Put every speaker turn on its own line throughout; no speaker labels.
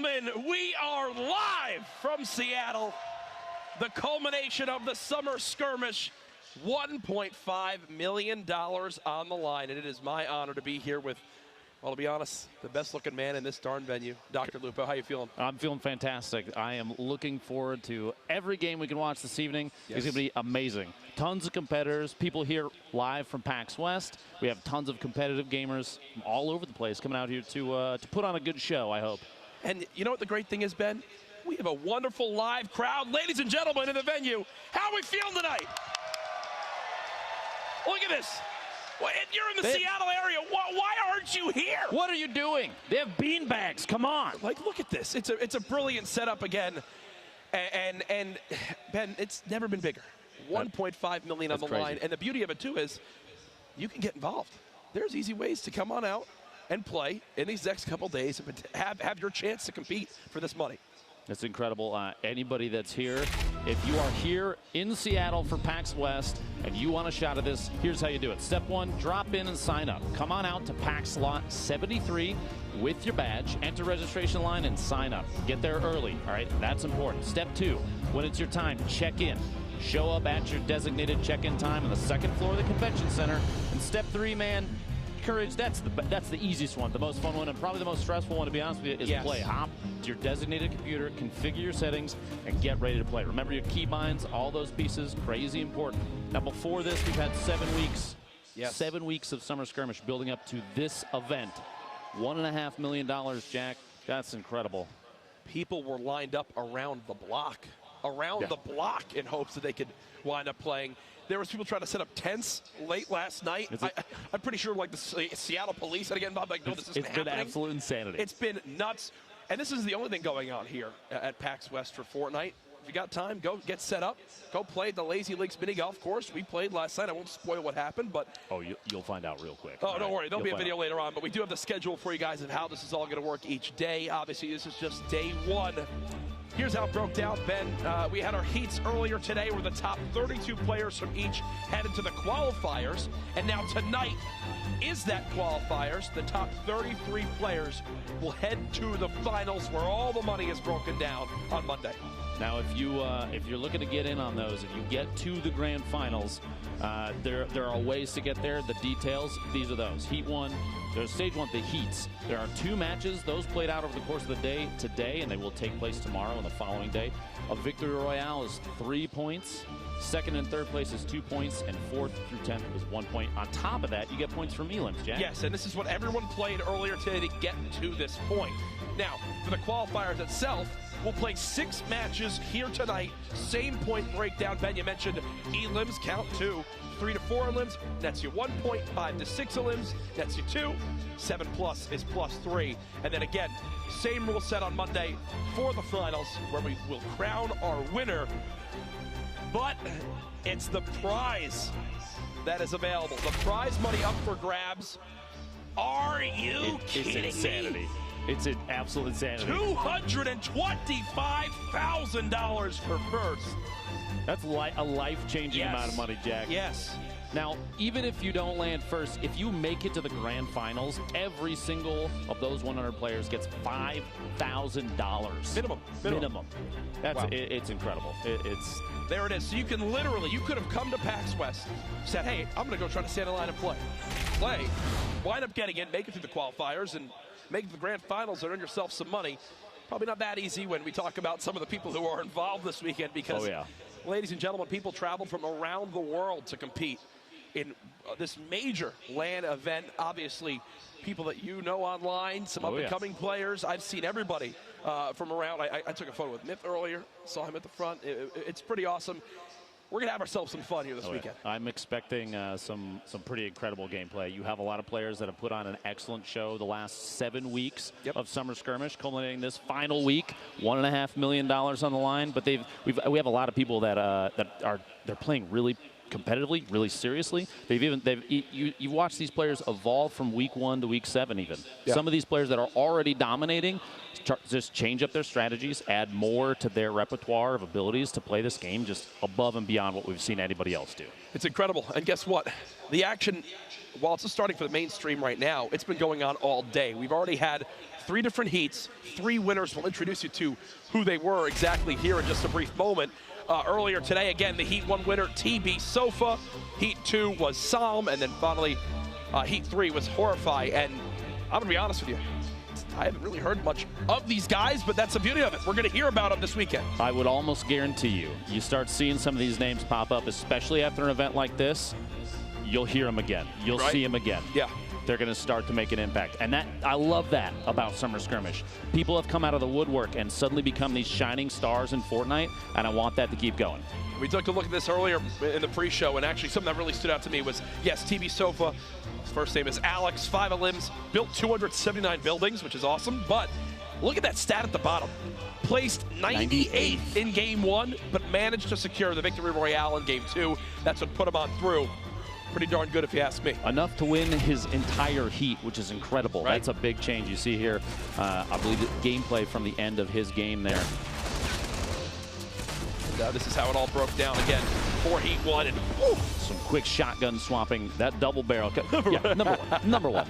gentlemen, we are live from Seattle. The culmination of the Summer Skirmish. $1.5 million on the line, and it is my honor to be here with, well, to be honest, the best-looking man in this darn venue. Dr. Lupo, how you feeling?
I'm feeling fantastic. I am looking forward to every game we can watch this evening.
Yes.
It's going to be amazing. Tons of competitors, people here live from PAX West. We have tons of competitive gamers from all over the place coming out here to put on a good show, I hope.
And you know what the great thing is, Ben? We have a wonderful live crowd. Ladies and gentlemen in the venue, how are we feeling tonight? Look at this. You're in the Seattle area. Why aren't you here?
What are you doing? They have beanbags. Come on.
Like, look at this. It's a brilliant setup again. And Ben, it's never been bigger. $1.5 million on the line. And the beauty of it, too, is you can get involved. There's easy ways to come on out and play in these next couple days and have your chance to compete for this money.
It's incredible. Anybody that's here, if you are here in Seattle for PAX West and you want a shot at this, here's how you do it. Step one, drop in and sign up. Come on out to PAX Lot 73 with your badge, enter registration line, and sign up. Get there early, all right? That's important. Step two, when it's your time, check in. Show up at your designated check-in time on the second floor of the convention center. And step three, man, courage, that's the easiest one, the most fun one, and probably the most stressful one, to be honest with you, is play. Hop to your designated computer, configure your settings, and get ready to play. Remember your keybinds, all those pieces, crazy important. Now, before this, we've had 7 weeks. Yes. 7 weeks of Summer Skirmish building up to this event. $1.5 million, Jack. That's incredible.
People were lined up around the block, in hopes that they could wind up playing. There was people trying to set up tents late last night. I'm pretty sure like the Seattle police had to get involved. Like, no, this isn't happening.
It's been absolute insanity.
It's been nuts. And this is the only thing going on here at PAX West for Fortnite. If you got time, go get set up. Go play at the Lazy Lakes mini golf course. We played last night. I won't spoil what happened, but
you'll find out real quick.
Oh, don't worry. There'll be a video later on, but we do have the schedule for you guys of how this is all going to work each day. Obviously, this is just day one. Here's how it broke down, Ben. We had our heats earlier today where the top 32 players from each headed to the qualifiers. And now tonight is that qualifiers. The top 33 players will head to the finals where all the money is broken down on Monday.
Now, if you're looking to get in on those, if you get to the grand finals, there are ways to get there. The details, these are those. Heat 1, there's stage 1, the heats. There are 2 matches. Those played out over the course of the day today, and they will take place tomorrow and the following day. A victory royale is 3 points. Second and third place is 2 points, and fourth through 10th is 1 point. On top of that, you get points for elims, Jack.
Yes, and this is what everyone played earlier today to get to this point. Now, for the qualifiers itself, we'll play 6 matches here tonight. Same point breakdown. Ben, you mentioned elims count 2. 3 to 4 elims nets you 1 point. 5 to 6 elims nets you 2. 7+ is +3. And then again, same rule set on Monday for the finals, where we will crown our winner. But it's the prize that is available. The prize money up for grabs. Are you kidding
me? It's an absolute insanity.
$225,000 for first.
That's a life-changing amount of money, Jack.
Yes.
Now, even if you don't land first, if you make it to the grand finals, every single of those 100 players gets $5,000. Minimum. That's it's incredible.
There it is. So you can literally, you could have come to PAX West, said, hey, I'm going to go try to stand in line and play. Wind up getting in, make it through the qualifiers, and make it to the grand finals and earn yourself some money. Probably not that easy when we talk about some of the people who are involved this weekend because, ladies and gentlemen, people travel from around the world to compete in this major LAN event. Obviously, people that you know online, some up-and-coming players. I've seen everybody from around. I took a photo with Myth earlier, saw him at the front. It's pretty awesome. We're going to have ourselves some fun here this weekend.
I'm expecting some pretty incredible gameplay. You have a lot of players that have put on an excellent show the last 7 weeks of Summer Skirmish, culminating this final week. $1.5 million on the line, but we have a lot of people that they're playing really competitively, really seriously. You've watched these players evolve from week 1 to week 7 even.
Yeah.
Some of these players that are already dominating just change up their strategies, add more to their repertoire of abilities to play this game just above and beyond what we've seen anybody else do.
It's incredible. And guess what? The action, while it's just starting for the mainstream right now, it's been going on all day. We've already had 3 different heats, 3 winners. We'll introduce you to who they were exactly here in just a brief moment. Earlier today, again, the Heat 1 winner, TB Sofa. Heat 2 was Psalm, and then finally, Heat 3 was Horrify. And I'm going to be honest with you, I haven't really heard much of these guys, but that's the beauty of it. We're going to hear about them this weekend.
I would almost guarantee you start seeing some of these names pop up, especially after an event like this, you'll hear them again. You'll see them again.
Yeah.
They're going to start to make an impact. And I love that about Summer Skirmish. People have come out of the woodwork and suddenly become these shining stars in Fortnite, and I want that to keep going.
We took a look at this earlier in the pre-show, and actually something that really stood out to me was, yes, TB Sofa, his first name is Alex, 5 limbs, built 279 buildings, which is awesome, but look at that stat at the bottom. Placed 98th in Game 1, but managed to secure the Victory Royale in Game 2. That's what put him on through. Pretty darn good if you ask me. Enough
to win his entire heat, which is incredible.
Right.
That's a big change. You see here, I believe, the gameplay from the end of his game there.
And, this is how it all broke down again. 4 Heat 1 and woo,
some quick shotgun swapping. That double barrel. Number one.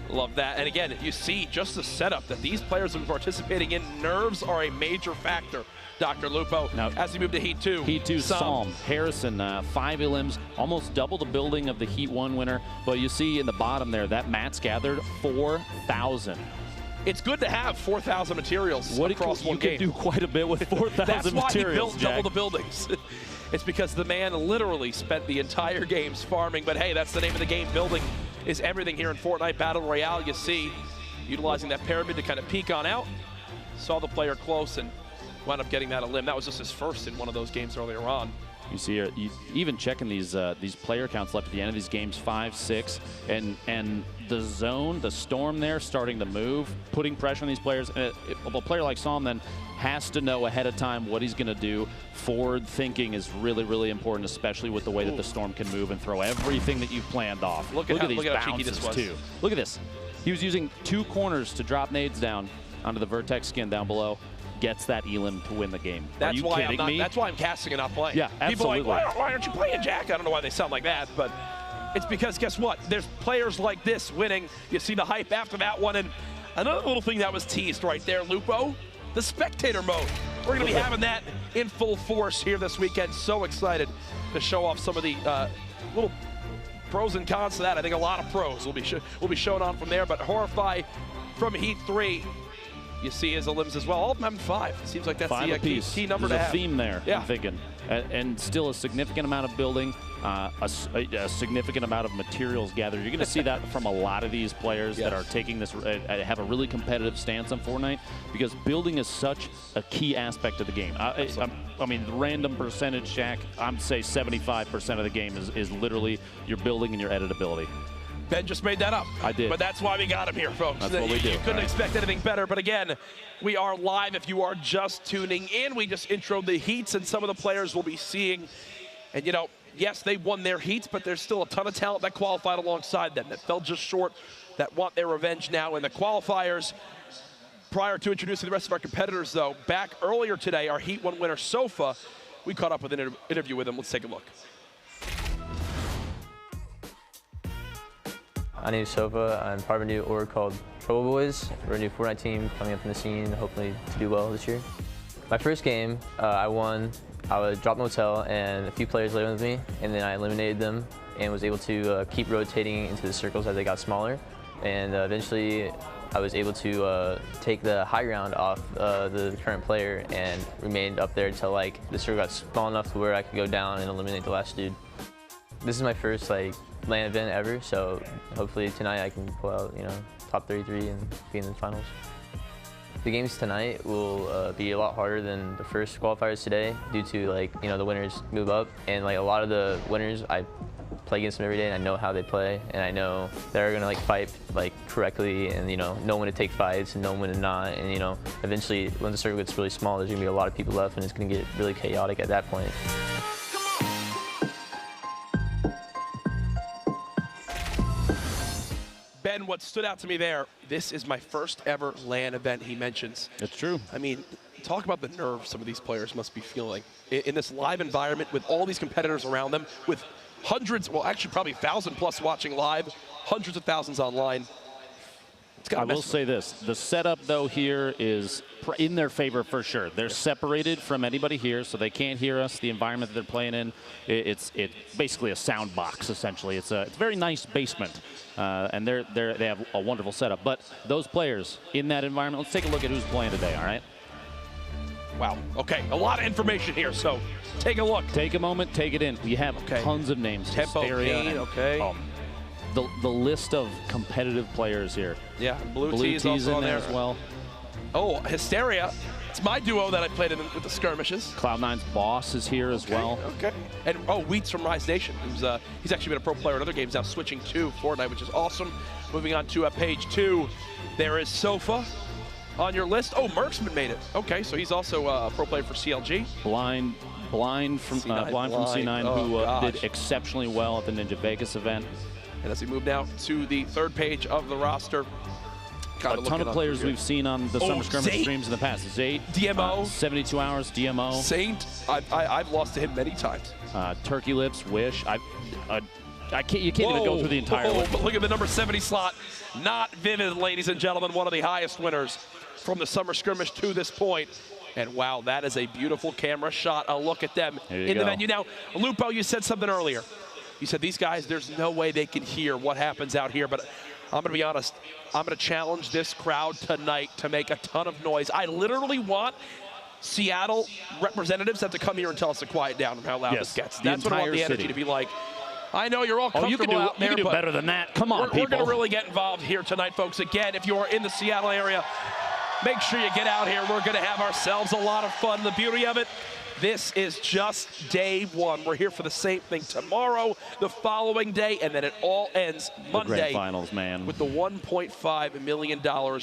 Love that. And again, you see just the setup that these players will be participating in. Nerves are a major factor, Dr. Lupo. Now, as we move to Heat 2.
Heat 2, Psalm. Harrison, 5 elims, almost double the building of the Heat 1 winner. But you see in the bottom there, that Matt's gathered 4,000.
It's good to have 4,000 materials across one game.
You can do quite a bit with 4,000 materials,
That's why he built
Jack.
double the buildings. It's because the man literally spent the entire games farming. But hey, that's the name of the game. Building is everything here in Fortnite Battle Royale. You see, utilizing that pyramid to kind of peek on out. Saw the player close and wound up getting that a limb. That was just his first in one of those games earlier on.
You see here, even checking these player counts left at the end of these games, 5, 6, and the zone, the storm there starting to move, putting pressure on these players. And a player like Psalm then has to know ahead of time what he's going to do. Forward thinking is really, really important, especially with the way that the storm can move and throw everything that you've planned off.
Look at how cheeky this was.
Too. Look at this. He was using 2 corners to drop nades down onto the Vertex skin down below. Gets that elim to win the game.
That's
Are you
why
kidding me?
That's why I'm casting and not playing.
Yeah, absolutely.
People are like, why aren't you playing, Jack? I don't know why they sound like that, but it's because guess what? There's players like this winning. You see the hype after that one, and another little thing that was teased right there, Lupo, the spectator mode. We're going to be having that in full force here this weekend. So excited to show off some of the little pros and cons to that. I think a lot of pros will be shown on from there, but Horrify from Heat 3. You see his limbs as well. All of them having 5. It seems like that's the key number to have.
There's a theme there,
yeah.
I'm thinking. And still a significant amount of building, a significant amount of materials gathered. You're going to see that from a lot of these players that are taking this, have a really competitive stance on Fortnite, because building is such a key aspect of the game. I mean, the random percentage, Shaq, I'd say 75% of the game is literally your building and your editability.
Ben just made that up.
I did.
But that's why we got him here, folks.
That's what we do.
You couldn't expect anything better. But again, we are live if you are just tuning in. We just introed the heats and some of the players we'll be seeing. And, you know, yes, they won their heats, but there's still a ton of talent that qualified alongside them that fell just short, that want their revenge now in the qualifiers. Prior to introducing the rest of our competitors, though, back earlier today, our Heat 1 winner, Sofa, we caught up with an interview with him. Let's take a look.
My name is Sofa. I'm part of a new org called Trouble Boys. We're a new Fortnite team coming up in the scene, hopefully to do well this year. My first game, I won. I was dropped motel and a few players laid with me, and then I eliminated them and was able to keep rotating into the circles as they got smaller. And eventually, I was able to take the high ground off the current player and remained up there until like the circle got small enough to where I could go down and eliminate the last dude. This is my first like LAN event ever, so hopefully tonight I can pull out, you know, top 33 and be in the finals. The games tonight will be a lot harder than the first qualifiers today due to like, you know, the winners move up, and like a lot of the winners I play against them every day and I know how they play, and I know they're gonna like fight like correctly and, you know when to take fights and know when to not, and, you know, eventually when the circle gets really small there's gonna be a lot of people left and it's gonna get really chaotic at that point.
Ben, what stood out to me there, this is my first ever LAN event, he mentions.
It's true.
I mean, talk about the nerves some of these players must be feeling in this live environment with all these competitors around them, with hundreds, well, actually probably 1,000 plus watching live, hundreds of thousands online.
I will say this, the setup though here is in their favor for sure. They're separated from anybody here, so they can't hear us. The environment that they're playing in, it's basically a sound box essentially. It's a very nice basement, and they have a wonderful setup. But those players in that environment, let's take a look at who's playing today, all right?
Wow, okay, a lot of information here, so take a look.
Take a moment, take it in. We have tons of names.
Tempo, Pain, okay.
The list of competitive players here.
Yeah, Blue
Tea's
also
in there
as
well.
Oh, Hysteria. It's my duo that I played with the skirmishes.
Cloud9's Boss is here as well.
Okay. And Wheats from Rise Nation, he's actually been a pro player in other games now, switching to Fortnite, which is awesome. Moving on to page 2, there is Sofa on your list. Oh, Merksman made it. Okay, so he's also a pro player for CLG.
Blind from C9, who did exceptionally well at the Ninja Vegas event.
And as we move now to the third page of the roster,
a ton of players we've seen on the Summer Skirmish streams in the past. Zate,
DMO,
72 Hours, DMO.
Saint, I've lost to him many times.
Turkey Lips, Wish. You can't even go through the entire list.
But look at the number 70 slot. Not Vivid, ladies and gentlemen, one of the highest winners from the Summer Skirmish to this point. And wow, that is a beautiful camera shot. A look at them in the venue. Now, Lupo, you said something earlier. You said these guys, there's no way they can hear what happens out here, but I'm going to be honest. I'm going to challenge this crowd tonight to make a ton of noise. I literally want Seattle representatives have to come here and tell us to quiet down from how loud this gets. That's what I want the energy to be like. I know you're all comfortable out there,
you can do better than that. Come on, people.
We're going to really get involved here tonight, folks. Again, if you are in the Seattle area, make sure you get out here. We're going to have ourselves a lot of fun. The beauty of it, this is just day one. We're here for the same thing tomorrow, the following day, and then it all ends Monday.
The grand finals, man.
With the $1.5 million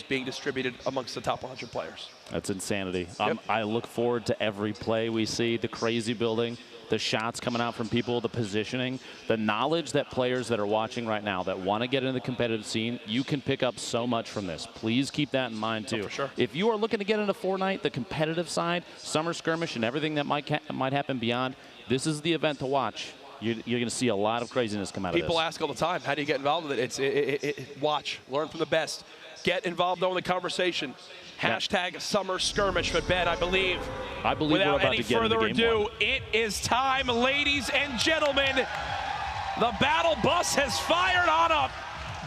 being distributed amongst the top 100 players.
That's insanity. I look forward to every play we see, the crazy building, the shots coming out from people, the positioning, the knowledge that players that are watching right now that want to get into the competitive scene, you can pick up so much from this. Please keep that in mind, too.
For sure.
If you are looking to get into Fortnite, the competitive side, Summer Skirmish, and everything that might happen beyond, this is the event to watch. You're going to see a lot of craziness come out of this.
People ask all the time, how do you get involved with it? Watch, learn from the best. Get involved in the conversation. Hashtag Summer Skirmish. But Ben, I believe
without any further ado,
it is time, ladies and gentlemen. The battle bus has fired on up.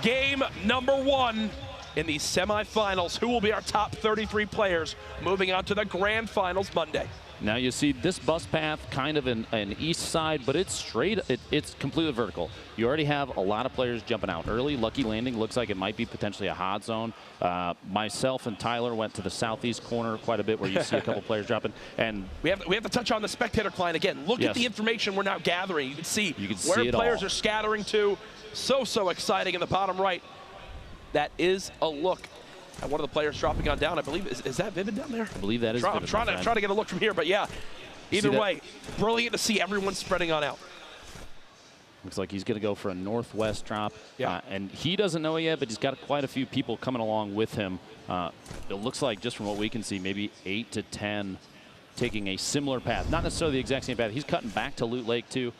Game number 1 in the semifinals. Who will be our top 33 players moving on to the grand finals Monday?
Now you see this bus path kind of an east side, but it's straight, it's completely vertical. You already have a lot of players jumping out early. Lucky Landing looks like it might be potentially a hot zone. Myself and Tyler went to the southeast corner quite a bit where you see a couple players dropping. And
we have to touch on the spectator client again. Look at the information we're now gathering. You can see where players are scattering to. So exciting in the bottom right. That is a look. And one of the players dropping on down, I believe, is that Vivid down there?
I believe that is Vivid.
I'm trying to get a look from here, but yeah. Either way, brilliant to see everyone spreading on out.
Looks like he's going to go for a northwest drop.
Yeah.
And he doesn't know it yet, but he's got quite a few people coming along with him. It looks like, just from what we can see, maybe 8 to 10 taking a similar path. Not necessarily the exact same path. He's cutting back to Loot Lake, too.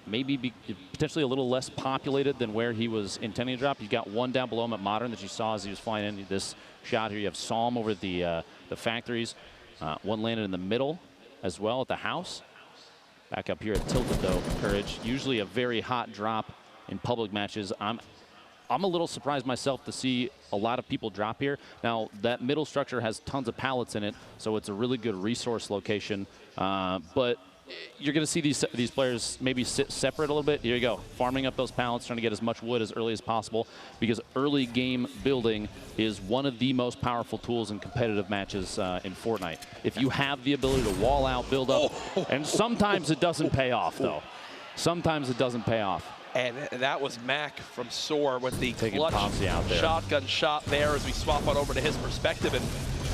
Maybe potentially a little less populated than where he was intending to drop. He's got one down below him at Modern that you saw as he was flying into this shot here. You have Psalm over at the factories. One landed in the middle as well at the house. Back up here at Tilted, though, Courage. Usually a very hot drop in public matches. I'm a little surprised myself to see a lot of people drop here. Now, that middle structure has tons of pallets in it, so it's a really good resource location. But you're going to see these players maybe sit separate a little bit. Here you go, farming up those pallets, trying to get as much wood as early as possible, because early game building is one of the most powerful tools in competitive matches in Fortnite. If you have the ability to wall out, build up, and sometimes it doesn't pay off, though. Sometimes it doesn't pay off.
And that was Mac from SOAR with the clutch
out there.
Shotgun shot there as we swap on over to his perspective. And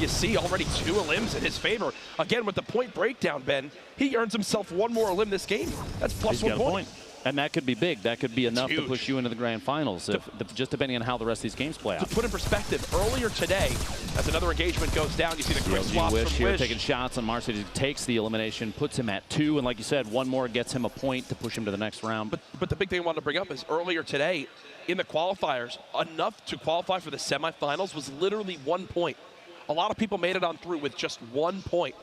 you see already 2 elims in his favor. Again, with the point breakdown, Ben, he earns himself 1 more elim this game. That's plus 1 point.
And that could be big. That could be enough to
huge.
push you into the grand finals, just depending on how the rest of these games play out.
To put in perspective, earlier today, as another engagement goes down, you see the quick swaps
Wish
from
here
Wish.
taking shots on Marcy. He takes the elimination, puts him at 2, and like you said, one more gets him a point to push him to the next round.
But the big thing I wanted to bring up is earlier today, in the qualifiers, enough to qualify for the semifinals was literally 1 point. A lot of people made it on through with just 1 point,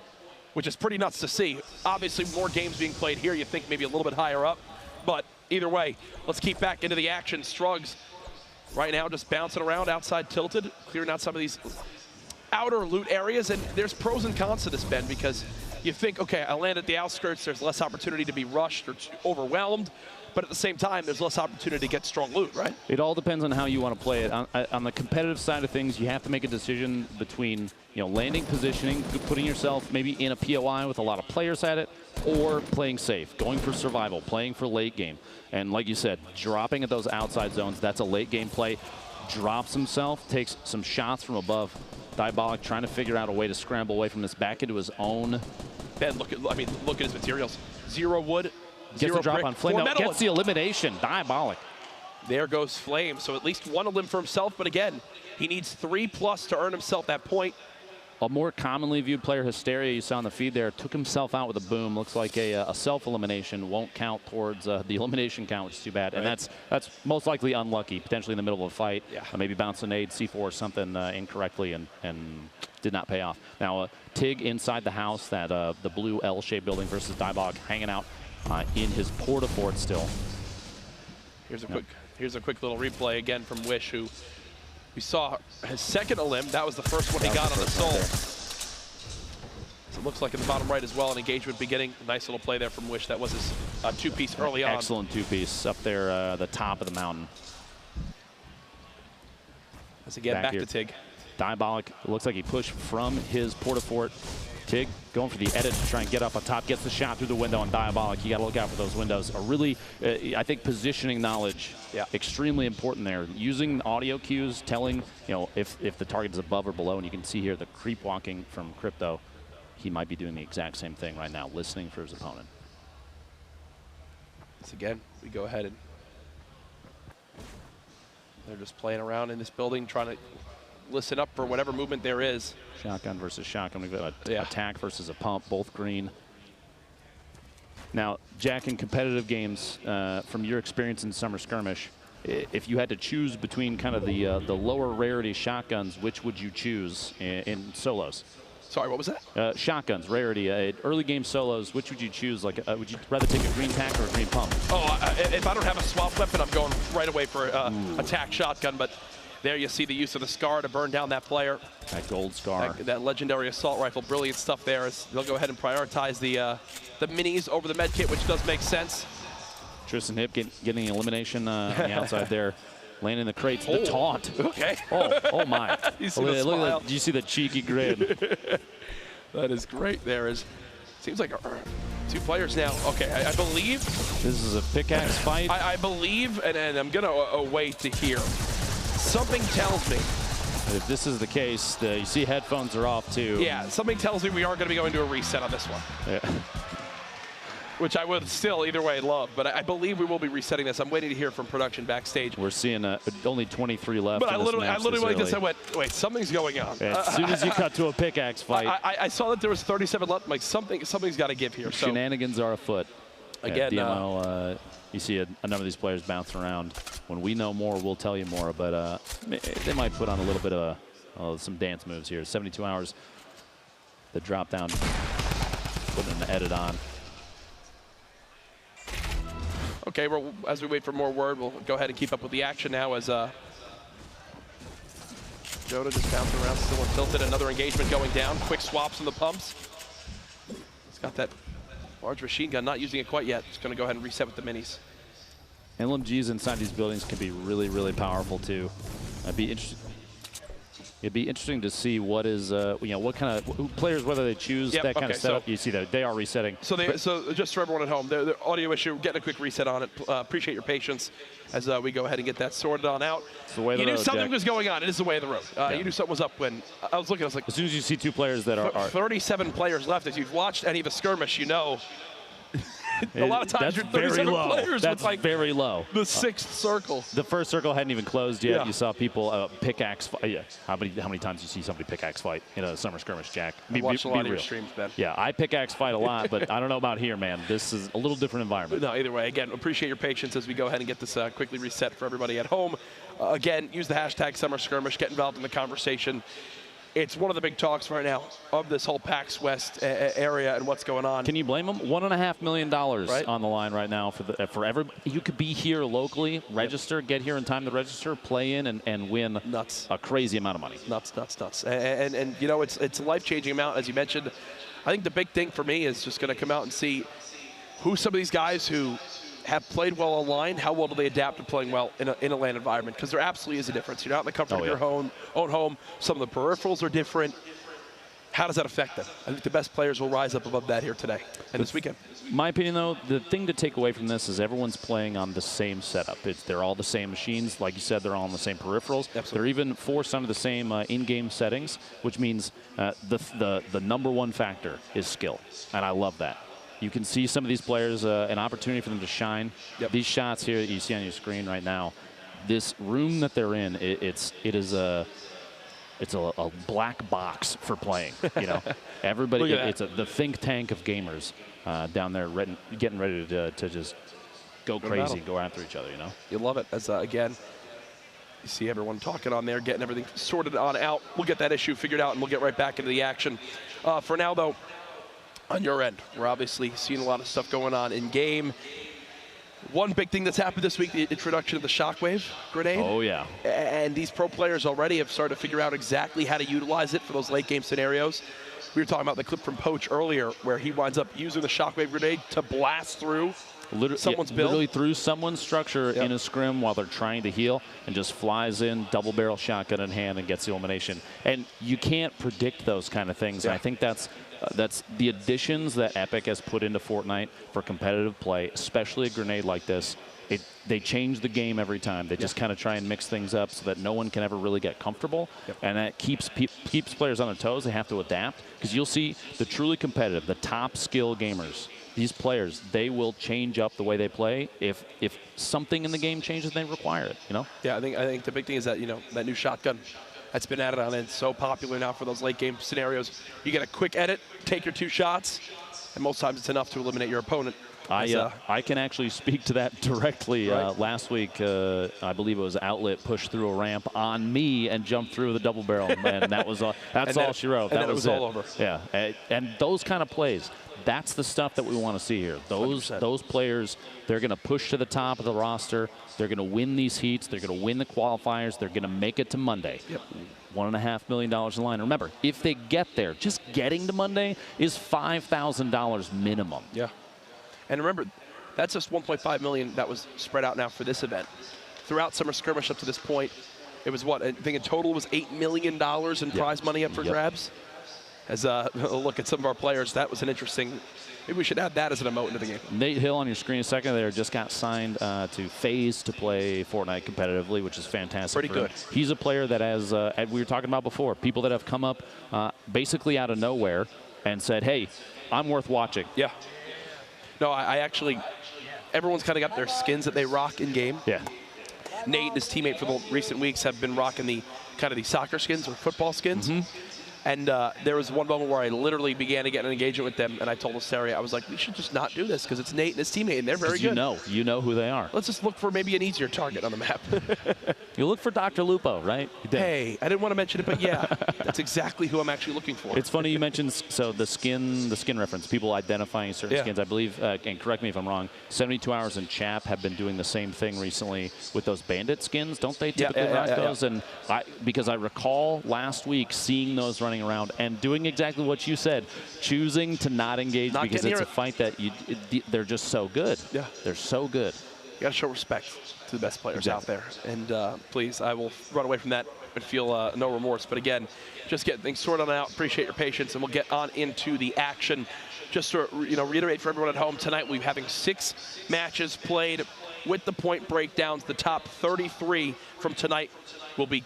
which is pretty nuts to see. Obviously, more games being played here, you think maybe a little bit higher up, but either way, let's keep back into the action. Strugs right now just bouncing around outside Tilted, clearing out some of these outer loot areas, and there's pros and cons to this, Ben, because you think, okay, I land at the outskirts, there's less opportunity to be rushed or overwhelmed, but at the same time, there's less opportunity to get strong loot, right?
It all depends on how you want to play it. On the competitive side of things, you have to make a decision between, landing, positioning, putting yourself maybe in a POI with a lot of players at it, or playing safe, going for survival, playing for late game. And like you said, dropping at those outside zones, that's a late game play. Drops himself, takes some shots from above. Diabolic trying to figure out a way to scramble away from this back into his own.
Ben, look at his materials. 0 wood.
Gets the drop
brick,
on Flame. No, gets the elimination. Diabolic.
There goes Flame. So at least 1 elim for himself. But again, he needs 3+ to earn himself that point.
A more commonly viewed player, Hysteria, you saw on the feed there, took himself out with a boom. Looks like a self-elimination won't count towards the elimination count, which is too bad. Right. And that's most likely unlucky, potentially in the middle of a fight. Yeah. Maybe bounce an aid, C4 or something incorrectly and did not pay off. Now, Tig inside the house, that the blue L-shaped building versus Diabolic hanging out in his porta-fort still.
Here's a quick little replay again from Wish, who we saw his second elim. That was the first one he got on the Soul. So it looks like in the bottom right as well, an engagement beginning. Nice little play there from Wish. That was his 2-piece early on.
Excellent 2-piece up there, the top of the mountain.
As again, back to Tig.
Diabolic, it looks like he pushed from his porta-fort. Tig going for the edit to try and get up on top, gets the shot through the window on Diabolic. You got to look out for those windows. A really, I think, positioning knowledge, extremely important there. Using audio cues, telling, if the target is above or below, and you can see here the creep walking from Crypto. He might be doing the exact same thing right now, listening for his opponent.
Once again, we go ahead and they're just playing around in this building, trying to listen up for whatever movement there is.
Shotgun versus shotgun. We've got an attack versus a pump, both green. Now, Jack, in competitive games, from your experience in Summer Skirmish, if you had to choose between kind of the lower rarity shotguns, which would you choose in solos?
Sorry, what was that?
Shotguns, rarity, early game solos, which would you choose? Like, would you rather take a green tack or a green pump?
Oh, if I don't have a swap weapon, I'm going right away for attack shotgun, but there you see the use of the Scar to burn down that player.
That gold Scar.
That legendary assault rifle, brilliant stuff there. As they'll go ahead and prioritize the minis over the med kit, which does make sense.
Tristan Hip getting the elimination on the outside there. Landing the crates, the taunt.
Okay.
Oh my.
You see the smile.
Do you see the cheeky grin?
That is great. Seems like 2 players now. Okay, I believe.
This is a pickaxe fight.
I believe, and I'm going to wait to hear. Something tells me.
If this is the case, you see headphones are off too.
Yeah, something tells me we are going to be going to a reset on this one.
Yeah.
Which I would still, either way, love. But I believe we will be resetting this. I'm waiting to hear from production backstage.
We're seeing only 23 left.
But I literally went this. I went, wait, something's going on.
As soon as you cut to a pickaxe fight.
I saw that there was 37 left. I'm like, something's got to give here.
Shenanigans are afoot.
Again,
DMO, you see a number of these players bounce around. When we know more, we'll tell you more. But they might put on a little bit of some dance moves here. 72 hours. The drop down, putting an edit on.
Okay, well, as we wait for more word, we'll go ahead and keep up with the action now as Joda just bouncing around, still tilted. Another engagement going down. Quick swaps on the pumps. He's got that large machine gun, not using it quite yet. Just going to go ahead and reset with the minis.
LMGs inside these buildings can be really, really powerful too. It'd be interesting to see what is, what kind of players, whether they choose that kind of setup. So you see that they are resetting.
So just for everyone at home, the audio issue, getting a quick reset on it. Appreciate your patience as we go ahead and get that sorted on out.
It's the way of the road,
knew something
Jack.
was going on. It is the way of the road. You knew something was up when I was looking. I was like,
as soon as you see 2 players that are
37 players left. If you've watched any of the skirmish, you know A lot of times
that's
you're 37
very low.
players
That's
with like
very low.
the sixth circle.
The first circle hadn't even closed yet.
Yeah.
You saw people pickaxe fight. Yeah. How many times do you see somebody pickaxe fight in a summer skirmish, Jack?
I watched a lot of your streams, Ben.
Yeah, I pickaxe fight a lot, but I don't know about here, man. This is a little different environment.
No, either way, again, appreciate your patience as we go ahead and get this quickly reset for everybody at home. Again, use the hashtag Summer Skirmish. Get involved in the conversation. It's one of the big talks right now of this whole PAX West area and what's going on.
Can you blame them? $1.5 million
right
on the line right now for everybody. You could be here locally, register, get here in time to register, play in, and win a crazy amount of money.
Nuts. And you know, it's a life-changing amount, as you mentioned. I think the big thing for me is just going to come out and see who some of these guys who have played well online, how well do they adapt to playing well in a LAN environment? Because there absolutely is a difference. You're not in the comfort of your own home. Some of the peripherals are different. How does that affect them? I think the best players will rise up above that here today and this weekend.
My opinion, though, the thing to take away from this is everyone's playing on the same setup. They're all the same machines. Like you said, they're all on the same peripherals.
Absolutely.
They're even forced under the same in-game settings, which means the number one factor is skill, and I love that. You can see some of these players, an opportunity for them to shine.
Yep.
These shots here that you see on your screen right now, this room that they're in, it is a black box for playing. You know, everybody, it's the think tank of gamers down there, getting ready to just go crazy, go after each other. You know,
you love it. As again, you see everyone talking on there, getting everything sorted on out. We'll get that issue figured out, and we'll get right back into the action. For now, though. On your end, we're obviously seeing a lot of stuff going on in game. One big thing that's happened this week, the introduction of the Shockwave grenade.
Oh, yeah.
And these pro players already have started to figure out exactly how to utilize it for those late game scenarios. We were talking about the clip from Poach earlier where he winds up using the Shockwave grenade to blast through someone's build.
Literally through someone's structure in a scrim while they're trying to heal, and just flies in, double barrel shotgun in hand, and gets the elimination. And you can't predict those kind of things. And I think that's the additions that Epic has put into Fortnite for competitive play, especially a grenade like this. They change the game every time. They just kind of try and mix things up so that no one can ever really get comfortable. And that keeps players on their toes. They have to adapt, because you'll see the truly competitive, the top skill gamers, these players, they will change up the way they play if something in the game changes, they require it, you know?
Yeah, I think the big thing is that, you know, that new shotgun that's been added on, and it's so popular now for those late game scenarios. You get a quick edit, take your 2 shots, and most times it's enough to eliminate your opponent.
I can actually speak to that directly. Last week, I believe it was Outlet pushed through a ramp on me and jumped through the double barrel, and that was that's all she wrote.
That was all over.
Yeah, and those kind of plays, that's the stuff that we want to see here. Those players, they're going to push to the top of the roster. They're going to win these heats. They're going to win the qualifiers. They're going to make it to Monday.
Yep.
$1.5 million in line. Remember, if they get there, just getting to Monday is $5,000 minimum.
Yeah. And remember, that's just $1.5 million that was spread out now for this event. Throughout Summer Skirmish up to this point, it was what? I think in total it was $8 million in prize money up for grabs. As a look at some of our players, that was an interesting. Maybe we should add that as an emote into the game.
Nate Hill on your screen a second there just got signed to FaZe to play Fortnite competitively, which is fantastic.
Pretty good.
He's a player that, as we were talking about before, people that have come up basically out of nowhere and said, hey, I'm worth watching.
Yeah. No, I actually, everyone's kind of got their skins that they rock in game.
Yeah.
Nate and his teammate for the recent weeks have been rocking the kind of the soccer skins or football skins. And there was one moment where I literally began to get an engagement with them, and I told Asteria, I was like, we should just not do this because it's Nate and his teammate, and they're very good.
You know who they are.
Let's just look for maybe an easier target on the map.
You look for Dr. Lupo, right?
Hey, I didn't want to mention it, but yeah, that's exactly who I'm actually looking for.
It's funny you mentioned the skin reference, people identifying certain skins. I believe, and correct me if I'm wrong, 72 Hours and Chap have been doing the same thing recently with those bandit skins. Don't they typically rock those? And because I recall last week seeing those running around and doing exactly what you said, choosing to not engage because it's a fight that they're just so good. Yeah, they're so good.
You got to show respect to the best players out there. And please, I will run away from that and feel no remorse. But again, just get things sorted out. Appreciate your patience, and we'll get on into the action. Just to reiterate for everyone at home, tonight we're having 6 matches played with the point breakdowns. The top 33 from tonight will be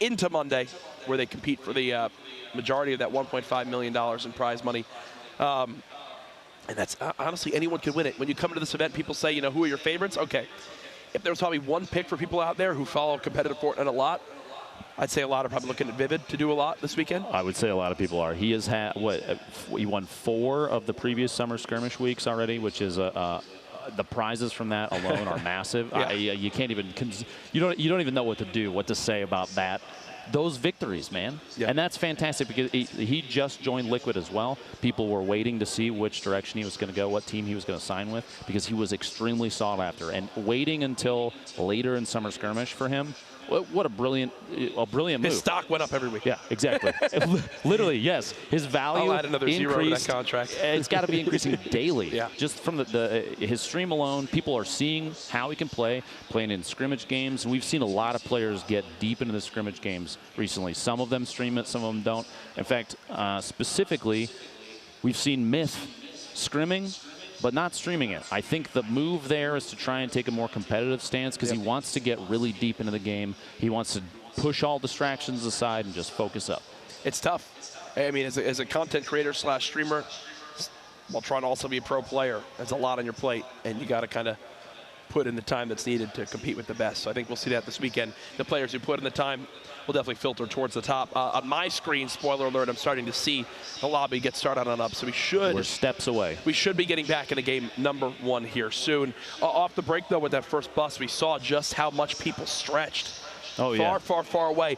into Monday, where they compete for the majority of that $1.5 million in prize money. And that's honestly, anyone can win it. When you come to this event, people say, you know, who are your favorites? Okay. If there was probably one pick for people out there who follow competitive Fortnite a lot, I'd say a lot are probably looking at Vivid to do a lot this weekend.
I would say a lot of people are. He has had, he won 4 of the previous Summer Skirmish weeks already, which is the prizes from that alone are massive.
Yeah.
You can't even, you don't even know what to say about that. Those victories, man.
Yeah.
And that's fantastic because he just joined Liquid as well. People were waiting to see which direction he was going to go, what team he was going to sign with, because he was extremely sought after. And waiting until later in Summer Skirmish for him, what a brilliant move.
His stock went up every week.
Yeah, exactly. Literally, yes. His value
I'll add another
increased.
0 to that contract.
It's got to be increasing daily.
Yeah.
Just from his stream alone, people are seeing how he can play, playing in scrimmage games. And we've seen a lot of players get deep into the scrimmage games recently. Some of them stream it, some of them don't. In fact, specifically, we've seen Myth scrimming, but not streaming it. I think the move there is to try and take a more competitive stance because he wants to get really deep into the game. He wants to push all distractions aside and just focus up.
It's tough. I mean, as a content creator / streamer, while trying to also be a pro player, that's a lot on your plate, and you got to kind of put in the time that's needed to compete with the best. So I think we'll see that this weekend. The players who put in the time will definitely filter towards the top. On my screen, spoiler alert, I'm starting to see the lobby get started on up. So we're
steps away.
We should be getting back into game number 1 here soon. Off the break, though, with that first bus, we saw just how much people stretched.
Oh, yeah.
Far away.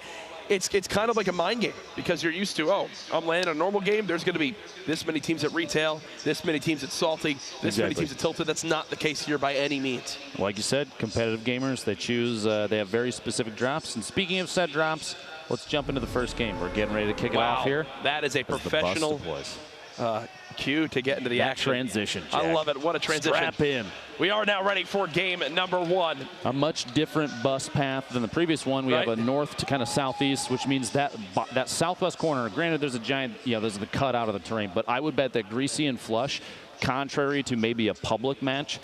It's kind of like a mind game because you're used to, I'm landing a normal game. There's going to be this many teams at retail, this many teams at Salty, this many teams at Tilted. That's not the case here by any means.
Like you said, competitive gamers, they choose, they have very specific drops. And speaking of said drops, let's jump into the first game. We're getting ready to kick it off here.
That is a professional cue to get into the action.
Transition, Jack.
I love it. What a transition.
Strap in.
We are now ready for game number 1.
A much different bus path than the previous one. We have a north to kind of southeast, which means that southwest corner, granted there's a giant, there's the cut out of the terrain, but I would bet that Greasy and Flush, contrary to maybe a public match,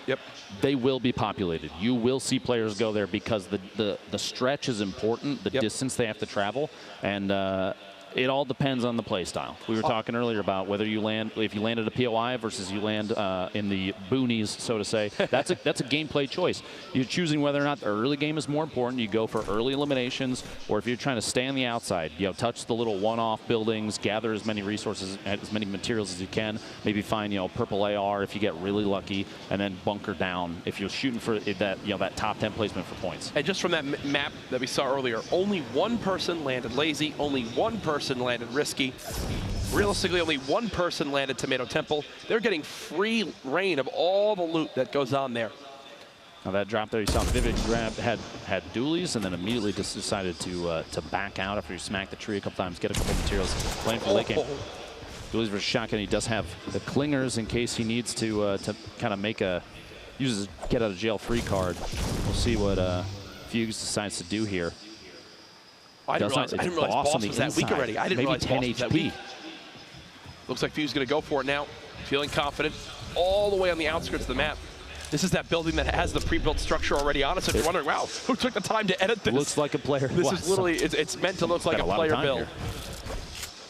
they will be populated. You will see players go there because the stretch is important, the distance they have to travel, and it all depends on the play style. We were talking earlier about whether you land, if you land at a POI versus you land in the boonies, so to say. That's a gameplay choice. You're choosing whether or not the early game is more important. You go for early eliminations, or if you're trying to stay on the outside, touch the little one-off buildings, gather as many resources, as many materials as you can. Maybe find purple AR if you get really lucky, and then bunker down if you're shooting for that that top 10 placement for points.
And just from that map that we saw earlier, only one person landed lazy, only one person landed risky. Realistically, only one person landed Tomato Temple. They're getting free reign of all the loot that goes on there.
Now that drop there, you saw Vivid had dualies and then immediately just decided to back out after he smacked the tree a couple times, get a couple materials, playing for late game. Dualies versus shotgun. He does have the clingers in case he needs to kind of make use his get out of jail free card. We'll see what Fugues decides to do here.
I didn't realize Boss was that weak already. I didn't realize
10
Boss was that weak. Looks like Fugues is going to go for it now. Feeling confident. All the way on the outskirts of the map. This is that building that has the pre-built structure already on it. So if you're wondering, wow, who took the time to edit this?
Looks like a player.
This is literally, it's meant to look like a player build.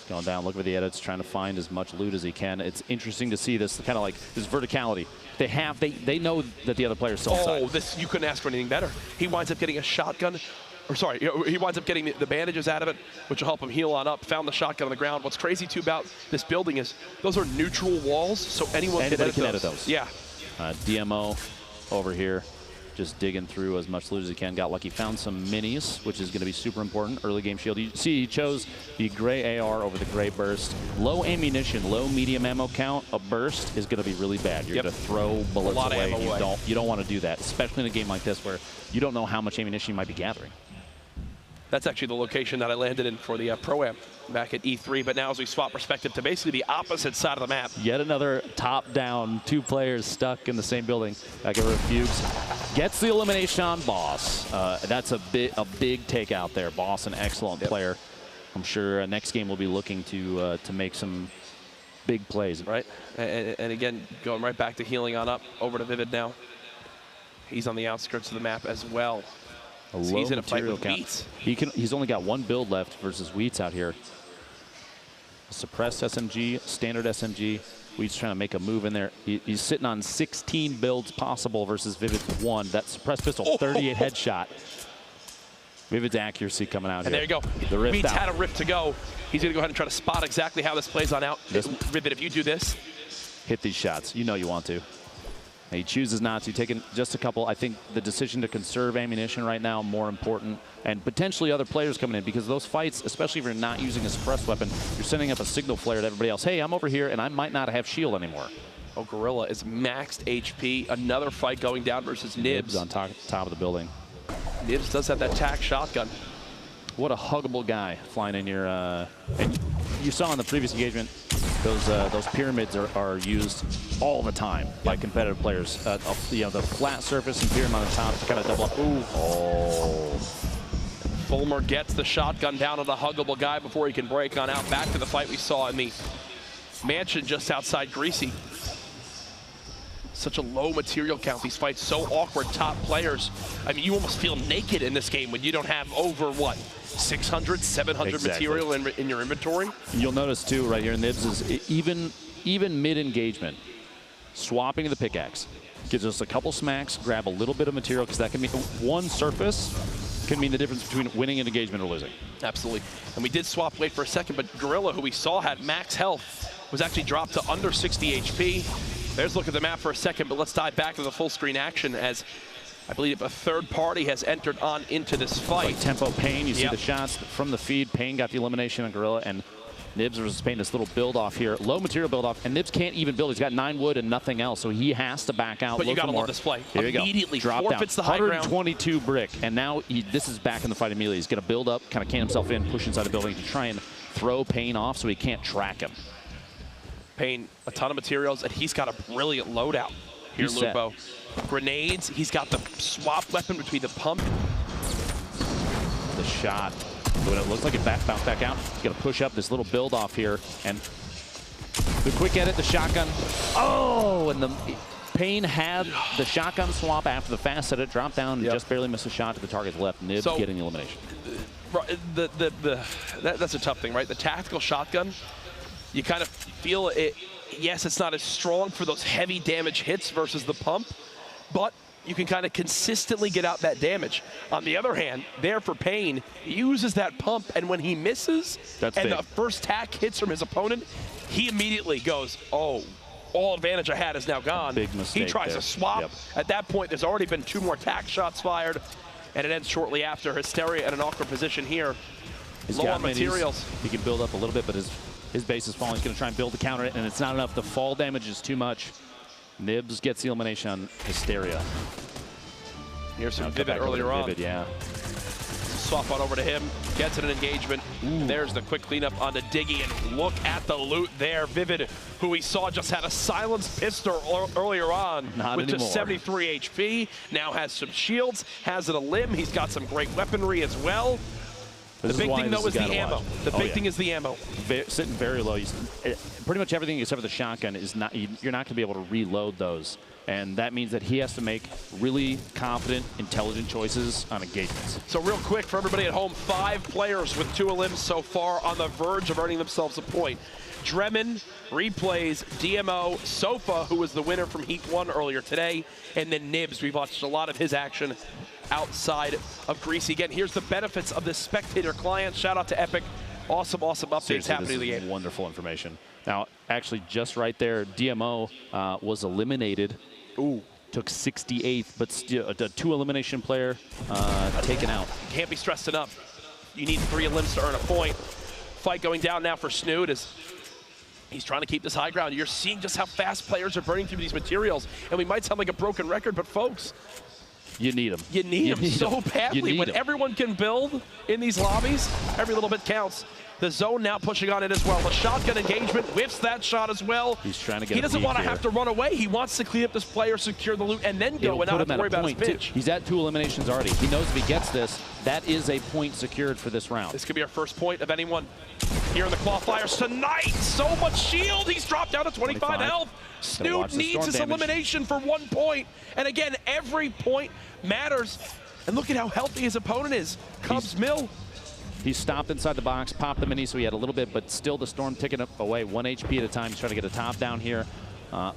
Going down, look at the edits, trying to find as much loot as he can. It's interesting to see this kind of like this verticality. They know that the other player's still outside.
You couldn't ask for anything better. He winds up getting a shotgun. Or sorry, he winds up getting the bandages out of it, which will help him heal on up. Found the shotgun on the ground. What's crazy, too, about this building is those are neutral walls, so anyone can edit those. Yeah.
DMO over here, just digging through as much loot as he can. Got lucky. Found some minis, which is going to be super important. Early game shield. You see, he chose the gray AR over the gray burst. Low ammunition, low medium ammo count. A burst is going to be really bad. You're going to throw bullets away. You don't want to do that, especially in a game like this where you don't know how much ammunition you might be gathering.
That's actually the location that I landed in for the Pro-Am back at E3. But now as we swap perspective to basically the opposite side of the map.
Yet another top-down, 2 players stuck in the same building. Back over to Fugues. Gets the elimination on Boss. That's a big takeout there. Boss, an excellent player. I'm sure next game we'll be looking to make some big plays.
Right. And again, going right back to healing on up. Over to Vivid now. He's on the outskirts of the map as well. So he's in a fight with Wheats.
He's only got 1 build left versus Wheats out here. suppressed SMG, standard SMG. Weed's trying to make a move in there. He's sitting on 16 builds possible versus Vivid's 1. That suppressed pistol, 38 headshot. Vivid's accuracy coming out
and
here.
There you go.
The rift
Weed's
out.
had a rift to go. He's going to go ahead and try to spot exactly how this plays on out. Vivid, if you do this.
Hit these shots. You know you want to. And he chooses not to. Taking just a couple. I think the decision to conserve ammunition right now more important, and potentially other players coming in, because those fights, especially if you're not using a suppressed weapon, you're sending up a signal flare to everybody else. Hey, I'm over here, and I might not have shield anymore.
Oh, Gorilla is maxed HP. Another fight going down versus Nibs.
On top of the building.
Nibs does have that tac shotgun.
What a huggable guy flying in your. And you saw in the previous engagement, those pyramids are used all the time by competitive players. You know, the flat surface and pyramid on the top to kind of double up. Ooh. Oh.
Fulmer gets the shotgun down on the huggable guy before he can break on out. Back to the fight we saw in the mansion just outside Greasy. Such a low material count. These fights so awkward. Top players. I mean, you almost feel naked in this game when you don't have over, what, 600, 700
exactly.
material in your inventory.
You'll notice too, right here, Nibs is even mid-engagement, swapping to the pickaxe. Gives us a couple smacks, grab a little bit of material, because that can mean one surface can mean the difference between winning an engagement or losing.
Absolutely. And we did swap weight for a second, but Gorilla, who we saw had max health, was actually dropped to under 60 HP. There's a look at the map for a second, but let's dive back to the full screen action as I believe a third party has entered on into this fight.
Like tempo Payne, you see the shots from the feed. Payne got the elimination on Gorilla, and Nibs versus Payne, this little build off here. Low material build off, and Nibs can't even build. He's got 9 wood and nothing else, so he has to back out.
But you gotta love this play.
Here you go.
Immediately
drop
forfeits
down.
the high ground.
122 brick, and now this is back in the fight immediately. He's gonna build up, kind of can himself in, push inside the building to try and throw Payne off so he can't track him.
Payne, a ton of materials, and he's got a brilliant loadout here, Lupo. Grenades, he's got the swap weapon between the pump.
The shot, when it looks like it bounced back out, he's gonna push up this little build off here, and the quick edit, the shotgun. Oh, and the Payne had the shotgun swap after the fast edit, dropped down, and just barely missed a shot to the target's left. Nibs getting the elimination.
That's a tough thing, right? The tactical shotgun, you kind of feel it. Yes, it's not as strong for those heavy damage hits versus the pump, but you can kind of consistently get out that damage. On the other hand, there for Payne, he uses that pump, and when he misses, the first tack hits from his opponent, he immediately goes, oh, all advantage I had is now gone.
Big mistake.
He tries to swap. At that point, there's already been 2 more tack shots fired, and it ends shortly after. Hysteria in an awkward position here. Low on materials.
He can build up a little bit, but his base is falling. He's going to try and build the counter, and it's not enough. The fall damage is too much. Nibs gets the elimination on Hysteria.
Here's some Vivid earlier on.
Vivid, yeah.
Swap on over to him. Gets in an engagement. There's the quick cleanup on the Diggy, and look at the loot there. Vivid, who we saw just had a silenced pistol earlier on with just 73 HP. Now has some shields, has a limb. He's got some great weaponry as well. The big thing, though, is the ammo. The big thing is the ammo.
Sitting very low. Pretty much everything except for the shotgun is not. You're not going to be able to reload those, and that means that he has to make really confident, intelligent choices on engagements.
So real quick for everybody at home, 5 players with 2 elims so far on the verge of earning themselves a point. Dremin, Replays, DMO, Sofa, who was the winner from Heat 1 earlier today, and then Nibs. We've watched a lot of his action outside of Greasy. Again, here's the benefits of this spectator client. Shout out to Epic. Awesome updates
Seriously,
happening in the game.
Wonderful information. Now, actually, just right there, DMO was eliminated. Took 68th, but still a 2 elimination player taken out.
You can't be stressed enough. You need 3 elims to earn a point. Fight going down now for Snood as he's trying to keep this high ground. You're seeing just how fast players are burning through these materials, and we might sound like a broken record, but folks,
you need them.
You need them so badly. When everyone can build in these lobbies, every little bit counts. The zone now pushing on it as well. The shotgun engagement whiffs that shot as well.
He's trying to get.
He doesn't want to have to run away. He wants to clean up this player, secure the loot, and then go and not have to worry about his pitch.
He's at 2 eliminations already. He knows if he gets this, that is a point secured for this round.
This could be our first point of anyone here in the qualifiers tonight. So much shield. He's dropped down to 25 health. Snood needs his elimination for 1 point. And again, every point matters. And look at how healthy his opponent is. Cubs Mill.
He stopped inside the box, popped the mini, so he had a little bit, but still the Storm ticking away 1 HP at a time. He's trying to get a top down here. We'll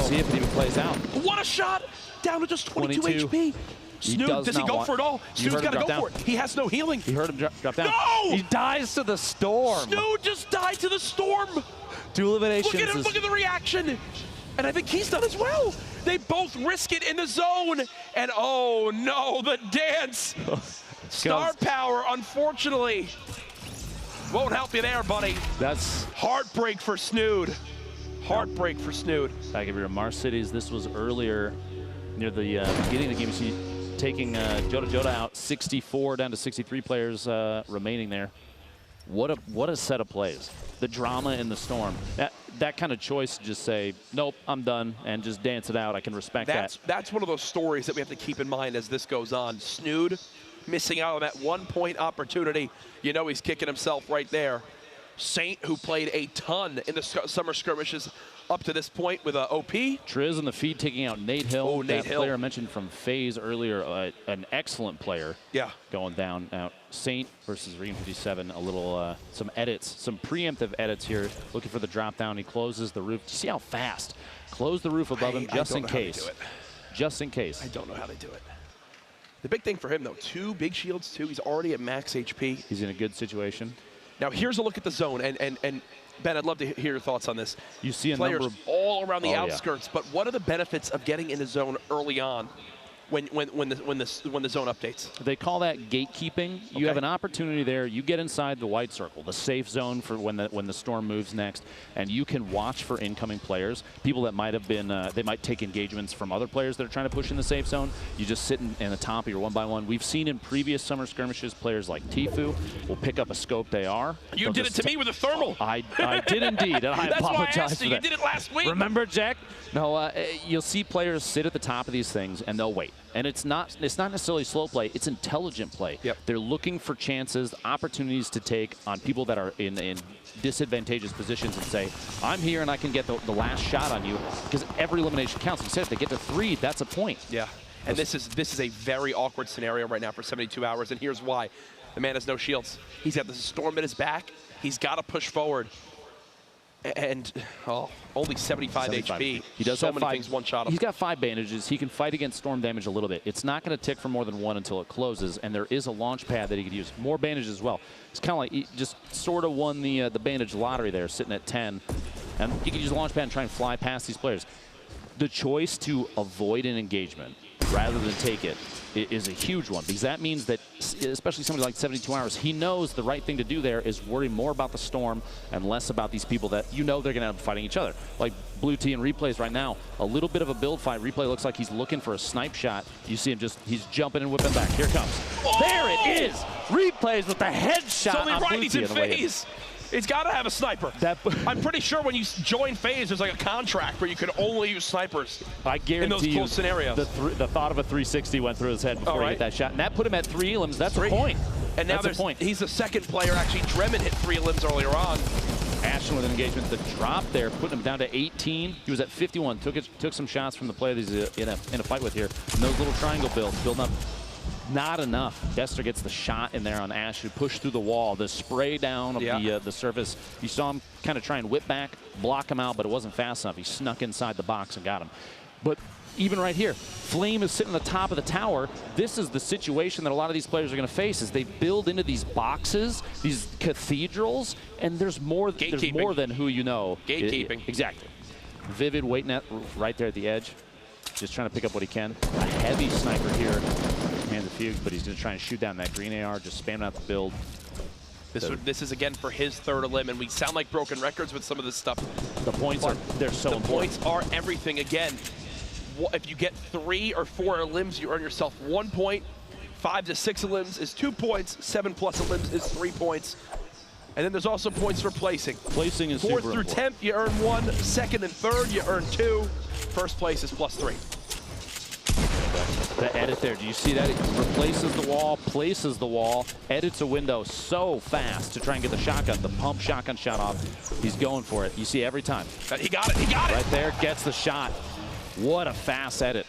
see if it even plays out.
What a shot! Down to just 22 HP. Snood, does he go for it all? Snood's got to go for it. He has no healing.
He heard him drop down.
No!
He dies to the Storm.
Snood just died to the Storm.
2 eliminations.
Look at him, look at the reaction. And I think he's done as well. They both risk it in the zone. And oh no, the dance. Star power, unfortunately, won't help you there, buddy.
That's
heartbreak for Snood. Heartbreak for Snood.
Back over here, Mars Cities. This was earlier near the beginning of the game. You see taking Joda out, 64 down to 63 players remaining there. What a set of plays. The drama in the Storm. That kind of choice to just say, nope, I'm done, and just dance it out. I can respect that.
That's one of those stories that we have to keep in mind as this goes on. Snood missing out on that 1-point opportunity. You know he's kicking himself right there. Saint, who played a ton in the summer skirmishes up to this point with OP.
Triz in the feed taking out Nate Hill.
Oh, Nate Hill.
Player I mentioned from FaZe earlier, an excellent player.
Yeah.
Going down. Now, Saint versus Regan 57, a little, some edits, some preemptive edits here. Looking for the drop down. He closes the roof. Do you see how fast? Close the roof above him just in case. Just in case.
I don't know how they do it. The big thing for him, though, 2 big shields, too. He's already at max HP.
He's in a good situation.
Now, here's a look at the zone, and Ben, I'd love to hear your thoughts on this.
You see a
players
number
all around the outskirts, but what are the benefits of getting in the zone early on when the zone updates?
They call that gatekeeping. You have an opportunity there. You get inside the white circle, the safe zone for when the Storm moves next, and you can watch for incoming players. People that might have been, they might take engagements from other players that are trying to push in the safe zone. You just sit in the top of your 1-by-1. We've seen in previous summer skirmishes, players like Tfue will pick up a scoped AR.
You did it to me with a thermal.
I did indeed, and I
That's
apologize
why I asked
for
you.
that.
You did it last week.
Remember, Jack? No, you'll see players sit at the top of these things, and they'll wait. And it's not necessarily slow play, it's intelligent play.
Yep.
They're looking for chances, opportunities to take on people that are in disadvantageous positions and say, I'm here and I can get the last shot on you, because every elimination counts. Like you said, if they get to 3, that's a point.
Yeah, and this is a very awkward scenario right now for 72 hours, and here's why. The man has no shields. He's got the Storm at his back. He's got to push forward. And only 75 HP.
He does
so
have
many
5
things one-shot him.
He's got 5 bandages. He can fight against Storm damage a little bit. It's not going to tick for more than 1 until it closes, and there is a launch pad that he could use. More bandages as well. It's kind of like he just sort of won the bandage lottery there, sitting at 10. And he could use a launch pad and try and fly past these players. The choice to avoid an engagement rather than take it is a huge one, because that means that, especially somebody like 72 Hours, he knows the right thing to do there is worry more about the Storm and less about these people that you know they're going to end up fighting each other. Like Blue T and Replays right now, a little bit of a build fight. Replay looks like he's looking for a snipe shot. You see him he's jumping and whipping back. Here it comes. Oh! There it is! Replays with the headshot on Blue
He's
T
in FaZe. It's got to have a sniper. I'm pretty sure when you join FaZe, there's like a contract where you can only use snipers.
I guarantee
in those close scenarios.
The thought of a 360 went through his head before he hit that shot, and that put him at 3 elims. That's a point.
And now he's the second player. Actually, Dremin hit 3 elims earlier on.
Ashton with an engagement. The drop there, putting him down to 18. He was at 51. Took some shots from the player that he's in a fight with here. And those little triangle builds, building up. Not enough. Dester gets the shot in there on Ash, who pushed through the wall. The spray down of the surface. You saw him kind of try and whip back, block him out, but it wasn't fast enough. He snuck inside the box and got him. But even right here, Flame is sitting on the top of the tower. This is the situation that a lot of these players are going to face, is they build into these boxes, these cathedrals, and there's more than who you know.
Gatekeeping.
Exactly. Vivid waiting right there at the edge, just trying to pick up what he can. A heavy sniper here. Hands of Fugue, but he's going to try and shoot down that green AR, just spamming out the build.
This is again for his 3rd elim, and we sound like broken records with some of this stuff.
The points they're so important.
The points are everything. Again, if you get 3 or 4 elims, you earn yourself 1 point. 5 to 6 elims is 2 points. 7+ elims is 3 points. And then there's also points for placing.
Placing is
4th through 10th, you earn 1. 2nd and 3rd, you earn 2. 1st place is +3.
The edit there, do you see that? It replaces the wall, places the wall, edits a window so fast to try and get the shotgun, the pump shotgun shot off. He's going for it. You see every time.
He got it, he got it!
Right there, gets the shot. What a fast edit.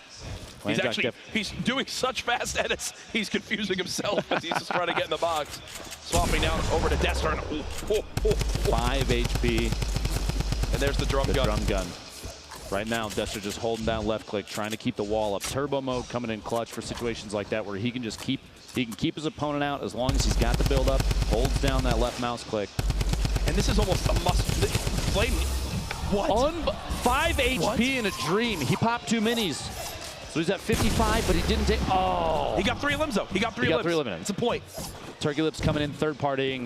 He's doing such fast edits, he's confusing himself as he's just trying to get in the box. Swapping down over to Dester.
5 HP.
And there's the drum gun.
Right now, Dester just holding down left click, trying to keep the wall up. Turbo mode coming in clutch for situations like that where he can just keep his opponent out as long as he's got the build up, holds down that left mouse click.
And this is almost a must. Flame. What?
5 HP in a dream. He popped 2 minis. So he's at 55, but he didn't take. Oh.
He got 3 limbs, though. He got 3 limbs. It's a point.
Turkey Lips coming in third partying,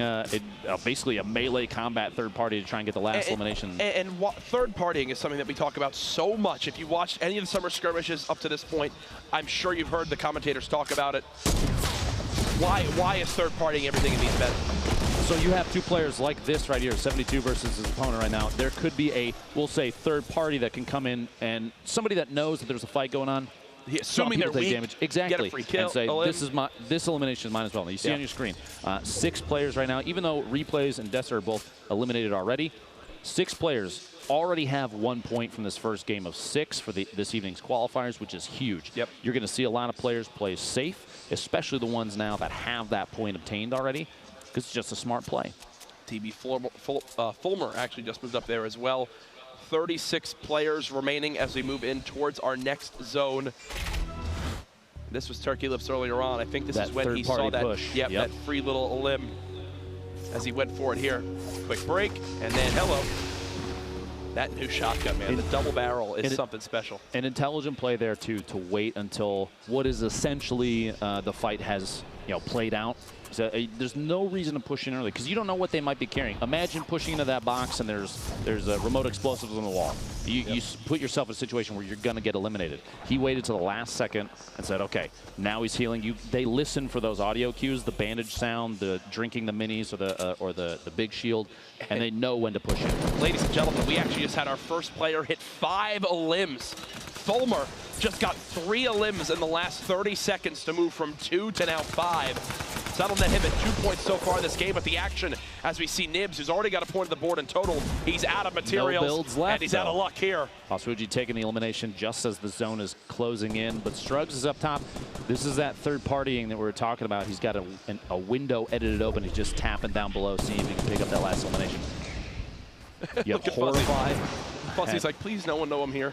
basically a melee combat third party to try and get the last elimination.
And third partying is something that we talk about so much. If you watched any of the summer skirmishes up to this point, I'm sure you've heard the commentators talk about it. Why is third partying everything in these events?
So you have 2 players like this right here, 72 versus his opponent right now. There could be a, we'll say, third party that can come in and somebody that knows that there's a fight going on.
Assuming they're weak,
damage. Exactly.
Get a free kill,
and say, this elimination is mine as well. Now, you see on your screen, 6 players right now. Even though Replays and Dester are both eliminated already, 6 players already have 1 point from this first game of 6 for this evening's qualifiers, which is huge.
Yep.
You're going to see a lot of players play safe, especially the ones now that have that point obtained already, because it's just a smart play.
TB Fulmer actually just moved up there as well. 36 players remaining as we move in towards our next zone. This was Turkey Lips earlier on. I think this is when he saw that,
push.
That free little limb as he went for it here. Quick break, and then hello. That new shotgun, man, the double barrel is something special.
An intelligent play there, too, to wait until what is essentially the fight has played out. So, there's no reason to push in early because you don't know what they might be carrying. Imagine pushing into that box and there's remote explosives on the wall. You put yourself in a situation where you're going to get eliminated. He waited to the last second and said, okay, now he's healing. They listen for those audio cues, the bandage sound, the drinking the minis or the big shield, and they know when to push in.
Ladies and gentlemen, we actually just had our first player hit 5 limbs. Fulmer just got 3 limbs in the last 30 seconds to move from 2 to now 5. So that'll net him at 2 points so far in this game. But the action, as we see Nibs, who's already got a point on the board in total, he's out of materials.
No builds left,
and he's out of luck here.
Basuji taking the elimination just as the zone is closing in. But Struggs is up top. This is that third partying that we were talking about. He's got a window edited open. He's just tapping down below, seeing if he can pick up that last elimination. Yep, horrified.
Fuzzy's like, please, no one know I'm here.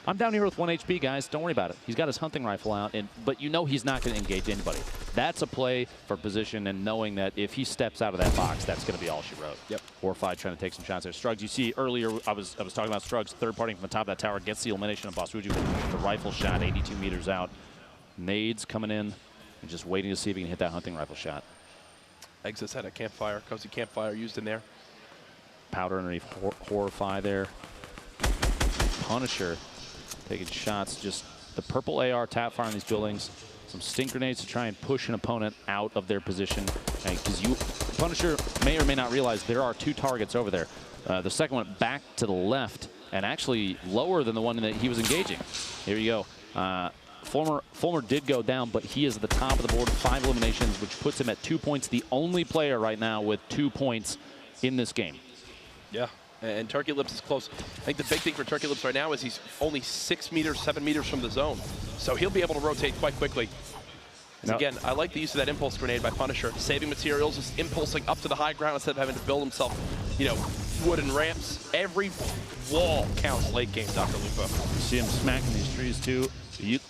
I'm down here with 1 HP, guys. Don't worry about it. He's got his hunting rifle out, but you know he's not going to engage anybody. That's a play for position and knowing that if he steps out of that box, that's going to be all she wrote.
Yep.
Horrified trying to take some shots there. Struggs, you see earlier, I was talking about Struggs, third partying from the top of that tower, gets the elimination of Basuji with the rifle shot 82 meters out. Nades coming in and just waiting to see if he can hit that hunting rifle shot.
Exits had a campfire, cozy campfire used in there.
Powder underneath Horrify there. Punisher taking shots. Just the purple AR tap fire in these buildings. Some stink grenades to try and push an opponent out of their position. Because Punisher may or may not realize there are 2 targets over there. The second one back to the left and actually lower than the one that he was engaging. Here you go. Fulmer did go down, but he is at the top of the board. 5 eliminations, which puts him at 2 points. The only player right now with 2 points in this game.
Yeah, and Turkey Lips is close. I think the big thing for Turkey Lips right now is he's only 6 meters, 7 meters from the zone. So he'll be able to rotate quite quickly. Again, I like the use of that impulse grenade by Punisher. Saving materials, just impulsing up to the high ground instead of having to build himself, wooden ramps. Every wall counts late game, Dr. Lupo.
You see him smacking these trees too.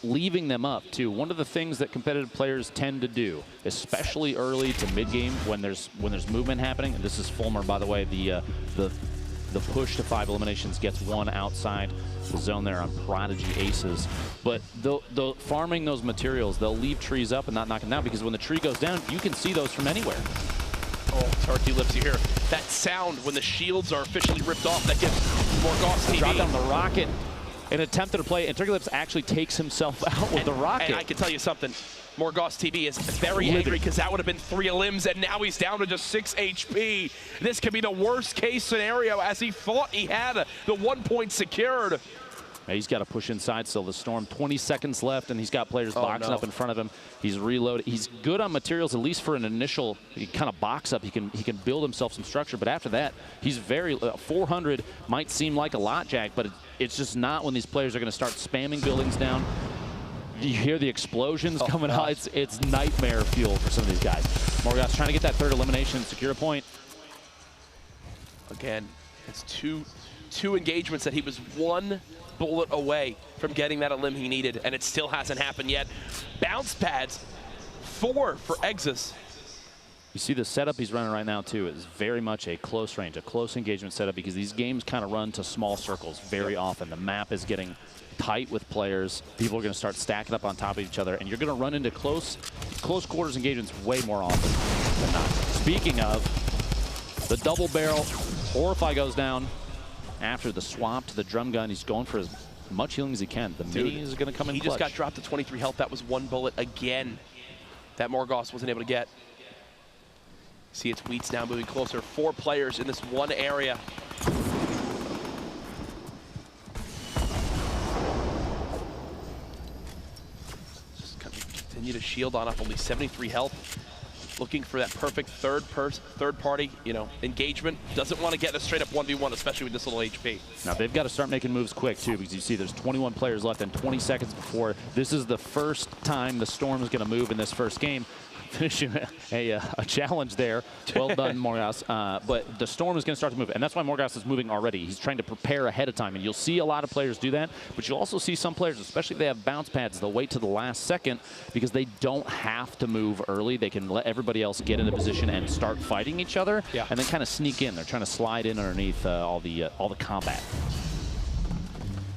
Leaving them up too. One of the things that competitive players tend to do, especially early to mid game when there's movement happening, and this is Fulmer, by the way, the push to 5 eliminations gets 1 outside the zone there on Prodigy Aces. But the farming those materials, they'll leave trees up and not knock them down, because when the tree goes down, you can see those from anywhere.
Oh, Turkey Lips, you hear that sound when the shields are officially ripped off. That gives Morgoth TV.
Drop down the rocket. An attempted to play, and Turkey Lips actually takes himself out with the rocket.
And I can tell you something, Morgoth TV is very angry because that would have been 3 limbs, and now he's down to just 6 HP. This could be the worst case scenario, as he thought he had the 1 point secured.
He's got to push inside still. The Storm, 20 seconds left, and he's got players boxing up in front of him. He's reloaded. He's good on materials, at least for an initial kind of box up. He can build himself some structure, but after that, he's very 400 might seem like a lot, Jack, but it's just not when these players are going to start spamming buildings down. You hear the explosions coming out. It's nightmare fuel for some of these guys. Morgoth's trying to get that third elimination, secure a point.
Again, it's two engagements that he was one bullet away from getting that elim he needed, and it still hasn't happened yet. Bounce pads, 4 for Exus.
You see the setup he's running right now, too, is very much a close range, a close engagement setup, because these games kind of run to small circles very often. The map is getting tight with players. People are going to start stacking up on top of each other, and you're going to run into close quarters engagements way more often than not. Speaking of, the double barrel, Horrify goes down after the swap to the drum gun. He's going for as much healing as he can. The mini is going to come in
He
clutch.
just got dropped to 23 health. That was 1 bullet again that Morgoth wasn't able to get. See, it's Wheats now moving closer. 4 players in this one area. Just continue to shield on up, only 73 health. Looking for that perfect third party, engagement. Doesn't want to get a straight up 1v1, especially with this little HP.
Now they've got to start making moves quick too, because you see there's 21 players left and 20 seconds before. This is the first time the Storm is going to move in this first game. Finishing a challenge there. Well done, Morgoth. But the Storm is going to start to move, and that's why Morgoth is moving already. He's trying to prepare ahead of time, and you'll see a lot of players do that, but you'll also see some players, especially if they have bounce pads, they'll wait to the last second because they don't have to move early. They can let everybody else get into position and start fighting each other, and then kind of sneak in. They're trying to slide in underneath all the combat.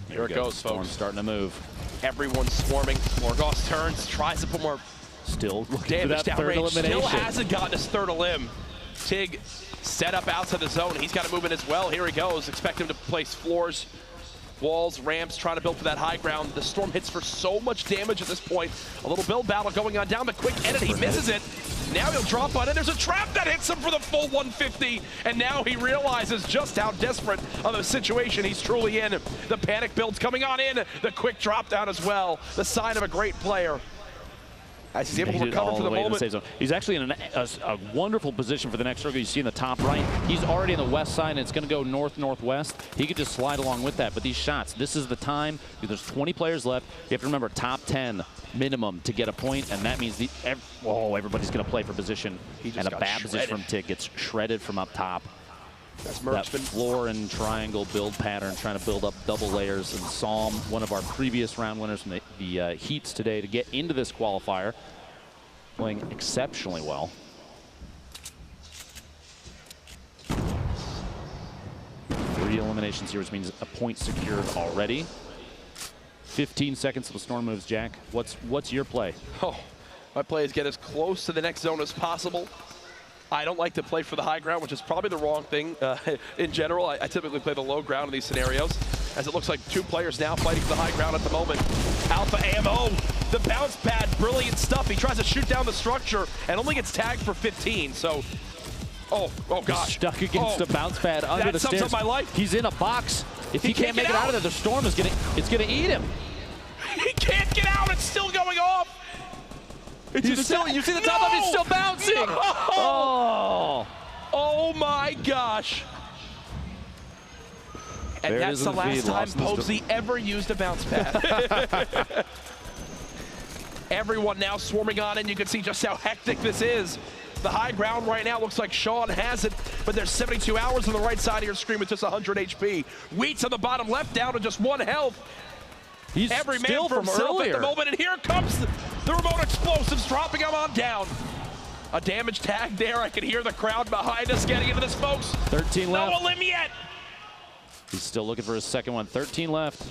Here it goes,
Storm
folks.
starting to move.
Everyone's swarming. Morgoth turns, tries to put more
Still
damage
down range.
Still hasn't gotten his third elim. Tig set up outside the zone. He's got to move in as well. Here he goes. Expect him to place floors, walls, ramps, trying to build for that high ground. The Storm hits for so much damage at this point. A little build battle going on down, but quick edit. He misses it. Now he'll drop on it. There's a trap that hits him for the full 150, and now he realizes just how desperate of a situation he's truly in. The panic build's coming on in. The quick drop down as well. The sign of a great player. As he's able to recover for the moment.
He's actually in a wonderful position for the next circle. You see in the top right, he's already in the west side, and it's going to go north-northwest. He could just slide along with that, but these shots, this is the time. There's 20 players left. You have to remember top 10 minimum to get a point, and that means everybody's going to play for position. And a bad position from Tig gets shredded from up top. That floor and triangle build pattern, trying to build up double layers. And Psalm, one of our previous round winners from the heats today to get into this qualifier, playing exceptionally well. 3 eliminations here, which means a point secured already. 15 seconds till the Storm moves. Jack, what's your play?
Oh, my play is get as close to the next zone as possible. I don't like to play for the high ground, which is probably the wrong thing in general. I typically play the low ground in these scenarios, as it looks like 2 players now fighting for the high ground at the moment. Alpha Ammo, the bounce pad, brilliant stuff. He tries to shoot down the structure and only gets tagged for 15, so... Oh gosh.
He's stuck against the bounce pad under the stairs.
That sums up my life.
He's in a box. If he can't make it out of there, the Storm is gonna eat him.
He can't get out, it's still going off.
You see the top of it, it's still bouncing.
No. Oh my gosh. And
there
that's the last time Posey ever used a bounce pad. Everyone now swarming on, and you can see just how hectic this is. The high ground right now looks like Sean has it, but there's 72 hours on the right side of your screen with just 100 HP. Wheats on the bottom left down to just 1 health.
He's
every
still
man for
from
himself
earlier.
at the moment, and here comes the remote explosives, dropping him on down. A damage tag there. I can hear the crowd behind us getting into this, folks.
13 left.
No elim yet.
He's still looking for his second one. 13 left.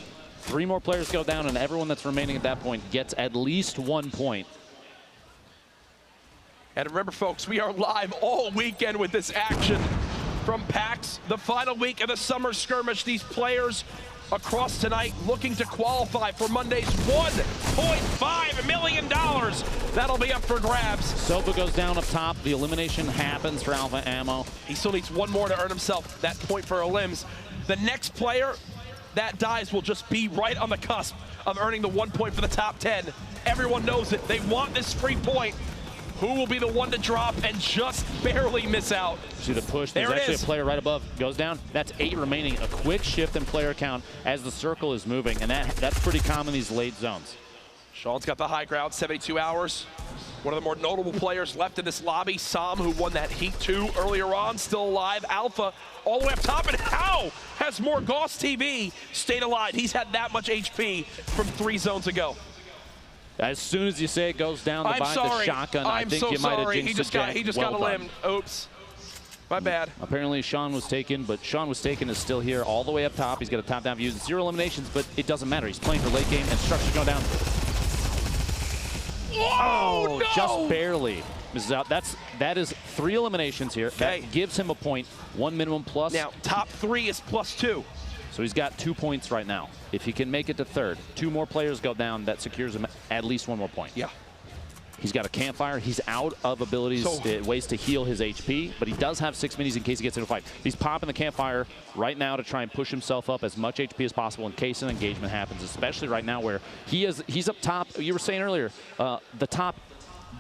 3 more players go down, and everyone that's remaining at that point gets at least 1 point.
And remember, folks, we are live all weekend with this action from PAX, the final week of the Summer Skirmish. These players across tonight looking to qualify for Monday's $1.5 million. That'll be up for grabs.
Sopa goes down up top. The elimination happens for Alpha Ammo.
He still needs 1 more to earn himself that point for elims. The next player that dies will just be right on the cusp of earning the 1 point for the top 10. Everyone knows it. They want this free point. Who will be the one to drop and just barely miss out?
See the push. There's actually a player right above. Goes down. That's 8 remaining. A quick shift in player count as the circle is moving, and that's pretty common in these late zones.
Sean's got the high ground, 72 hours. One of the more notable players left in this lobby, Sam, who won that Heat 2 earlier on, still alive. Alpha all the way up top, and how has more Gauss TV stayed alive? He's had that much HP from 3 zones ago.
As soon as you say it goes down the the shotgun, I think you might have jinxed it.
He just got a limb. Oops. My bad.
Apparently Sean was taken, but Sean was taken is still here all the way up top. He's got a top-down view. 0 eliminations, but it doesn't matter. He's playing for late game, and Structure's going down.
Oh, no!
Just barely misses out. That is 3 eliminations here.
Okay.
That gives him a point, 1 minimum plus.
Now, top 3 is +2.
So he's got 2 points right now. If he can make it to 3rd, 2 more players go down, that secures him at least 1 more point.
Yeah.
He's got a campfire. He's out of abilities, ways to heal his HP, but he does have 6 minis in case he gets into a fight. He's popping the campfire right now to try and push himself up as much HP as possible in case an engagement happens, especially right now where he's up top. You were saying earlier, the top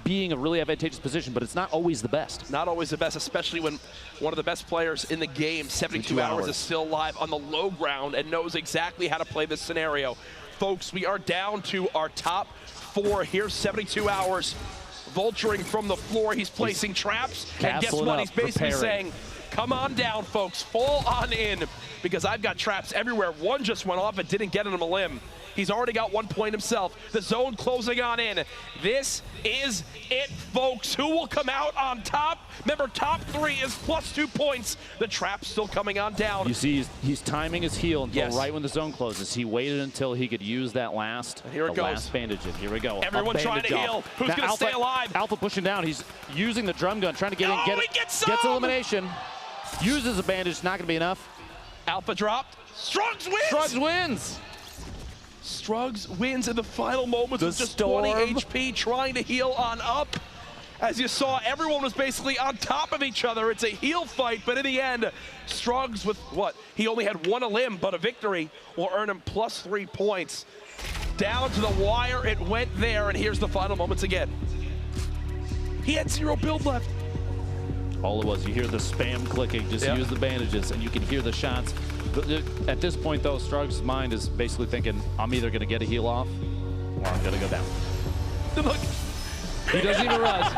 being a really advantageous position, but it's not always the best.
Not always the best, especially when one of the best players in the game, 72 hours, is still live on the low ground and knows exactly how to play this scenario. Folks, we are down to our top 4. Here's 72 hours. Vulturing from the floor. He's placing traps. And guess what? He's basically saying, come on down, folks. Fall on in. Because I've got traps everywhere. One just went off and didn't get him a limb. He's already got 1 point himself. The zone closing on in. This is it, folks. Who will come out on top? Remember, top 3 is +2 points. The trap's still coming on down.
You see, he's timing his heal until right when the zone closes. He waited until he could use that last bandage. Here we go.
Everyone trying to heal. Who's going to stay alive?
Alpha pushing down. He's using the drum gun, trying to get in. Gets elimination. Uses a bandage. Not going to be enough.
Alpha dropped. Strugs wins!
Strugs wins!
Strugs wins in the final moments with just 20 HP, trying to heal on up. As you saw, everyone was basically on top of each other. It's a heal fight, but in the end, Strugs with what? He only had 1 limb, but a victory will earn him +3 points. Down to the wire, it went there, and here's the final moments again. He had 0 build left.
All it was, you hear the spam clicking, just use the bandages, and you can hear the shots. At this point, though, Strugs' mind is basically thinking, I'm either going to get a heal off, or I'm going to go down.
Look.
He doesn't even realize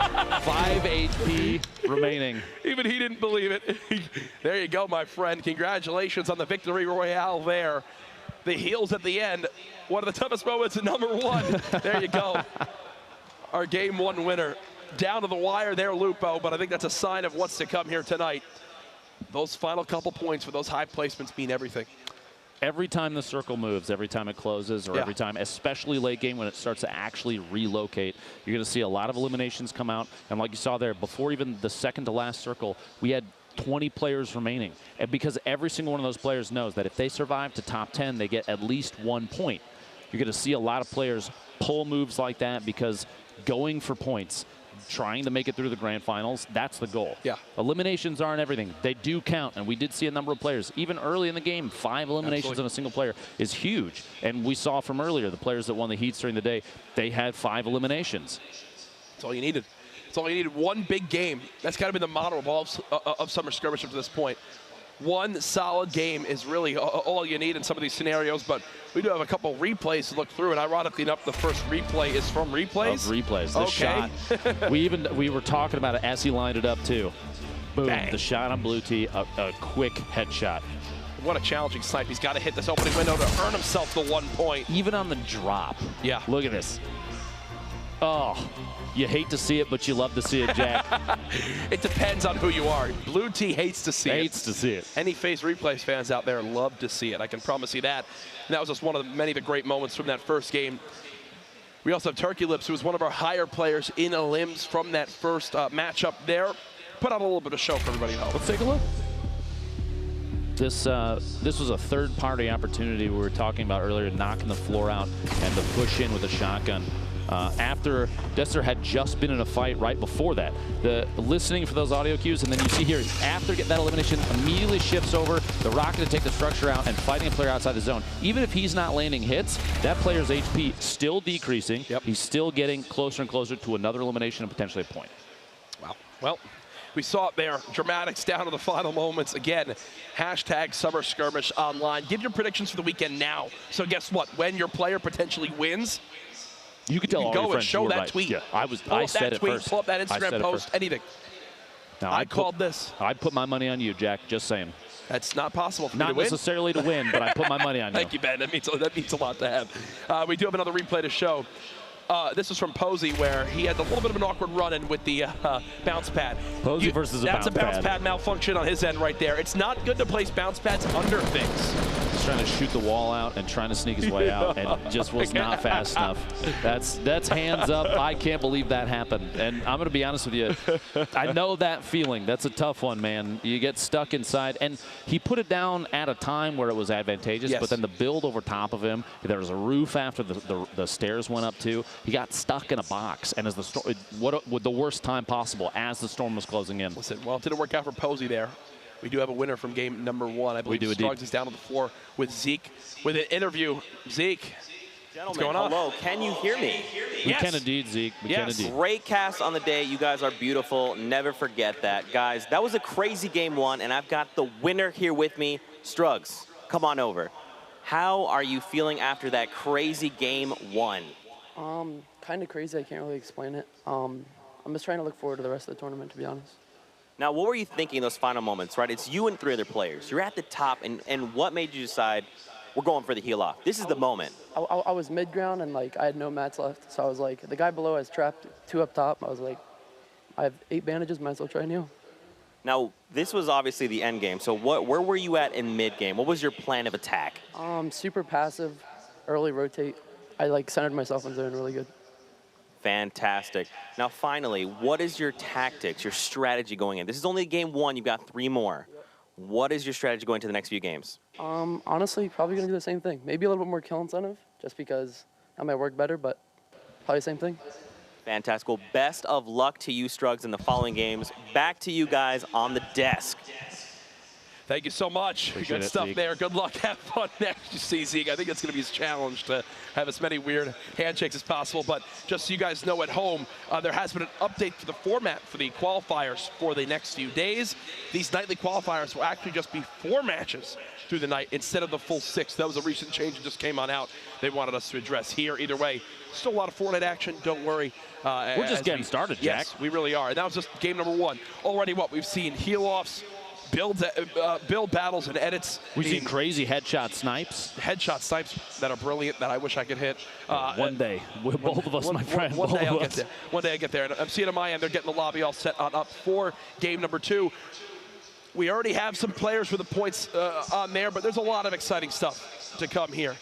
5 HP remaining.
Even he didn't believe it. There you go, my friend. Congratulations on the victory royale there. The heals at the end, one of the toughest moments in number 1. There you go. Our game 1 winner. Down to the wire there, Lupo, but I think that's a sign of what's to come here tonight. Those final couple points for those high placements mean everything.
Every time the circle moves, every time it closes, or every time, especially late game when it starts to actually relocate, you're going to see a lot of eliminations come out. And like you saw there, before even the second to last circle, we had 20 players remaining. And because every single one of those players knows that if they survive to top 10, they get at least 1 point. You're going to see a lot of players pull moves like that because going for points, trying to make it through the grand finals, that's the goal.
Yeah.
Eliminations aren't everything. They do count, and we did see a number of players. Even early in the game, 5 eliminations on a single player is huge. And we saw from earlier, the players that won the heats during the day, they had 5 eliminations.
That's all you needed. That's all you needed. 1 big game. That's got to be the motto of Summer Skirmish up to this point. 1 solid game is really all you need in some of these scenarios, but we do have a couple replays to look through, and ironically enough, the first replay is from replays.
Of replays. The shot. we were talking about it as he lined it up too. Boom. Bang. The shot on blue tee, a quick headshot.
What a challenging snipe. He's got to hit this opening window to earn himself the 1 point.
Even on the drop.
Yeah.
Look at this. Oh, you hate to see it, but you love to see it, Jack.
It depends on who you are. Blue Tee hates to see it.
Hates to see it.
Any FaZe Replays fans out there love to see it. I can promise you that. And that was just one of many of the great moments from that first game. We also have Turkey Lips, who was one of our higher players in limbs from that first matchup there. Put on a little bit of show for everybody at home.
Let's take a look. This was a third-party opportunity we were talking about earlier, knocking the floor out and the push in with a shotgun. After Dester had just been in a fight right before that. Listening for those audio cues, and then you see here, after that elimination, immediately shifts over, the Rocket to take the structure out and fighting a player outside the zone. Even if he's not landing hits, that player's HP still decreasing.
Yep.
He's still getting closer and closer to another elimination and potentially a point.
Wow. Well, we saw it there. Dramatics down to the final moments. Again, hashtag Summer Skirmish online. Give your predictions for the weekend now. So guess what? When your player potentially wins,
You could tell all
go
your
and
friends
show
you were
that
right.
tweet.
Yeah, I
Pull up
said
that
it
tweet,
first.
pull up that
I said
Instagram
it
post,
first.
anything.
Now,
I called this.
I put my money on you, Jack. Just saying.
That's not possible for me to
Not
win.
necessarily to win, but I put my money on you.
Thank you, Ben. That means a lot to have. We do have another replay to show. This is from Posey, where he had a little bit of an awkward run-in with the bounce pad.
Posey versus a bounce pad.
That's a bounce pad malfunction on his end right there. It's not good to place bounce pads under things.
He's trying to shoot the wall out and trying to sneak his way out, and just was not fast enough. That's hands up. I can't believe that happened. And I'm going to be honest with you. I know that feeling. That's a tough one, man. You get stuck inside. And he put it down at a time where it was advantageous,
yes.
but then the build over top of him, there was a roof after the stairs went up to. He got stuck in a box, and as the storm, with the worst time possible as the storm was closing in.
Listen, well, it didn't work out for Posey there. We do have a winner from game number 1. I believe Scruggs is down on the floor with Zeke with an interview. Zeke,
gentlemen,
what's going on?
hello. Can you hear me?
We
Yes.
can indeed, Zeke. We can indeed.
Great cast on the day. You guys are beautiful. Never forget that. Guys, that was a crazy game 1, and I've got the winner here with me. Scruggs, come on over. How are you feeling after that crazy game 1?
Kind of crazy. I can't really explain it. I'm just trying to look forward to the rest of the tournament, to be honest.
Now, what were you thinking in those final moments, right? It's you and 3 other players. You're at the top, and what made you decide we're going for the heel off? This is the moment.
I was mid-ground, and, like, I had no mats left. So I was like, the guy below has trapped 2 up top. I was like, I have 8 bandages. Might as well try and heal.
Now, this was obviously the end game. So where were you at in mid-game? What was your plan of attack?
Super passive, early rotate. I, like, centered myself in zone really good.
Fantastic. Now, finally, what is your tactics, your strategy going in? This is only game 1. You've got 3 more. What is your strategy going to the next few games?
Honestly, probably going to do the same thing. Maybe a little bit more kill incentive, just because that might work better, but probably the same thing.
Fantastic. Well, best of luck to you, Scruggs, in the following games. Back to you guys on the desk.
Thank you so much.
Appreciate
Good
it,
stuff
Zeke.
there. Good luck. Have fun next. You see, Zeke, I think it's going to be his challenge to have as many weird handshakes as possible. But just so you guys know at home, there has been an update to the format for the qualifiers for the next few days. These nightly qualifiers will actually just be 4 matches through the night instead of the full 6. That was a recent change that just came on out. They wanted us to address here. Either way, still a lot of Fortnite action. Don't worry.
We're just getting started, Jack.
Yes, we really are. And that was just game number 1. Already what we've seen, heel-offs, build battles and edits.
We've seen crazy headshot snipes.
Headshot snipes that are brilliant that I wish I could hit.
One day. Both of us, my friend.
One day
both
I'll
of
get
us.
there. One day I get there. And I'm seeing on my end, they're getting the lobby all set on up for game number 2. We already have some players with the points on there, but there's a lot of exciting stuff to come here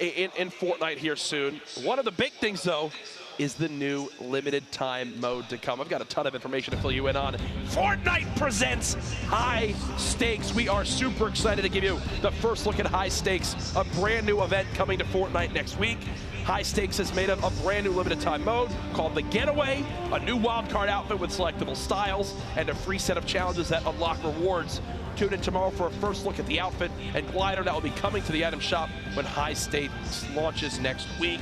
in Fortnite here soon. One of the big things, though, is the new limited time mode to come. I've got a ton of information to fill you in on. Fortnite presents High Stakes. We are super excited to give you the first look at High Stakes, a brand new event coming to Fortnite next week. High Stakes is made up of a brand new limited time mode called The Getaway, a new wildcard outfit with selectable styles, and a free set of challenges that unlock rewards. Tune in tomorrow for a first look at the outfit and glider that will be coming to the item shop when High Stakes launches next week.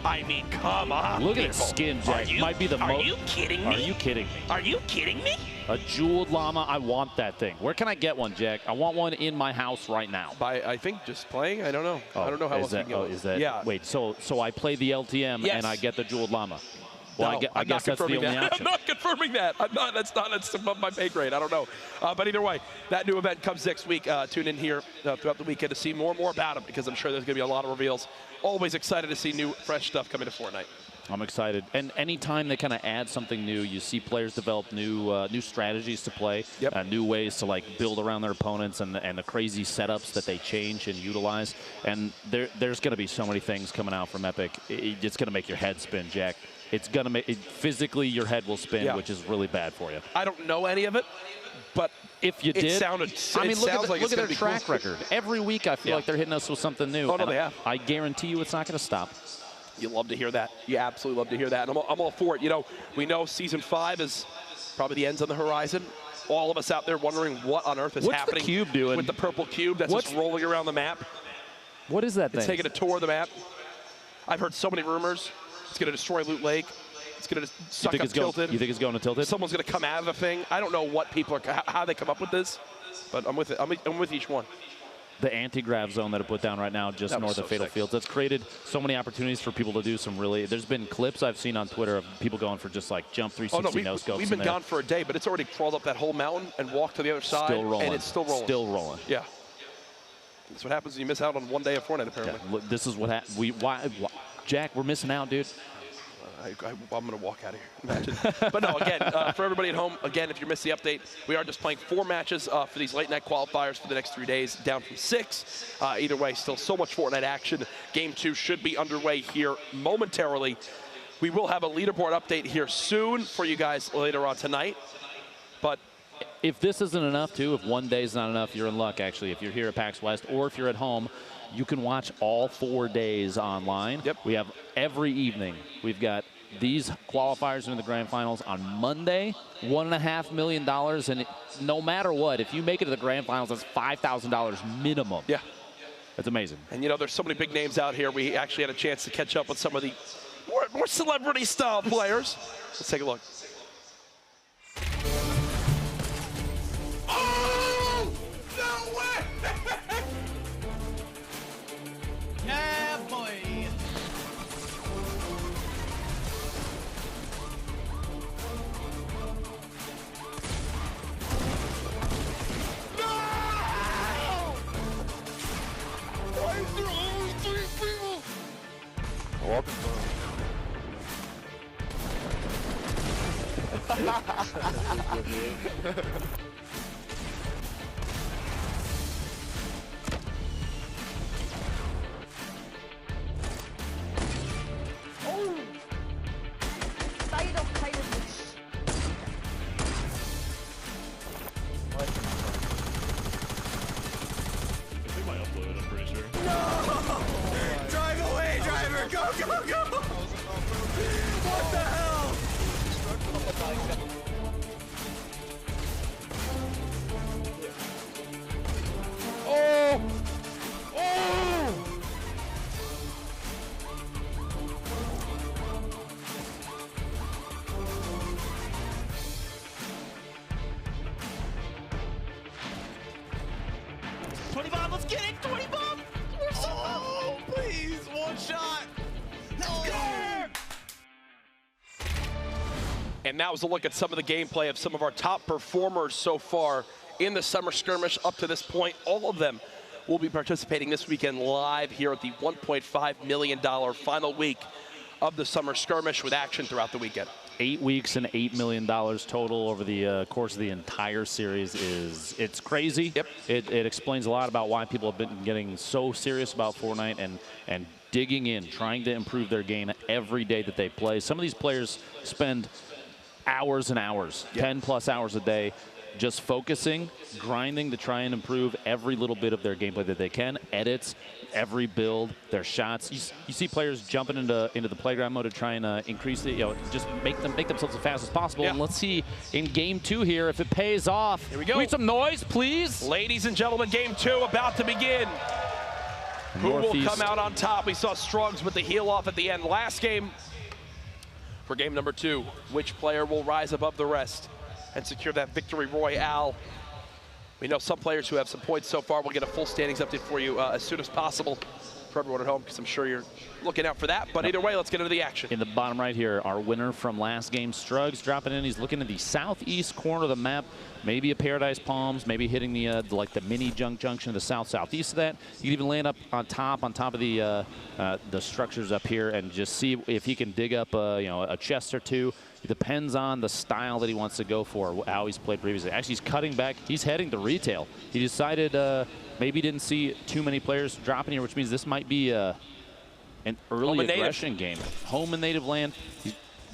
I mean, come on,
Look at
people.
his skin, Jack. Might be the most.
Are you kidding me?
Are you kidding?
Are you kidding me?
A jeweled llama. I want that thing. Where can I get one, Jack? I want one in my house right now.
By I think just playing. I don't know. I don't know how
is
else
that,
you can go.
is that?
Yeah.
Wait. So I play the LTM
Yes.
and I get the jeweled llama. Well,
No,
I guess that's the only
that.
option.
I'm not confirming that. That's above my pay grade. I don't know. But either way, that new event comes next week. Tune in here throughout the weekend to see more and more about it because I'm sure there's going to be a lot of reveals. Always excited to see new, fresh stuff coming to Fortnite.
I'm excited. And anytime they kind of add something new, you see players develop new strategies to play,
Yep.
new ways to like build around their opponents, and the crazy setups that they change and utilize. And there's going to be so many things coming out from Epic. It's going to make your head spin, Jack. It's going to make physically your head will spin,
Yeah.
which is really bad for you.
I don't know any of it, but
If you
it
did,
sounded.
I mean,
it
look
sounds
at,
like
look
it's
at
gonna
their
be
track
cool.
record. Every week, I feel
Yeah.
like they're hitting us with something new.
Oh, no,
And
they have.
I guarantee you, it's not going to stop.
You love to hear that. You absolutely love to hear that. And I'm all for it. You know, we know Season 5 is probably the end's on the horizon. All of us out there wondering what on earth is
What's the
happening
cube doing?
with the purple cube that's just rolling around the map.
What is that thing?
It's taking a tour of the map. I've heard so many rumors. It's going to destroy Loot Lake. It's going to suck up Tilted.
You think it's going to Tilted?
Someone's going to come out of the thing. I don't know what people are, how they come up with this, but I'm with it. I'm with each one.
the anti-grav zone that I put down right now just north of Fatal Fields. That's created so many opportunities for people to do some really, there's been clips I've seen on Twitter of people going for just like jump 360 no scopes.
We've been gone for a day, but it's already crawled up that whole mountain and walked to the other side.
Still rolling.
And it's still rolling.
Still rolling.
Yeah. That's what happens when you miss out on one day of Fortnite, apparently.
Yeah, this is what Jack, we're missing out, dude.
I'm going to walk out of here. Imagine. But no, again, for everybody at home, again, if you missed the update, we are just playing 4 matches for these late night qualifiers for the next 3 days, down from 6. Either way, still so much Fortnite action. Game 2 should be underway here momentarily. We will have a leaderboard update here soon for you guys later on tonight. But
if this isn't enough, too, if one day is not enough, you're in luck, actually. If you're here at PAX West or if you're at home, you can watch all 4 days online.
Yep.
We have every evening. We've got these qualifiers in the grand finals on Monday, $1.5 million. And no matter what, if you make it to the grand finals, that's $5,000 minimum.
yeah.
That's amazing.
And, you know, there's so many big names out here. We actually had a chance to catch up with some of the more celebrity-style players. Let's take a look.
Oh! No way! Yeah, boy! No! Why is there only 3 people? Walking Drive away, driver! Go, go, go! What the hell? Oh! Oh! $20, let's get it! $20! Oh, please, one shot! Let's go!
And that was a look at some of the gameplay of some of our top performers so far in the Summer Skirmish up to this point. All of them will be participating this weekend live here at the $1.5 million final week of the Summer Skirmish with action throughout the weekend.
8 weeks and $8 million total over the course of the entire series it's crazy.
Yep.
It explains a lot about why people have been getting so serious about Fortnite and digging in, trying to improve their game every day that they play. Some of these players spend hours and hours,
yep.
10+ hours a day, just focusing, grinding to try and improve every little bit of their gameplay that they can, edits, every build, their shots. You see players jumping into the playground mode to try and increase the, just make themselves as fast as possible.
Yeah.
And let's see in game 2 here if it pays off.
Here we go.
We need some noise, please.
Ladies and gentlemen, game 2 about to begin. Who will come out on top? We saw Struggs with the heel off at the end. Last game for game number 2. Which player will rise above the rest and secure that victory royale? We know some players who have some points so far. We'll get a full standings update for you as soon as possible for everyone at home, because I'm sure you're looking out for that. But either way, let's get into the action.
In the bottom right here, our winner from last game, Struggs, dropping in. He's looking at the southeast corner of the map, maybe a Paradise Palms, maybe hitting the like the mini junction to the southeast of that. You can even land up on top of the structures up here and just see if he can dig up a chest or two. It depends on the style that he wants to go for, how he's played previously. Actually, he's cutting back. He's heading to retail. He decided maybe didn't see too many players dropping here, which means this might be an early aggression game. Home and native land.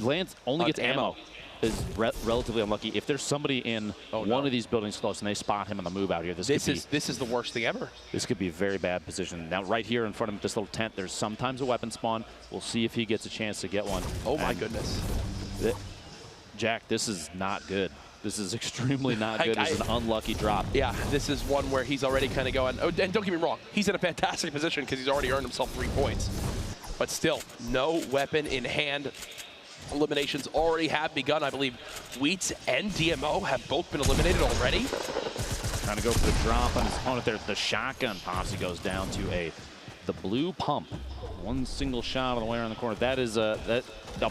Lance only gets ammo. Is relatively unlucky. If there's somebody in one of these buildings close and they spot him on the move out here, this
is the worst thing ever.
This could be a very bad position. Now, right here in front of this little tent, there's sometimes a weapon spawn. We'll see if he gets a chance to get one.
Oh my goodness.
Jack, this is not good. This is extremely not good. It's an unlucky drop.
Yeah, this is one where he's already kind of going, and don't get me wrong, he's in a fantastic position because he's already earned himself 3 points. But still, no weapon in hand. Eliminations already have begun. I believe Wheats and DMO have both been eliminated already.
Trying to go for the drop on his opponent there. The shotgun pops. He goes down to the blue pump. One single shot all the way around the corner. That is a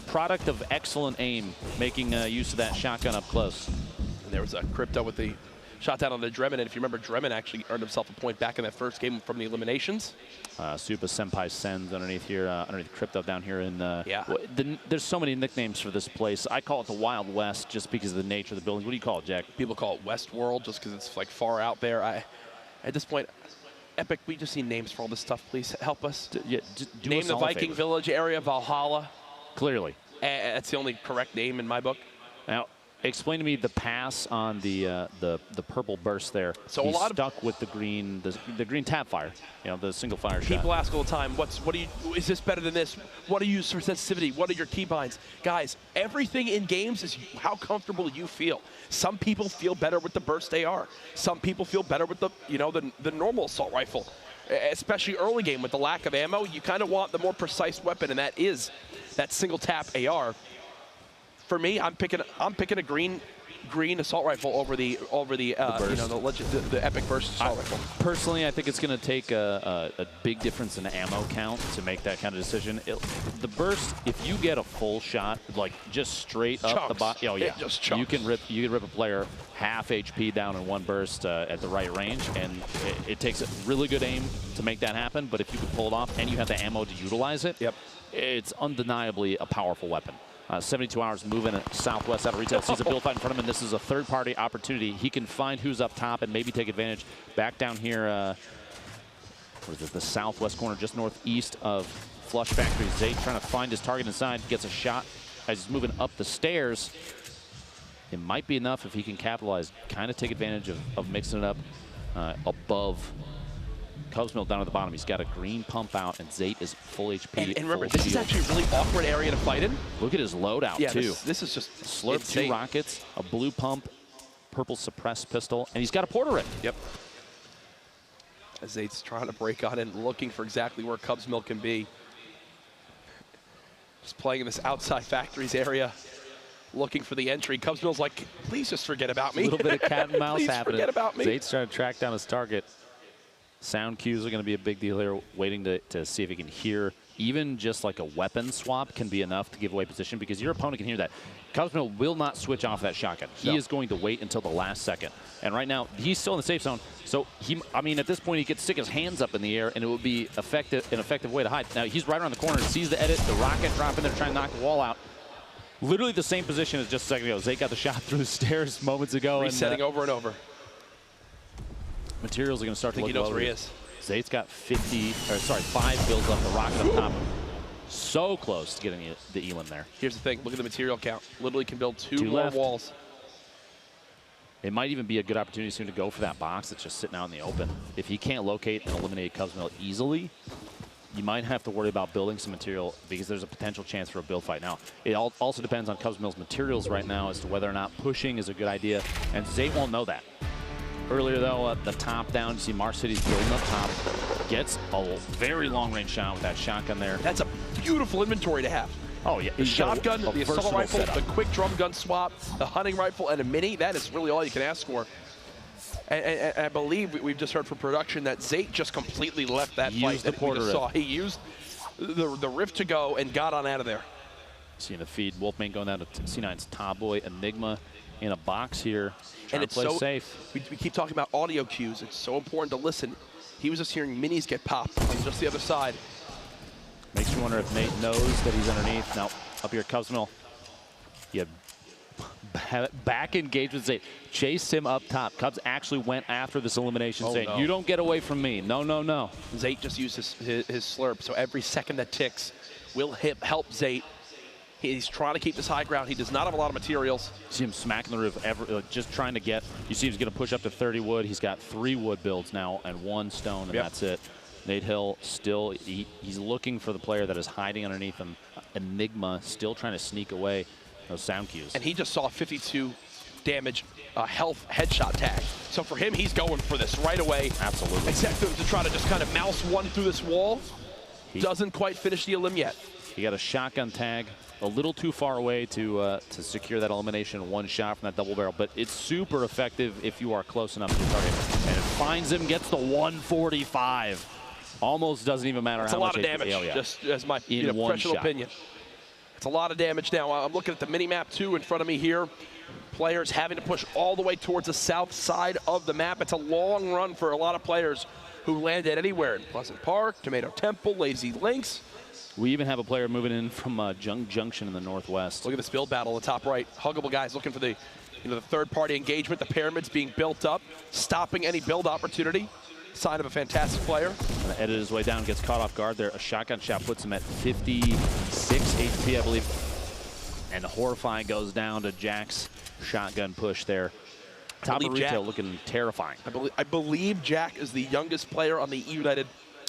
product of excellent aim, making use of that shotgun up close.
And there was a crypto with the shot down on the Dremen, and if you remember, Dremen actually earned himself a point back in that first game from the eliminations.
Supa Senpai Sens underneath here, underneath crypto down here in
yeah.
There's so many nicknames for this place. I call it the Wild West just because of the nature of the buildings. What do you call it, Jack?
People call it Westworld just because it's like far out there. At this point, Epic, we just need names for all this stuff. Please help us.
Yeah,
name the Viking Village area, Valhalla.
Clearly.
That's the only correct name in my book.
Now, explain to me the pass on the purple burst there.
So
he's
a lot
stuck with the green tap fire, the single fire shot.
People ask all the time, is this better than this? What do you use for sensitivity? What are your keybinds? Guys, everything in games is how comfortable you feel. Some people feel better with the burst AR. Some people feel better with the normal assault rifle. Especially early game with the lack of ammo, you kind of want the more precise weapon, and that is that single tap AR. For me, I'm picking a green assault rifle over the Epic Burst assault rifle.
Personally, I think it's going to take a big difference in ammo count to make that kind of decision. The burst, if you get a full shot, like just straight up the bottom, oh yeah,
just chunks.
you can rip a player half HP down in one burst at the right range, and it takes a really good aim to make that happen. But if you can pull it off and you have the ammo to utilize it, it's undeniably a powerful weapon. 72 hours moving southwest out of retail. Sees a build fight in front of him, and this is a third-party opportunity. He can find who's up top and maybe take advantage. Back down here, what is it, the southwest corner, just northeast of Flush Factory. Zate trying to find his target inside, gets a shot as he's moving up the stairs. It might be enough if he can capitalize, kind of take advantage of mixing it up above Cubs Mill down at the bottom. He's got a green pump out, and Zate is full HP.
And remember, this is actually a really awkward area to fight in.
Look at his loadout, too.
This is just
Slurp,
insane.
2 rockets, a blue pump, purple suppressed pistol, and he's got a porter rip.
Yep. As Zate's trying to break on in, looking for exactly where Cubs Mill can be. Just playing in this outside factories area, looking for the entry. Cubs Mill's like, please just forget about me.
A little bit of cat and mouse
please
happening.
Forget about me.
Zate's trying to track down his target. Sound cues are going to be a big deal here, waiting to see if he can hear. Even just like a weapon swap can be enough to give away position, because your opponent can hear that. Cubs Mill will not switch off that shotgun. He is going to wait until the last second. And right now, he's still in the safe zone. So, at this point, he could stick his hands up in the air, and it would be an effective way to hide. Now, he's right around the corner, sees the edit, the rocket drop in there, trying to knock the wall out. Literally the same position as just a second ago. Zate got the shot through the stairs moments ago.
Resetting over and over.
Materials are going to start to look
he knows
low.
where he is.
Zate's got 5 builds left. The rocket up top. So close to getting the Elam there.
Here's the thing. Look at the material count. Literally can build two more
left.
walls.
It might even be a good opportunity soon to go for that box that's just sitting out in the open. If he can't locate and eliminate Cubs Mill easily, you might have to worry about building some material, because there's a potential chance for a build fight. Now, it also depends on Cubs Mill's materials right now as to whether or not pushing is a good idea, and Zate won't know that. Earlier, though, at the top down, you see Mars City's building up top. Gets a very long-range shot with that shotgun there.
That's a beautiful inventory to have.
Oh, yeah.
The shotgun, the assault rifle,
setup.
the quick drum gun swap, the hunting rifle, and a mini. That is really all you can ask for. And I believe we've just heard from production that Zate just completely left that fight that we just saw. He used the rift to go and got on out of there.
Seeing the feed, Wolfman going down to C9's Top Boy, Enigma in a box here, trying
and it's
to play
so
safe.
We keep talking about audio cues. It's so important to listen. He was just hearing minis get popped on just the other side.
Makes you wonder if Nate knows that he's underneath. Now, up here, Cubs Mill. You have back engaged with Zate. Chased him up top. Cubs actually went after this elimination, saying, you don't get away from me. No, no, no.
Zate just used his slurp, so every second that ticks will help Zate. He's trying to keep this high ground. He does not have a lot of materials.
See him smacking the roof, just trying to get. You see he's going to push up to 30 wood. He's got 3 wood builds now and 1 stone, and that's it. Nate Hill still, he's looking for the player that is hiding underneath him. Enigma still trying to sneak away those sound cues.
And he just saw 52 damage health headshot tag. So for him, he's going for this right away.
Absolutely.
Except for him to try to just kind of mouse one through this wall. Doesn't quite finish the elim yet.
He got a shotgun tag a little too far away to secure that elimination one shot from that double barrel, but it's super effective if you are close enough to your target. And it finds him, gets the 145. Almost doesn't even matter how much
damage. It's a lot of damage, just as my professional opinion. It's a lot of damage now. I'm looking at the mini-map, too, in front of me here. Players having to push all the way towards the south side of the map. It's a long run for a lot of players who landed anywhere in Pleasant Park, Tomato Temple, Lazy Links.
We even have a player moving in from Jung Junction in the northwest.
Look at this build battle in the top right. Huggable guys looking for the third-party engagement. The pyramids being built up, stopping any build opportunity. Sign of a fantastic player.
Gonna edit his way down, gets caught off guard there. A shotgun shot puts him at 56 HP, I believe. And Horrifying goes down to Jack's shotgun push there. Top of retail looking terrifying.
I believe Jack is the youngest player on the United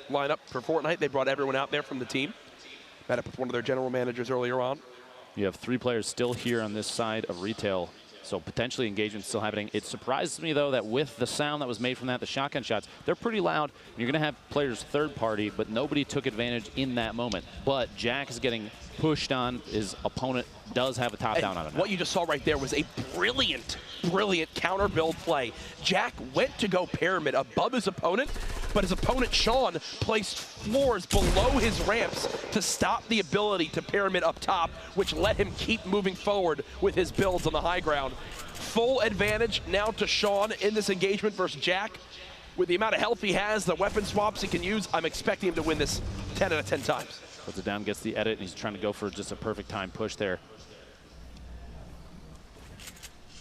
lineup for Fortnite. They brought everyone out there from the team. Met up with one of their general managers earlier on.
You have 3 players still here on this side of retail, so potentially engagement still happening. It surprises me, though, that with the sound that was made from that, the shotgun shots, they're pretty loud. You're going to have players third party, but nobody took advantage in that moment. But Jack is getting pushed on. His opponent does have a top down on him.
What you just saw right there was a brilliant, brilliant counter build play. Jack went to go pyramid above his opponent, but his opponent, Sean, placed floors below his ramps to stop the ability to pyramid up top, which let him keep moving forward with his builds on the high ground. Full advantage now to Sean in this engagement versus Jack. With the amount of health he has, the weapon swaps he can use, I'm expecting him to win this 10 out of 10 times.
Puts it down, gets the edit, and he's trying to go for just a perfect time push there.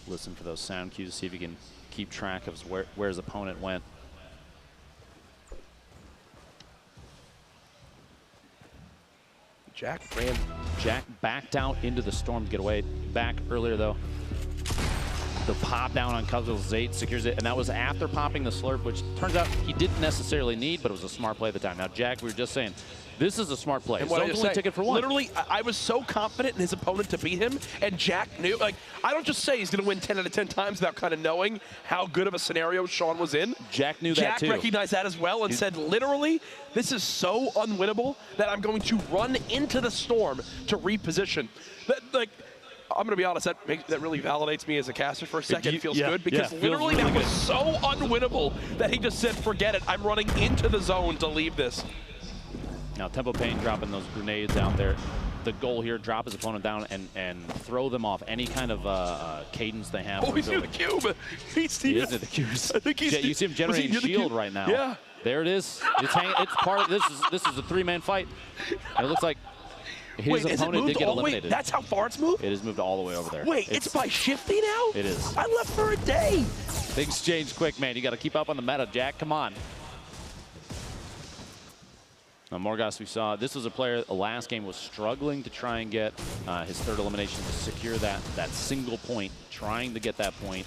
Listen for those sound cues, see if he can keep track of where his opponent went.
Jack
backed out into the storm to get away. Back earlier, though. The pop down on Zate secures it, and that was after popping the slurp, which turns out he didn't necessarily need, but it was a smart play at the time. Now, Jack, we were just saying, this is a smart play.
And what I just say,
ticket for one.
Literally, I was so confident in his opponent to beat him, and Jack knew. Like, I don't just say he's going to win 10 out of 10 times without kind of knowing how good of a scenario Sean was in.
Jack knew that too.
Jack recognized that as well and said, literally, this is so unwinnable that I'm going to run into the storm to reposition. I'm going to be honest, that really validates me as a caster for a second. It feels good because literally that was so unwinnable that he just said, forget it, I'm running into the zone to leave this.
Now, Tempo Payne dropping those grenades out there. The goal here, drop his opponent down and throw them off any kind of cadence they have.
Oh, he's near the cube.
He is near the cubes.
I think
you see him generating shield right now.
Yeah.
There it is. It's part of this is a 3-man fight. And it looks like his opponent did get eliminated.
Wait, that's how far it's moved?
It has moved all the way over there.
Wait, it's by shifty now?
It is.
I left for a day.
Things change quick, man. You got to keep up on the meta, Jack. Come on. Now, Morgas, we saw, this was a player, the last game was struggling to try and get his third elimination to secure that single point, trying to get that point.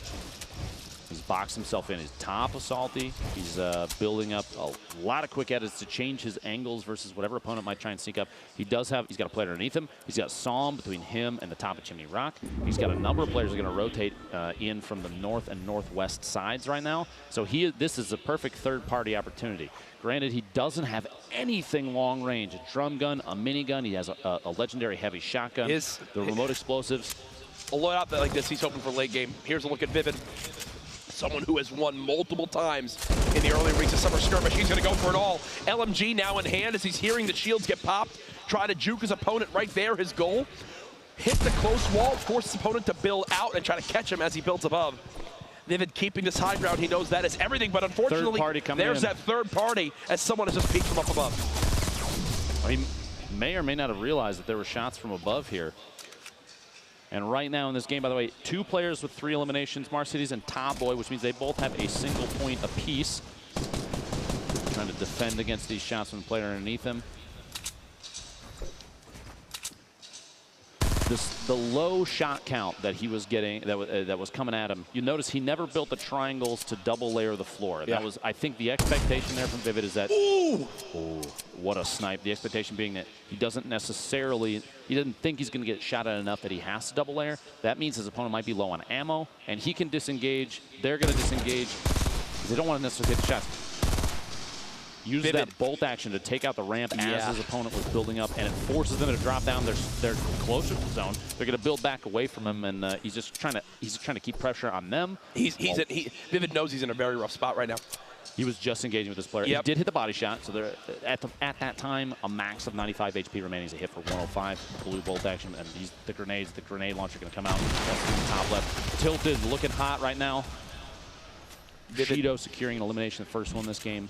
He's boxed himself in. He's top of Salty. He's building up a lot of quick edits to change his angles versus whatever opponent might try and sneak up. He's got a player underneath him. He's got Psalm between him and the top of Chimney Rock. He's got a number of players that are going to rotate in from the north and northwest sides right now. So this is a perfect third-party opportunity. Granted, he doesn't have anything long range. A drum gun, a minigun. He has a legendary heavy shotgun. The remote explosives.
A loadout like this, he's hoping for late game. Here's a look at Vivid. Someone who has won multiple times in the early weeks of Summer Skirmish. He's going to go for it all. LMG now in hand as he's hearing the shields get popped. Try to juke his opponent right there, his goal. Hit the close wall, force his opponent to build out and try to catch him as he builds above. Vivid keeping this high ground. He knows that is everything, but unfortunately, there's that third party as someone has just peeked from up above.
He may or may not have realized that there were shots from above here. And right now in this game, by the way, 2 players with 3 eliminations, Marcities and Top Boy, which means they both have a single point apiece. Trying to defend against these shots from the player underneath him. The low shot count that he was getting, that was coming at him, you notice he never built the triangles to double layer the floor. And that was, I think, the expectation there from Vivid is that, ooh, what a snipe. The expectation being that he doesn't think he's going to get shot at enough that he has to double layer. That means his opponent might be low on ammo, and he can disengage. They're going to disengage. They don't want to necessarily hit the shots. uses that bolt action to take out the ramp as his opponent was building up, and it forces them to drop down. They're closer to the zone. They're going to build back away from him, and he's just trying to keep pressure on them.
Vivid knows he's in a very rough spot right now.
He was just engaging with this player. He did hit the body shot, so they're at that time a max of 95 HP remaining. He's a hit for 105. Blue bolt action, and the grenade launcher going to come out. That's in the top left. Tilted, looking hot right now. Cheeto securing an elimination, the first one this game.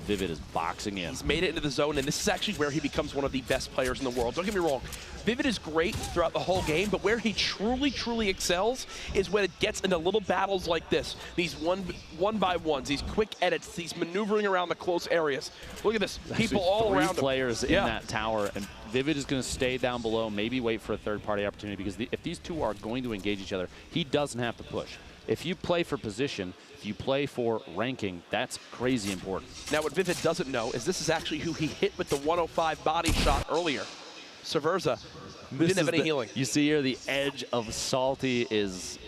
Vivid is boxing in.
He's made it into the zone, and this is actually where he becomes one of the best players in the world. Don't get me wrong. Vivid is great throughout the whole game, but where he truly, truly excels is when it gets into little battles like this. These one by ones, these quick edits, these maneuvering around the close areas. Look at this. People all around him.
Three players in that tower, and Vivid is going to stay down below, maybe wait for a third-party opportunity, because if these two are going to engage each other, he doesn't have to push. If you play for position, if you play for ranking, that's crazy important.
Now, what Vivid doesn't know is this is actually who he hit with the 105 body shot earlier. Cerverza, who didn't have any healing.
You see here the edge of Salty is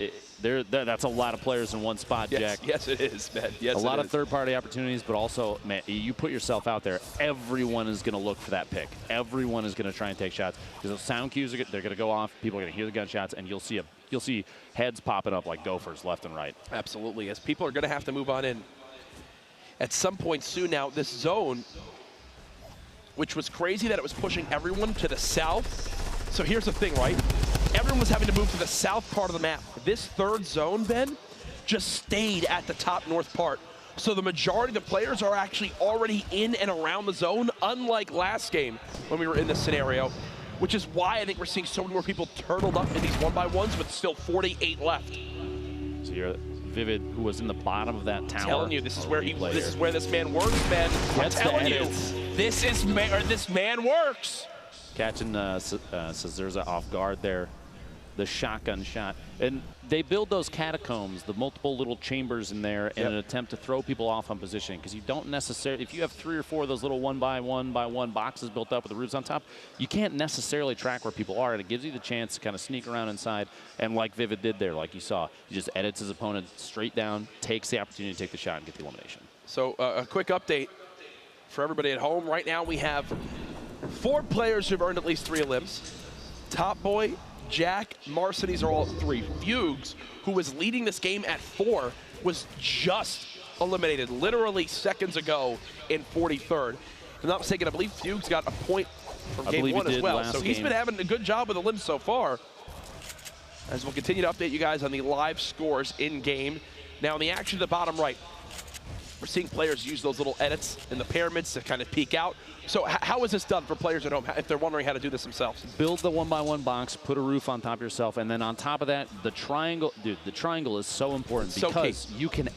that's a lot of players in one spot, Jack.
Yes, it is, man. Yes,
a lot of third-party opportunities, but also, man, you put yourself out there, everyone is going to look for that pick. Everyone is going to try and take shots because those sound cues they're going to go off. People are going to hear the gunshots, and you'll see heads popping up like gophers left and right.
Absolutely, as people are going to have to move on in at some point soon. Now, this zone, which was crazy that it was pushing everyone to the south. So here's the thing, right? Everyone was having to move to the south part of the map. This third zone, Ben, just stayed at the top north part. So the majority of the players are actually already in and around the zone, unlike last game when we were in this scenario, which is why I think we're seeing so many more people turtled up in these one-by-ones with still 48 left.
So you're Vivid, who was in the bottom of that tower.
I'm telling you, this is where this man works, man. I'm telling you, this man works.
Catching Cerverza off guard there. The shotgun shot. And they build those catacombs, the multiple little chambers in there, in an attempt to throw people off on positioning. Because you don't necessarily, if you have 3 or 4 of those little one by one boxes built up with the roofs on top, you can't necessarily track where people are. And it gives you the chance to kind of sneak around inside. And like Vivid did there, like you saw, he just edits his opponent straight down, takes the opportunity to take the shot and get the elimination.
So a quick update for everybody at home. Right now we have 4 players who've earned at least 3 elims. Top Boy, Jack, Marcides are all at 3. Fugues, who was leading this game at 4, was just eliminated literally seconds ago in 43rd. If I'm not mistaken, I believe Fugues got a point from game 1 as well. So he's been having a good job with the limbs so far. As we'll continue to update you guys on the live scores in game. Now in the action to the bottom right, we're seeing players use those little edits in the pyramids to kind of peek out. So how is this done for players at home if they're wondering how to do this themselves?
Build the one-by-one box, put a roof on top of yourself, and then on top of that, the triangle. Dude, the triangle is so important because you can,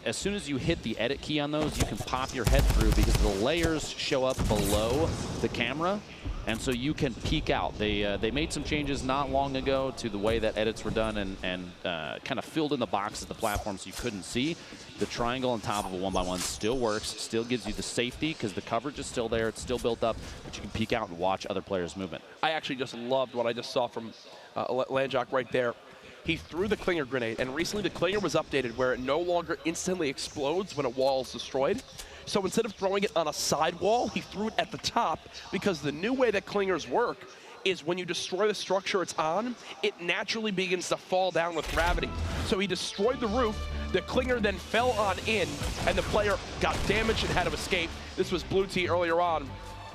as soon as you hit the edit key on those, you can pop your head through because the layers show up below the camera. And so you can peek out. They made some changes not long ago to the way that edits were done and kind of filled in the boxes, the platform, so you couldn't see. The triangle on top of a one-by-one still works, still gives you the safety because the coverage is still there, it's still built up, but you can peek out and watch other players' movement.
I actually just loved what I just saw from Landjock right there. He threw the Clinger grenade, and recently the Clinger was updated where it no longer instantly explodes when a wall is destroyed. So instead of throwing it on a side wall, he threw it at the top because the new way that Clingers work is when you destroy the structure it's on, it naturally begins to fall down with gravity. So he destroyed the roof, the Clinger then fell on in, and the player got damaged and had to escape. This was Blue Tea earlier on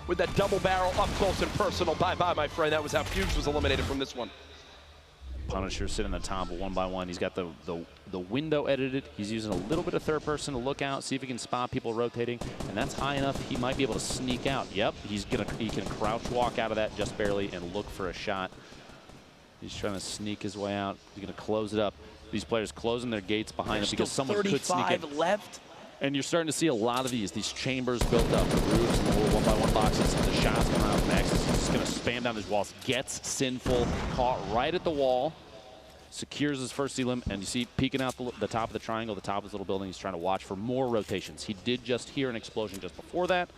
with that double barrel up close and personal. Bye-bye, my friend. That was how Fugues was eliminated from this one.
Punisher sitting on the top of one-by-one. He's got the window edited. He's using a little bit of third person to look out, see if he can spot people rotating, and that's high enough he might be able to sneak out. Yep, he can crouch walk out of that just barely and look for a shot. He's trying to sneak his way out. He's going to close it up. These players closing their gates behind him because someone could sneak in.
35 left.
And you're starting to see a lot of these chambers built up, the roofs and the little one-by-one boxes, and the shots coming out. Max is just going to spam down these walls, gets Sinful, caught right at the wall, secures his first elim, and you see peeking out the top of the triangle, the top of his little building. He's trying to watch for more rotations. He did just hear an explosion just before that,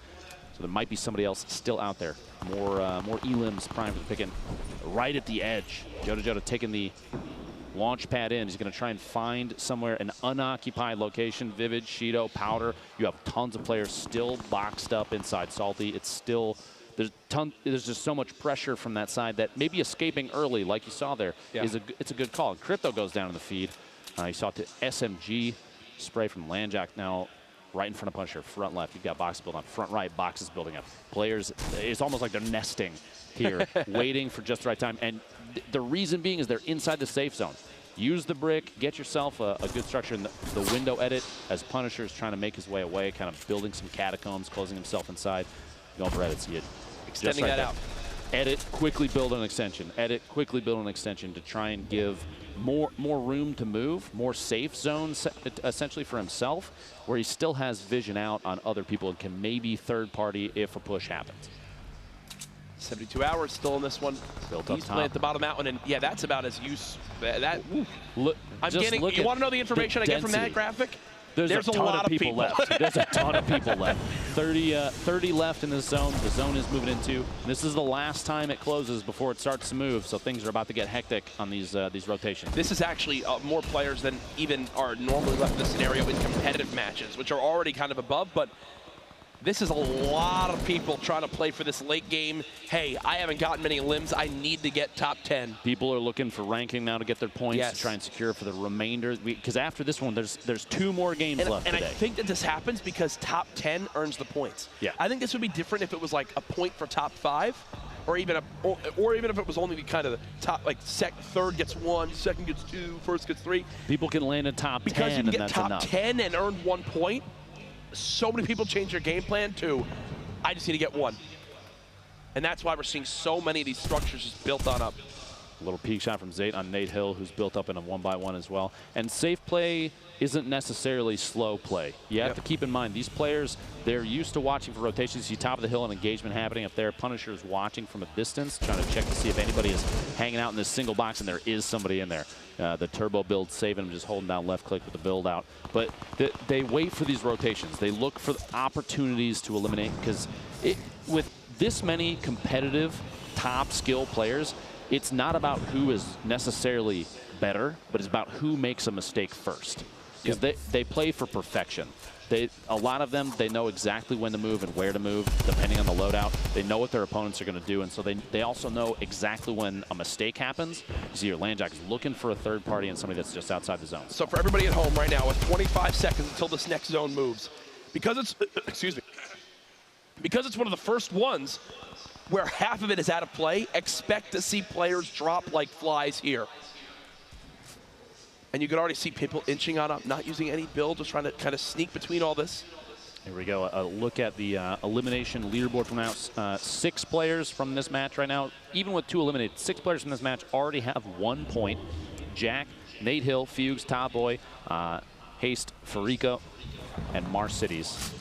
so there might be somebody else still out there. More elims primed for the picking right at the edge. Jota taking the launch pad in. He's going to try and find somewhere an unoccupied location. Vivid, Shido, Powder. You have tons of players still boxed up inside Salty. It's still, there's just so much pressure from that side that maybe escaping early, like you saw there, it's a good call. And Crypto goes down in the feed. You saw it to SMG spray from Landjack now. Right in front of Punisher, front left. You've got boxes built up. Front right, boxes building up. Players, it's almost like they're nesting here, waiting for just the right time. And the reason being is they're inside the safe zone. Use the brick, get yourself a good structure in the window edit as Punisher is trying to make his way away, kind of building some catacombs, closing himself inside. Going for edits, see it.
Extending
right
that
there.
out.
Edit, quickly build an extension. Edit, quickly build an extension to try and give more room to move, more safe zones essentially for himself, where he still has vision out on other people and can maybe third party if a push happens.
72 hours still in this one.
Built up
He's
top.
playing at the bottom mountain, and yeah, that's about as use.
Look,
I'm getting. You want to know the information I get from that graphic?
There's a ton
lot
of people left. There's a ton of people left. 30 left in this zone. The zone is moving into. This is the last time it closes before it starts to move. So things are about to get hectic on these rotations.
This is actually more players than even are normally left in this scenario in competitive matches, which are already kind of above. But this is a lot of people trying to play for this late game. Hey, I haven't gotten many limbs. I need to get top 10.
People are looking for ranking now to get their points
Yes.
to try and secure for the remainder. Because after this one, there's 2 more games left
and
today.
I think that this happens because top 10 earns the points.
Yeah.
I think this would be different if it was like a point for top 5, or even or even if it was only the kind of the top, like third gets 1, second gets 2, first gets 3.
People can land in top 10,
Because you can
and
get
that's
top
enough.
10 and earn 1 point. So many people change their game plan to, I just need to get 1. And that's why we're seeing so many of these structures just built on up.
A little peek shot from Zayt on Nate Hill, who's built up in a 1-by-1 as well. And safe play isn't necessarily slow play. You have to keep in mind, these players, they're used to watching for rotations. You see top of the hill and engagement happening up there. Punisher's watching from a distance, trying to check to see if anybody is hanging out in this single box, and there is somebody in there. The turbo build saving him, just holding down left click with the build out. But they wait for these rotations. They look for opportunities to eliminate, because with this many competitive top skill players, it's not about who is necessarily better, but it's about who makes a mistake first. Because they play for perfection. A lot of them, they know exactly when to move and where to move, depending on the loadout. They know what their opponents are going to do, and so they also know exactly when a mistake happens. You see your Landjack is looking for a third party and somebody that's just outside the zone.
So for everybody at home right now, with 25 seconds until this next zone moves, because it's, excuse me, because it's one of the first ones where half of it is out of play, expect to see players drop like flies here. And you can already see people inching on up, not using any build, just trying to kind of sneak between all this.
Here we go. A look at the elimination leaderboard from now. 6 players from this match right now. Even with 2 eliminated, 6 players from this match already have 1 point. Jack, Nate Hill, Fugues, Top Boy, Haste, Farika, and Mars Cities.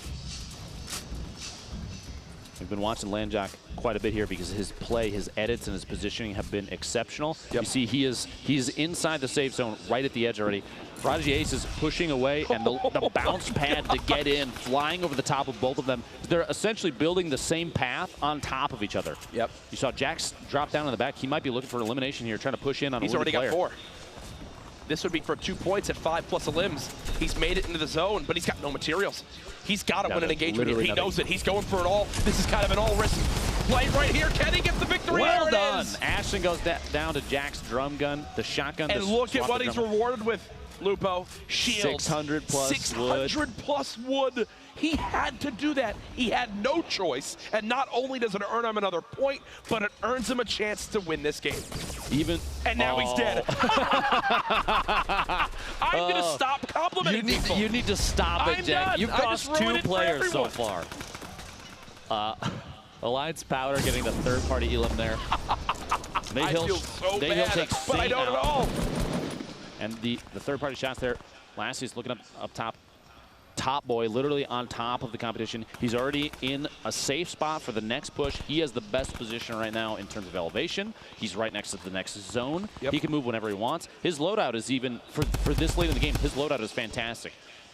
We've been watching Landjack quite a bit here because his play, his edits, and his positioning have been exceptional. You see he's inside the safe zone right at the edge already. Prodigy Ace is pushing away, and the bounce pad to get in, flying over the top of both of them. They're essentially building the same path on top of each other. You saw Jax drop down in the back. He might be looking for elimination here, trying to push in on a
He's already
player.
got 4. This would be for 2 points at 5 plus a limbs. He's made it into the zone, but he's got no materials. He's got to win an engagement here. He knows it. He's going for it all. This is kind of an all-risk play right here. Can he get the victory?
Well
there
done.
It is.
Ashton goes down to Jack's drum gun, the shotgun.
And look at what he's rewarded with, Lupo. Shields.
600 plus
600 plus wood. He had to do that. He had no choice. And not only does it earn him another point, but it earns him a chance to win this game. And now he's dead. I'm going to stop complimenting people.
You need to stop it, Jack.
Done.
You've lost 2 players so far. Alliance Powder getting the third-party elim there.
I feel so bad,
takes
but I don't at all.
And the third-party shots there. Lassie's looking up top. Top Boy literally on top of the competition. He's already in a safe spot for the next push. He has the best position right now in terms of elevation. He's right next to the next zone. He can move whenever he wants. His loadout is even, for this late in the game, his loadout is fantastic.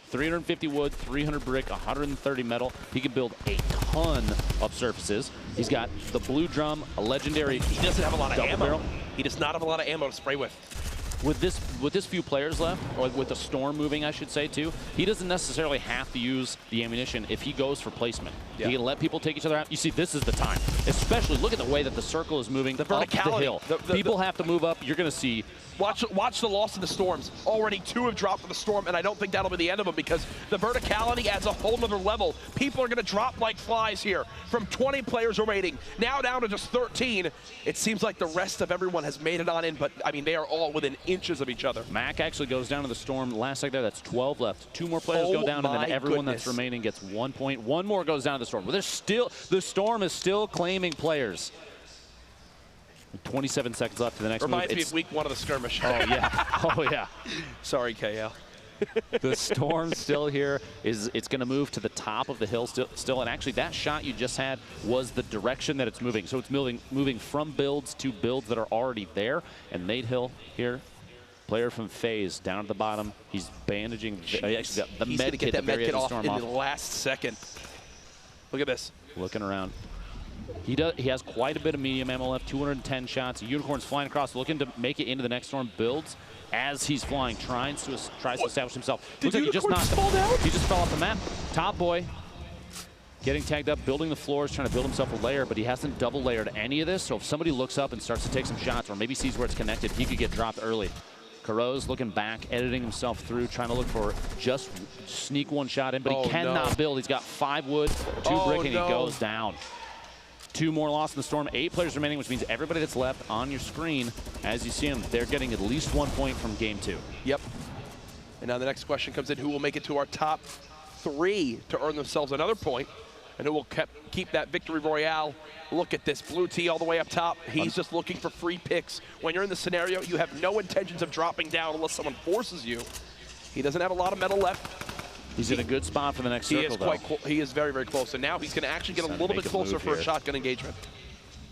350 wood, 300 brick, 130 metal. He can build a ton of surfaces. He's got the blue drum, a legendary.
He doesn't have a lot of ammo.
Barrel.
He does not have a lot of ammo to spray with.
With this with this few players left, or with the storm moving, I should say, too, he doesn't necessarily have to use the ammunition if he goes for placement.
Yeah.
He can let people take each other out. You see, this is the time. Especially, look at the way that the circle is moving up the hill. People have to move up. You're going to see.
Watch the loss in the storms. Already 2 have dropped in the storm, and I don't think that'll be the end of them because the verticality adds a whole nother level. People are going to drop like flies here. From 20 players remaining, now down to just 13. It seems like the rest of everyone has made it on in, but I mean, they are all within inches of each other.
Mac actually goes down to the storm. Last second there, that's 12 left. 2 more players go down, and then everyone that's remaining gets 1 point. 1 more goes down to the storm. But there's still, the storm is still claiming players. 27 seconds left to the next move.
Reminds me of week 1 of the skirmish.
Oh, yeah. Oh, yeah.
Sorry, KL.
The storm still here. It's going to move to the top of the hill still. And actually, that shot you just had was the direction that it's moving. So it's moving from builds to builds that are already there. And Nate Hill here, player from FaZe, down at the bottom. He's bandaging. He actually got the med kit,
that med kit off
in
the last second. Look at this.
Looking around. He has quite a bit of medium ammo left, 210 shots. Unicorn's flying across, looking to make it into the next storm. Builds as he's flying, tries to establish himself. Looks like he just knocked him. He just fell off the map. Top boy getting tagged up, building the floors, trying to build himself a layer, but he hasn't double layered any of this. So if somebody looks up and starts to take some shots, or maybe sees where it's connected, he could get dropped early. Caro's looking back, editing himself through, trying to look for just sneak 1 shot in, but he cannot build. He's got 5 wood, 2 brick, and he goes down. 2 more lost in the storm, 8 players remaining, which means everybody that's left on your screen, as you see them, they're getting at least 1 point from game 2.
Yep. And now the next question comes in, who will make it to our top 3 to earn themselves another point, and who will keep that victory royale? Look at this, Blue T all the way up top. He's just looking for free picks. When you're in the scenario, you have no intentions of dropping down unless someone forces you. He doesn't have a lot of metal left.
He's in a good spot for the next circle, though.
He is very, very close. And now he's going to actually get a little bit closer for a shotgun engagement.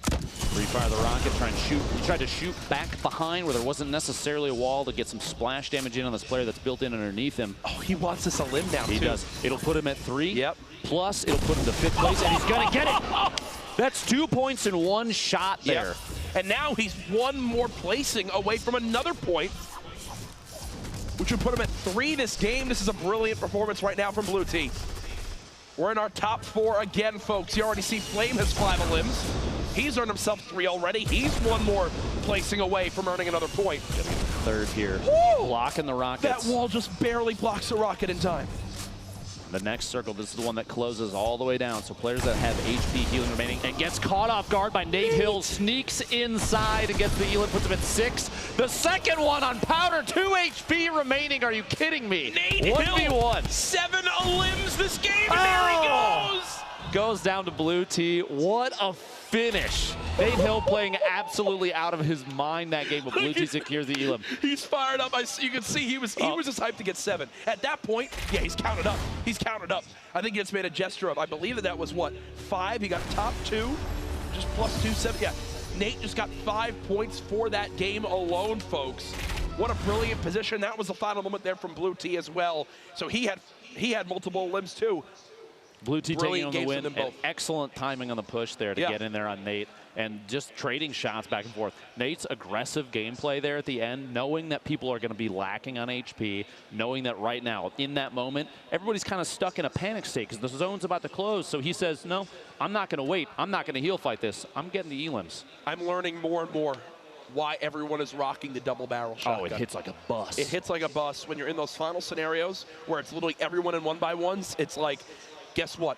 Free fire the rocket, trying to shoot. He tried to shoot back behind where there wasn't necessarily a wall to get some splash damage in on this player that's built in underneath him.
Oh, he wants this a limb now,
He does. It'll put him at 3.
Yep.
Plus, it'll put him to 5th place, and he's going to get it. That's 2 points in 1 shot there.
Yep. And now he's 1 more placing away from another point, which would put him at 3 this game. This is a brilliant performance right now from Blue T. We're in our top 4 again, folks. You already see Flame has 5 limbs. He's earned himself 3 already. He's 1 more placing away from earning another point.
3rd here.
Woo!
Blocking the rockets.
That wall just barely blocks the rocket in time.
The next circle, this is the one that closes all the way down. So players that have HP healing remaining, and gets caught off guard by Nate Hill, sneaks inside and gets the healing, puts him at 6. The second one on Powder, 2 HP remaining. Are you kidding me?
Nate
1v1.
Hill, 7 limbs this game, and there he goes.
Goes down to Blue T. What a finish. Nate Hill playing absolutely out of his mind that game, but Blue T secures the elim.
He's fired up. You can see he was just hyped to get 7. At that point, yeah, he's counted up. He's counted up. I think he just made a gesture of, I believe that was what, 5? He got top 2, just plus 2, 7. Yeah, Nate just got 5 points for that game alone, folks. What a brilliant position. That was the final moment there from Blue T as well. So he had multiple limbs too.
Blue T taking on the win,
and
excellent timing on the push there to get in there on Nate, and just trading shots back and forth. Nate's aggressive gameplay there at the end, knowing that people are going to be lacking on HP, knowing that right now, in that moment, everybody's kind of stuck in a panic state because the zone's about to close. So he says, no, I'm not going to wait. I'm not going to heal fight this. I'm getting the elims.
I'm learning more and more why everyone is rocking the double barrel shotgun.
Oh, it hits like a bus.
It hits like a bus when you're in those final scenarios where it's literally everyone in 1x1s. It's like, guess what?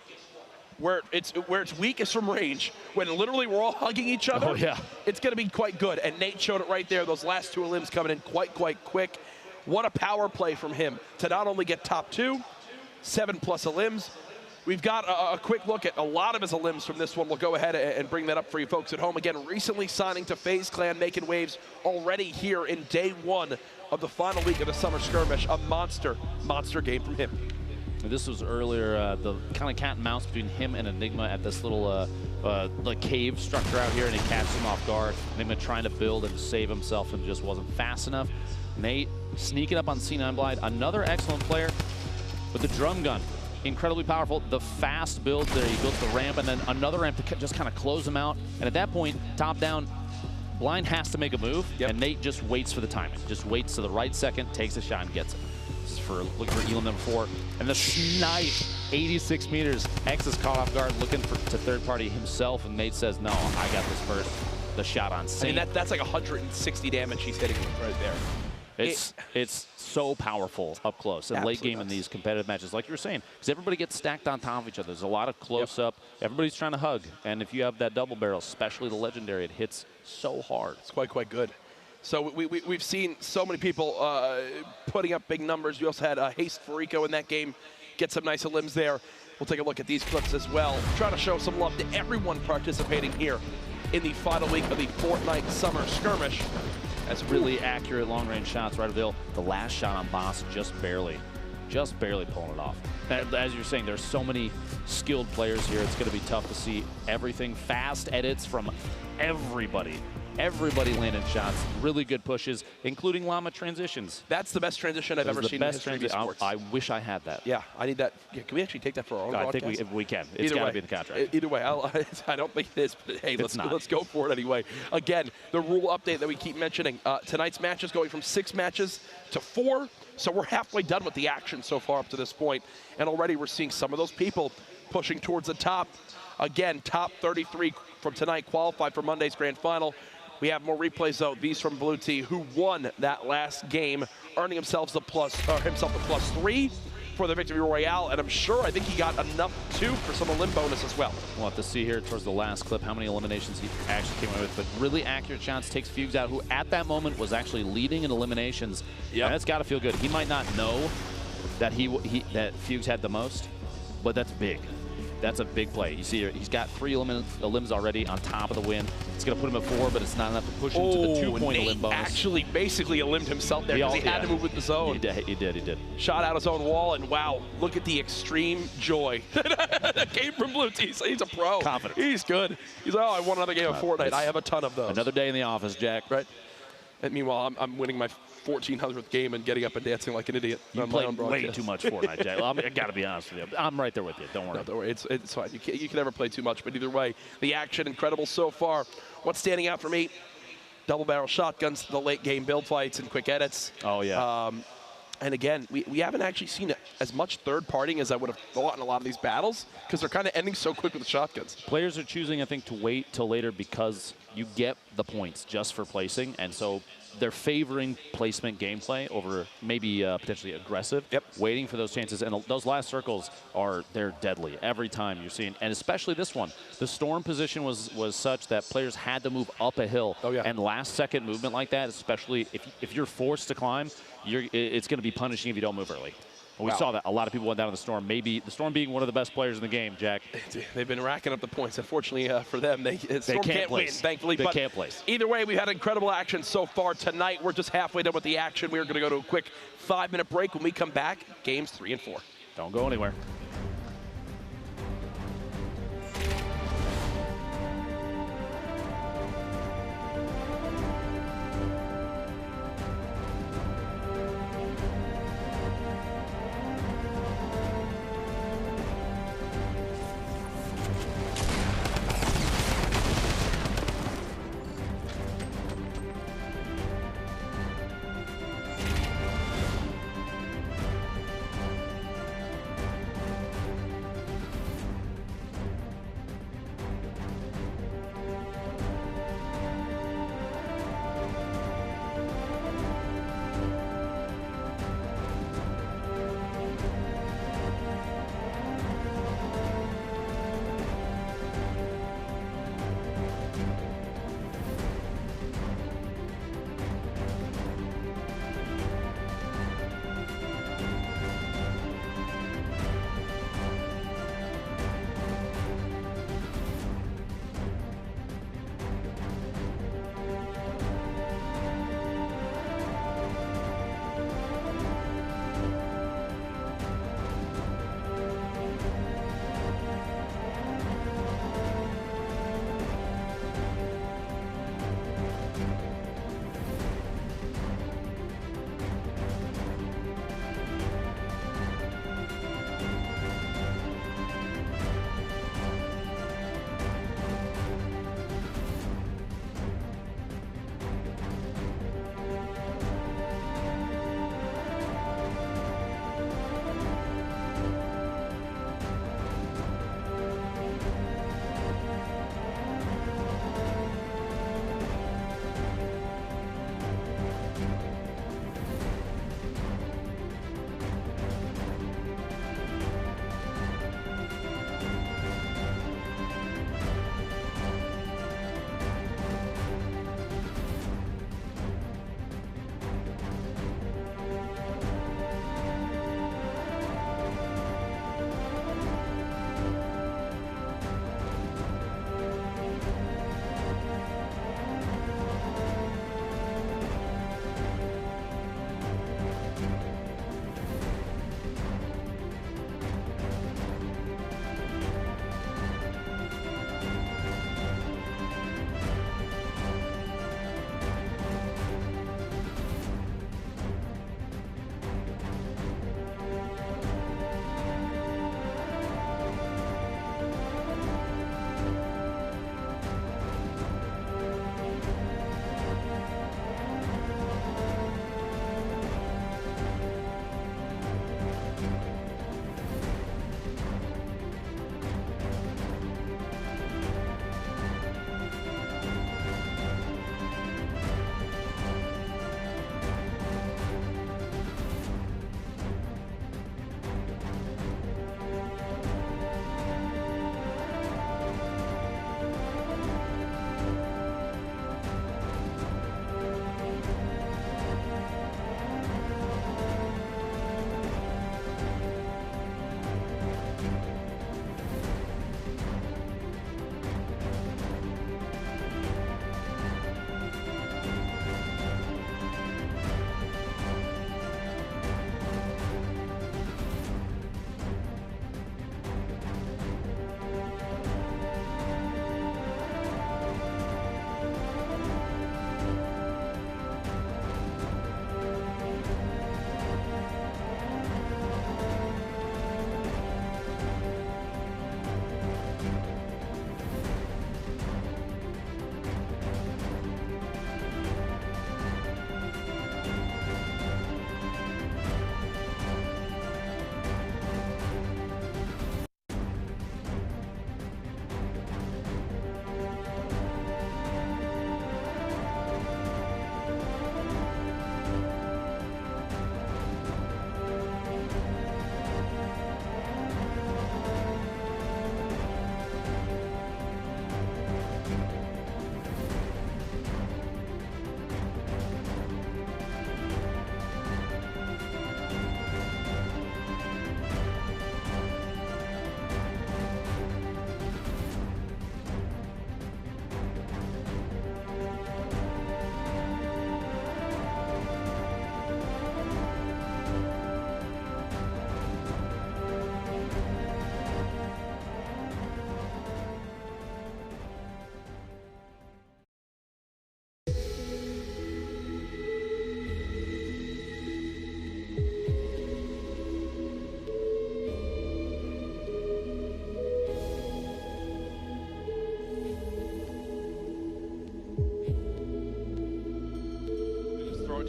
Where it's weakest from range, when literally we're all hugging each other, it's going to be quite good. And Nate showed it right there. Those last 2 limbs coming in quite quick. What a power play from him to not only get top 2, 7+ limbs. We've got a quick look at a lot of his limbs from this one. We'll go ahead and bring that up for you folks at home. Again, recently signing to FaZe Clan, making waves already here in day 1 of the final week of the Summer Skirmish. A monster game from him.
This was earlier, the kind of cat and mouse between him and Enigma at this little like cave structure out here, and he catches him off guard. Enigma trying to build and save himself and just wasn't fast enough. Nate sneaking up on C9 Blind, another excellent player with the drum gun. Incredibly powerful. The fast build there, he built the ramp and then another ramp to just kind of close him out. And at that point, top down, Blind has to make a move,
Yep.
and Nate just waits for the timing. Just waits to the right second, takes a shot, and gets it. This is for looking for Elam number 4. And the snipe, 86 meters. X is caught off guard, looking to third party himself, and Nate says, no, I got this first. The shot on
I
Saint.
mean, that's like 160 damage he's hitting right there.
It's so powerful up close and late
Absolutely
game in
nuts.
these competitive matches, like you were saying, because everybody gets stacked on top of each other. There's a lot of close up. Everybody's trying to hug, and if you have that double barrel, especially the legendary, it hits so hard.
It's quite good. So we've seen so many people putting up big numbers. We also had Haste Farico in that game, get some nice limbs there. We'll take a look at these clips as well. Try to show some love to everyone participating here in the final week of the Fortnite Summer Skirmish.
That's really accurate long-range shots right of the last shot on Boss, just barely pulling it off. As you're saying, there's so many skilled players here. It's going to be tough to see everything. Fast edits from everybody. Everybody landing shots, really good pushes, including llama transitions.
That's the best transition I've ever seen in the history of sports.
I wish I had that.
Yeah, I need that. Yeah, can we actually take that for our own
I
broadcast?
think we can. It's got to be in the contract.
Either way, I don't think it is, but hey, let's go for it anyway. Again, the rule update that we keep mentioning. Tonight's match is going from 6 matches to 4, so we're halfway done with the action so far up to this point, and already we're seeing some of those people pushing towards the top. Again, top 33 from tonight qualified for Monday's grand final. We have more replays, though. These from Blue T, who won that last game, earning himself the +3 for the victory royale. And I think he got enough, too, for some limb bonus as well.
We'll have to see here towards the last clip how many eliminations he actually came away with. But really accurate shots, takes Fugues out, who at that moment was actually leading in eliminations. Yeah, that's got to feel good. He might not know that that Fugues had the most, but that's big. That's a big play. You see here, he's got 3 limbs already on top of the win. It's going to put him at 4, but it's not enough to push him to the 2-point limb bonus.
Actually basically limbed himself there because he had to move with the zone.
He did.
Shot out his own wall, and wow, look at the extreme joy that came from Blue T. He's a pro.
Confident.
He's good. He's like, oh, I won another game of Fortnite. I have a ton of those.
Another day in the office, Jack.
Right. And meanwhile, I'm winning my 1400th game and getting up and dancing like an idiot.
You played way too much Fortnite, Jack. I got to be honest with you. I'm right there with you. Don't worry.
No, don't worry. It's fine. You can never play too much, but either way, the action incredible so far. What's standing out for me? Double barrel shotguns, the late game build fights, and quick edits.
Oh yeah.
And again, we haven't actually seen as much third partying as I would have thought in a lot of these battles because they're kind of ending so quick with the shotguns.
Players are choosing, I think, to wait till later because you get the points just for placing, and so they're favoring placement gameplay over maybe potentially aggressive.
Yep.
Waiting for those chances, and those last circles they're deadly every time you're seeing, and especially this one. The storm position was such that players had to move up a hill.
Oh yeah.
And last second movement like that, especially if you're forced to climb, it's going to be punishing if you don't move early. We saw that. A lot of people went down to the Storm. Maybe the Storm being one of the best players in the game, Jack.
They've been racking up the points. Unfortunately for them, Storm can't win, thankfully.
They can't place.
Either way, we've had incredible action so far tonight. We're just halfway done with the action. We're going to go to a quick 5-minute break. When we come back, games 3 and 4.
Don't go anywhere.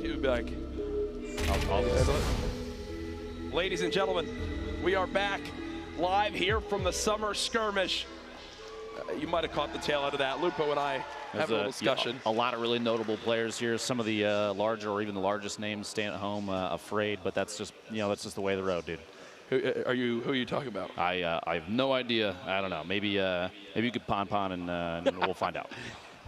He would be like, ladies and gentlemen, we are back live here from the Summer Skirmish. You might have caught the tail out of that. Lupo and I have a little discussion.
A lot of really notable players here. Some of the larger or even the largest names staying at home afraid, but that's just, that's just the way of the road, dude.
Who are you talking about?
I have no idea. I don't know. Maybe you could pon and we'll find out.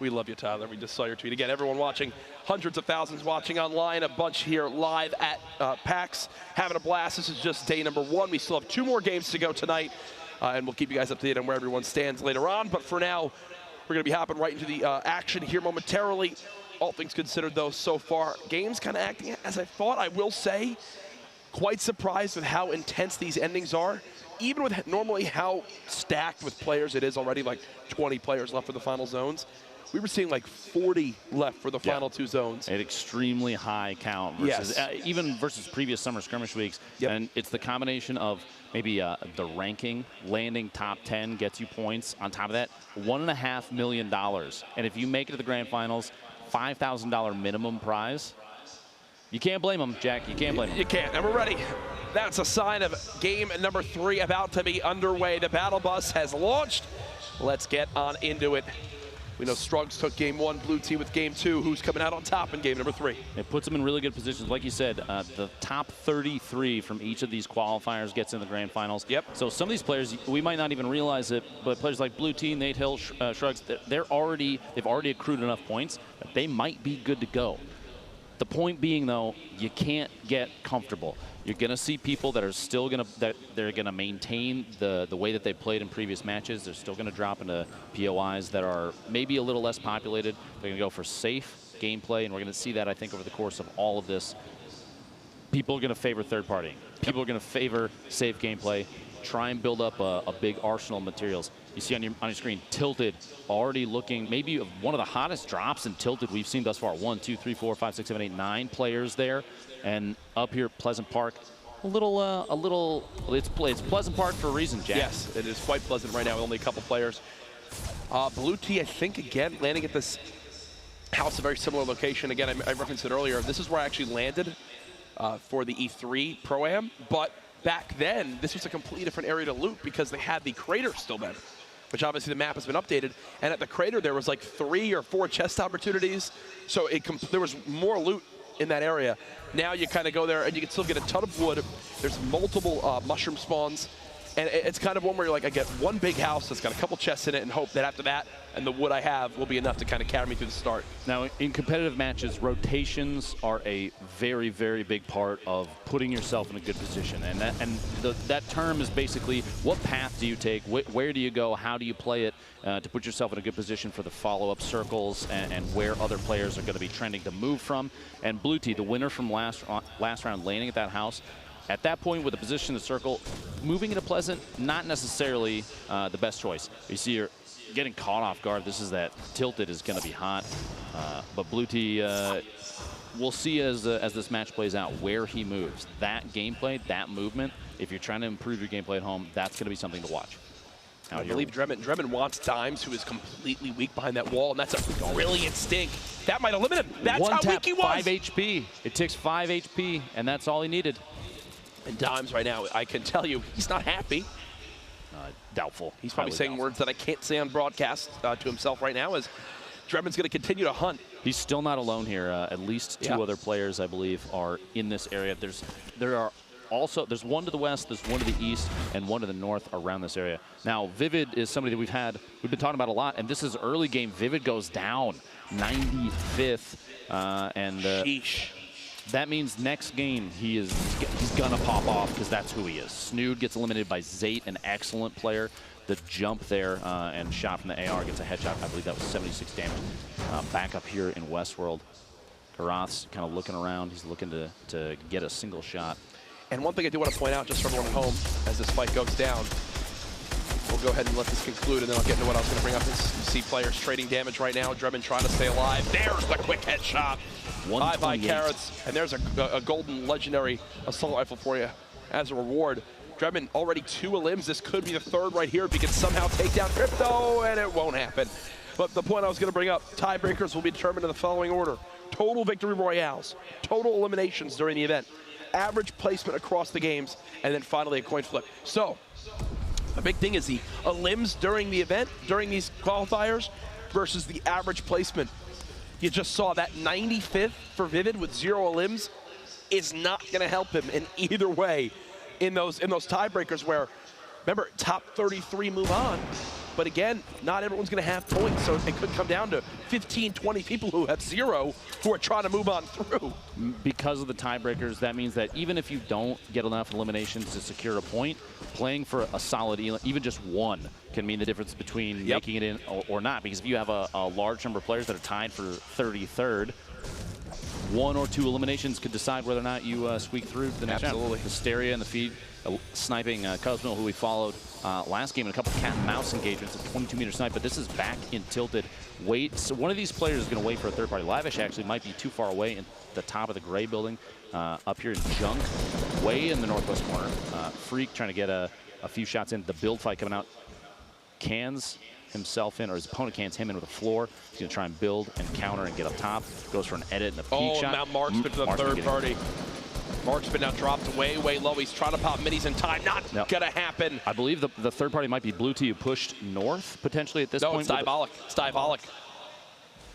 We love you, Tyler. We just saw your tweet. Again, everyone watching, hundreds of thousands watching online, a bunch here live at PAX, having a blast. This is just day number 1. We still have 2 more games to go tonight, and we'll keep you guys updated on where everyone stands later on. But for now, we're going to be hopping right into the action here momentarily. All things considered, though, so far, games kind of acting as I thought. I will say, quite surprised with how intense these endings are. Even with normally how stacked with players it is already, like 20 players left for the final zones. We were seeing like 40 left for the final 2 zones.
An extremely high count versus even versus previous Summer Skirmish weeks. And it's the combination of maybe the ranking, landing top 10 gets you points. On top of that, $1.5 million. And if you make it to the grand finals, $5,000 minimum prize. You can't blame them, Jack. You can't blame them.
You can't. And we're ready. That's a sign of game number 3 about to be underway. The battle bus has launched. Let's get on into it. We know Struggs took game 1, Blue Team with game 2. Who's coming out on top in game number 3?
It puts them in really good positions. Like you said, the top 33 from each of these qualifiers gets in the grand finals. So some of these players, we might not even realize it, but players like Blue Team, Nate Hill, Struggs, they've already accrued enough points that they might be good to go. The point being, though, you can't get comfortable. You're going to see people that are still going to they're going to maintain the way that they played in previous matches. They're still going to drop into POIs that are maybe a little less populated. They're going to go for safe gameplay, and we're going to see that, I think, over the course of all of this. People are going to favor third party. People are going to favor safe gameplay. Try and build up a big arsenal of materials. You see on your screen, Tilted already looking maybe one of the hottest drops in Tilted we've seen thus far. 1, 2, 3, 4, 5, 6, 7, 8, 9 players there. And up here, Pleasant Park, it's Pleasant Park for a reason, Jack.
Yes, it is quite pleasant right now with only a couple players. Blue Tee, I think, again, landing at this house, a very similar location. Again, I referenced it earlier. This is where I actually landed for the E3 Pro-Am. But back then, this was a completely different area to loot because they had the crater still there, which obviously the map has been updated. And at the crater, there was like 3 or 4 chest opportunities. So there was more loot in that area. Now you kind of go there and you can still get a ton of wood. There's multiple mushroom spawns. And it's kind of one where you're like, I get one big house that's got a couple chests in it and hope that after that and the wood I have will be enough to kind of carry me through the start.
Now, in competitive matches, rotations are a very, very big part of putting yourself in a good position. And that term is basically, what path do you take? Where do you go? How do you play it to put yourself in a good position for the follow-up circles and where other players are going to be trending to move from? And Blue Tee, the winner from last round, landing at that house, at that point, with the position in the circle, moving into Pleasant, not necessarily the best choice. You see you're getting caught off guard. This is that Tilted is going to be hot. But Blue Tee, we'll see as this match plays out where he moves. That gameplay, that movement, if you're trying to improve your gameplay at home, that's going to be something to watch.
I believe Drebin wants Dimes, who is completely weak behind that wall, and that's a brilliant stink. That might eliminate him. That's how weak he was.
5 HP. It takes 5 HP, and that's all he needed.
And Dimes right now, I can tell you, he's not happy.
Doubtful.
He's probably saying words that I can't say on broadcast to himself right now as Drebin's going to continue to hunt.
He's still not alone here. At least 2 other players, I believe, are in this area. There's one to the west, there's one to the east, and one to the north around this area. Now, Vivid is somebody that we've been talking about a lot, and this is early game. Vivid goes down 95th,
Sheesh.
That means next game he's gonna pop off because that's who he is. Snood gets eliminated by Zate, an excellent player. The jump there and shot from the AR gets a headshot. I believe that was 76 damage. Back up here in Westworld, Karath's kind of looking around. He's looking to get a single shot.
And one thing I do want to point out, just for everyone at home, as this fight goes down, we'll go ahead and let this conclude, and then I'll get into what I was going to bring up. You see players trading damage right now. Drebin trying to stay alive. There's the quick headshot. Bye-bye carrots. And there's a golden legendary assault rifle for you as a reward. Drebin already 2 elims. This could be the 3rd right here if he can somehow take down Crypto, and it won't happen. But the point I was going to bring up, tiebreakers will be determined in the following order. total victory royales, total eliminations during the event, average placement across the games, and then finally a coin flip. So, the big thing is the elims during the event, during these qualifiers, versus the average placement. You just saw that 95th for Vivid with 0 elims is not going to help him in either way in those tiebreakers where, remember, top 33 move on. But again, not everyone's going to have points, so it could come down to 15, 20 people who have 0 who are trying to move on through.
Because of the tiebreakers, that means that even if you don't get enough eliminations to secure a point, playing for a solid, even just one, can mean the difference between making it in or not. Because if you have a large number of players that are tied for 33rd, 1 or 2 eliminations could decide whether or not you squeak through to the next round.
Absolutely.
Hysteria in the feed, sniping Cosmo, who we followed last game in a couple cat and mouse engagements, a 22-meter snipe, but this is back in tilted. Wait, so one of these players is going to wait for a third party. Lavish actually might be too far away in the top of the gray building, up here in Junk, way in the northwest corner. Freak trying to get a few shots in. The build fight coming out. Cans himself in, or his opponent cans him in with a floor. He's going to try and build and counter and get up top. Goes for an edit and a peek shot.
Now Marksman for the third party. Marksman now dropped way, way low. He's trying to pop minis in time. Not going to happen.
I believe the third party might be Blue Tea, who pushed north potentially at this point.
No, it's Diabolic. It's Diabolic.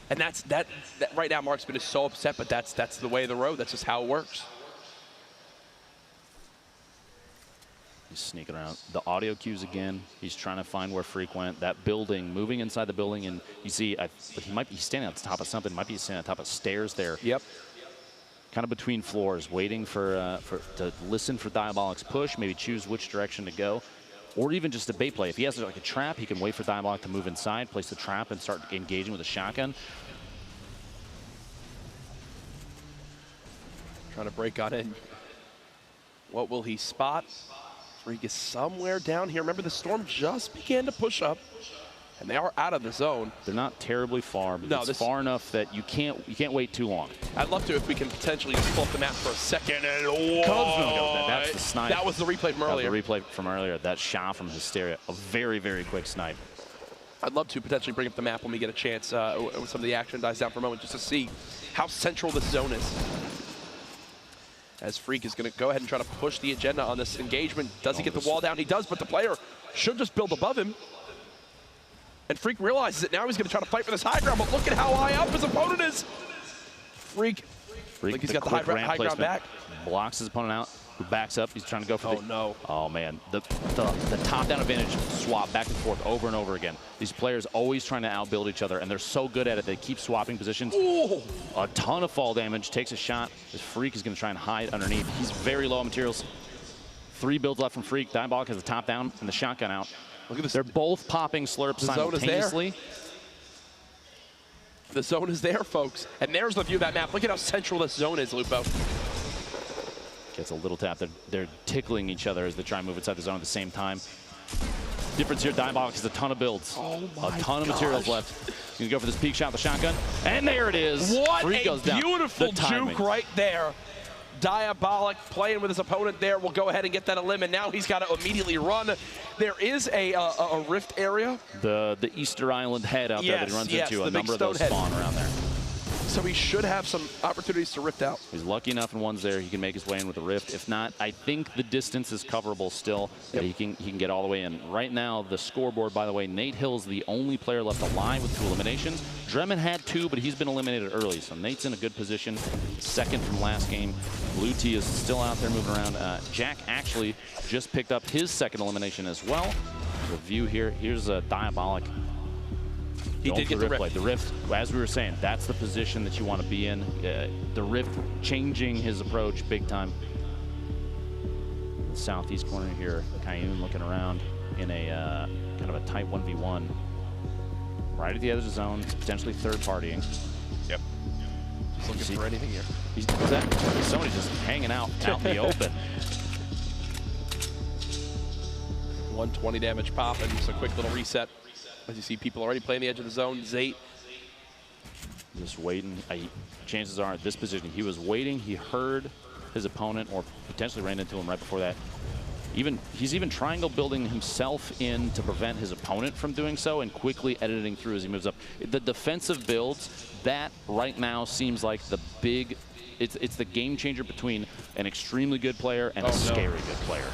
And that's right now Marksman is so upset, but that's the way of the road. That's just how it works.
He's sneaking around. The audio cues again. He's trying to find where Freak went. That building, moving inside the building, and you see, he might be standing on top of something. Might be standing on top of stairs there.
Yep.
Kind of between floors, waiting to listen for Diabolic's push, maybe choose which direction to go, or even just a bait play. If he has like a trap, he can wait for Diabolic to move inside, place the trap, and start engaging with a shotgun.
Trying to break on in. What will he spot? Freak is somewhere down here. Remember, the storm just began to push up, and they are out of the zone.
They're not terribly far, but it's far enough that you can't wait too long.
I'd love to if we can potentially just pull up the map for a second. And
that's the snipe.
That was the replay from earlier.
The replay from earlier. That shot from Hysteria. A very, very quick snipe.
I'd love to potentially bring up the map when we get a chance, when some of the action dies down for a moment, just to see how central this zone is. As Freak is going to go ahead and try to push the agenda on this engagement. Does he get the wall down? He does, but the player should just build above him. And Freak realizes it now. He's going to try to fight for this high ground, but look at how high up his opponent is. Freak like he's got the high ground back.
Blocks his opponent out, who backs up. He's trying to go for Oh, man. The top-down advantage swap back and forth over and over again. These players always trying to outbuild each other, and they're so good at it. They keep swapping positions.
Ooh.
A ton of fall damage. Takes a shot. This Freak is going to try and hide underneath. He's very low on materials. 3 builds left from Freak. Diabolic has the top down and the shotgun out.
Look at this.
They're both popping slurps simultaneously.
The zone is there, folks. And there's the view of that map. Look at how central this zone is, Lupo.
Gets a little tap. They're tickling each other as they try and move inside the zone at the same time. Difference here, Diabolic has a ton of builds.
Oh my
a ton of materials left. He's going to go for this peek shot, the shotgun. And there it is.
What
Freak goes down.
Beautiful juke right there. Diabolic playing with his opponent there will go ahead and get that elim, and now he's got to immediately run. There is a rift area.
The Easter Island head out there that he runs into. A number of those spawn around there.
So he should have some opportunities to rift out.
He's lucky enough in one's there. He can make his way in with a rift. If not, I think the distance is coverable still. That he can get all the way in. Right now, the scoreboard, by the way, Nate Hill's the only player left alive with 2 eliminations. Dremen had 2, but he's been eliminated early. So Nate's in a good position. Second from last game. Blue Tea is still out there moving around. Jack actually just picked up his 2nd elimination as well. The view here. Here's a Diabolic.
He did get the rift.
The rift, as we were saying, that's the position that you want to be in. The rift changing his approach big time. The southeast corner here, Kayun looking around in a kind of a tight 1v1. Right at the edge of the zone, potentially third partying.
Yep. Just looking for anything here.
Somebody's just hanging out in the open.
120 damage pop and just a quick little reset. As you see, people already playing the edge of the zone. Zate
just waiting. Chances are at this position, he was waiting. He heard his opponent or potentially ran into him right before that. He's even triangle building himself in to prevent his opponent from doing so, and quickly editing through as he moves up. The defensive builds, that right now seems like the big, it's the game changer between an extremely good player and a scary good player.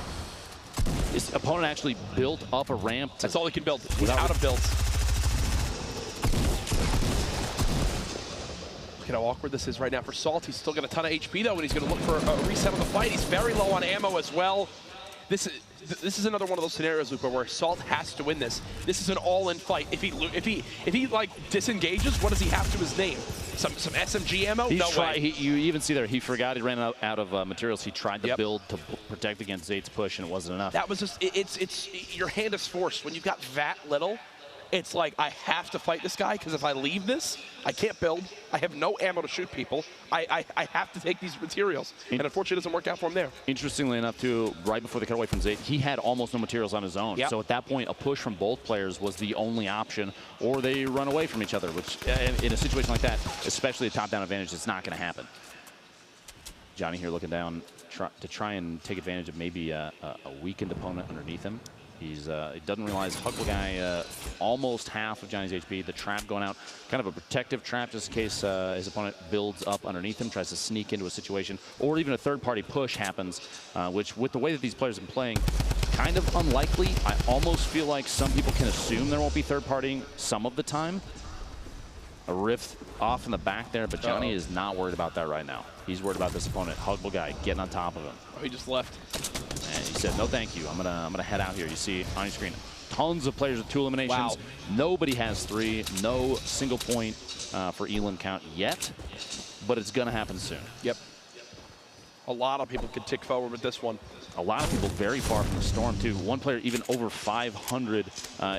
His opponent actually built up a ramp.
That's all he can build. He's out of builds. Look at how awkward this is right now for Salt. He's still got a ton of HP though, and he's going to look for a reset on the fight. He's very low on ammo as well. This is another one of those scenarios, Lupa, where Salt has to win this. This is an all-in fight. If he like disengages, what does he have to his name? Some SMG ammo? No way.
You even see there, he forgot he ran out of materials. He tried to build to protect against Zayd's push, and it wasn't enough.
That was just, it's your hand is forced. When you've got that little, it's like, I have to fight this guy, because if I leave this, I can't build. I have no ammo to shoot people. I have to take these materials. And unfortunately, it doesn't work out for him there.
Interestingly enough, too, right before the cutaway from Zayd, he had almost no materials on his own.
Yep.
So at that point, a push from both players was the only option, or they run away from each other, which in a situation like that, especially a top-down advantage, it's not going to happen. Johnny here looking down to try and take advantage of maybe a weakened opponent underneath him. He doesn't realize Huckle Guy almost half of Johnny's HP. The trap going out, kind of a protective trap just in case his opponent builds up underneath him, tries to sneak into a situation, or even a third-party push happens, which with the way that these players have been playing, kind of unlikely. I almost feel like some people can assume there won't be third-partying some of the time. A rift off in the back there, but Johnny is not worried about that right now. He's worried about this opponent, Huckle Guy, getting on top of him.
Oh, he just left.
And he said, no, thank you. I'm gonna head out here. You see on your screen, tons of players with 2 eliminations.
Wow.
Nobody has 3. No single point for elim count yet, but it's gonna happen soon.
Yep. A lot of people could tick forward with this one.
A lot of people very far from the storm too. One player even over 500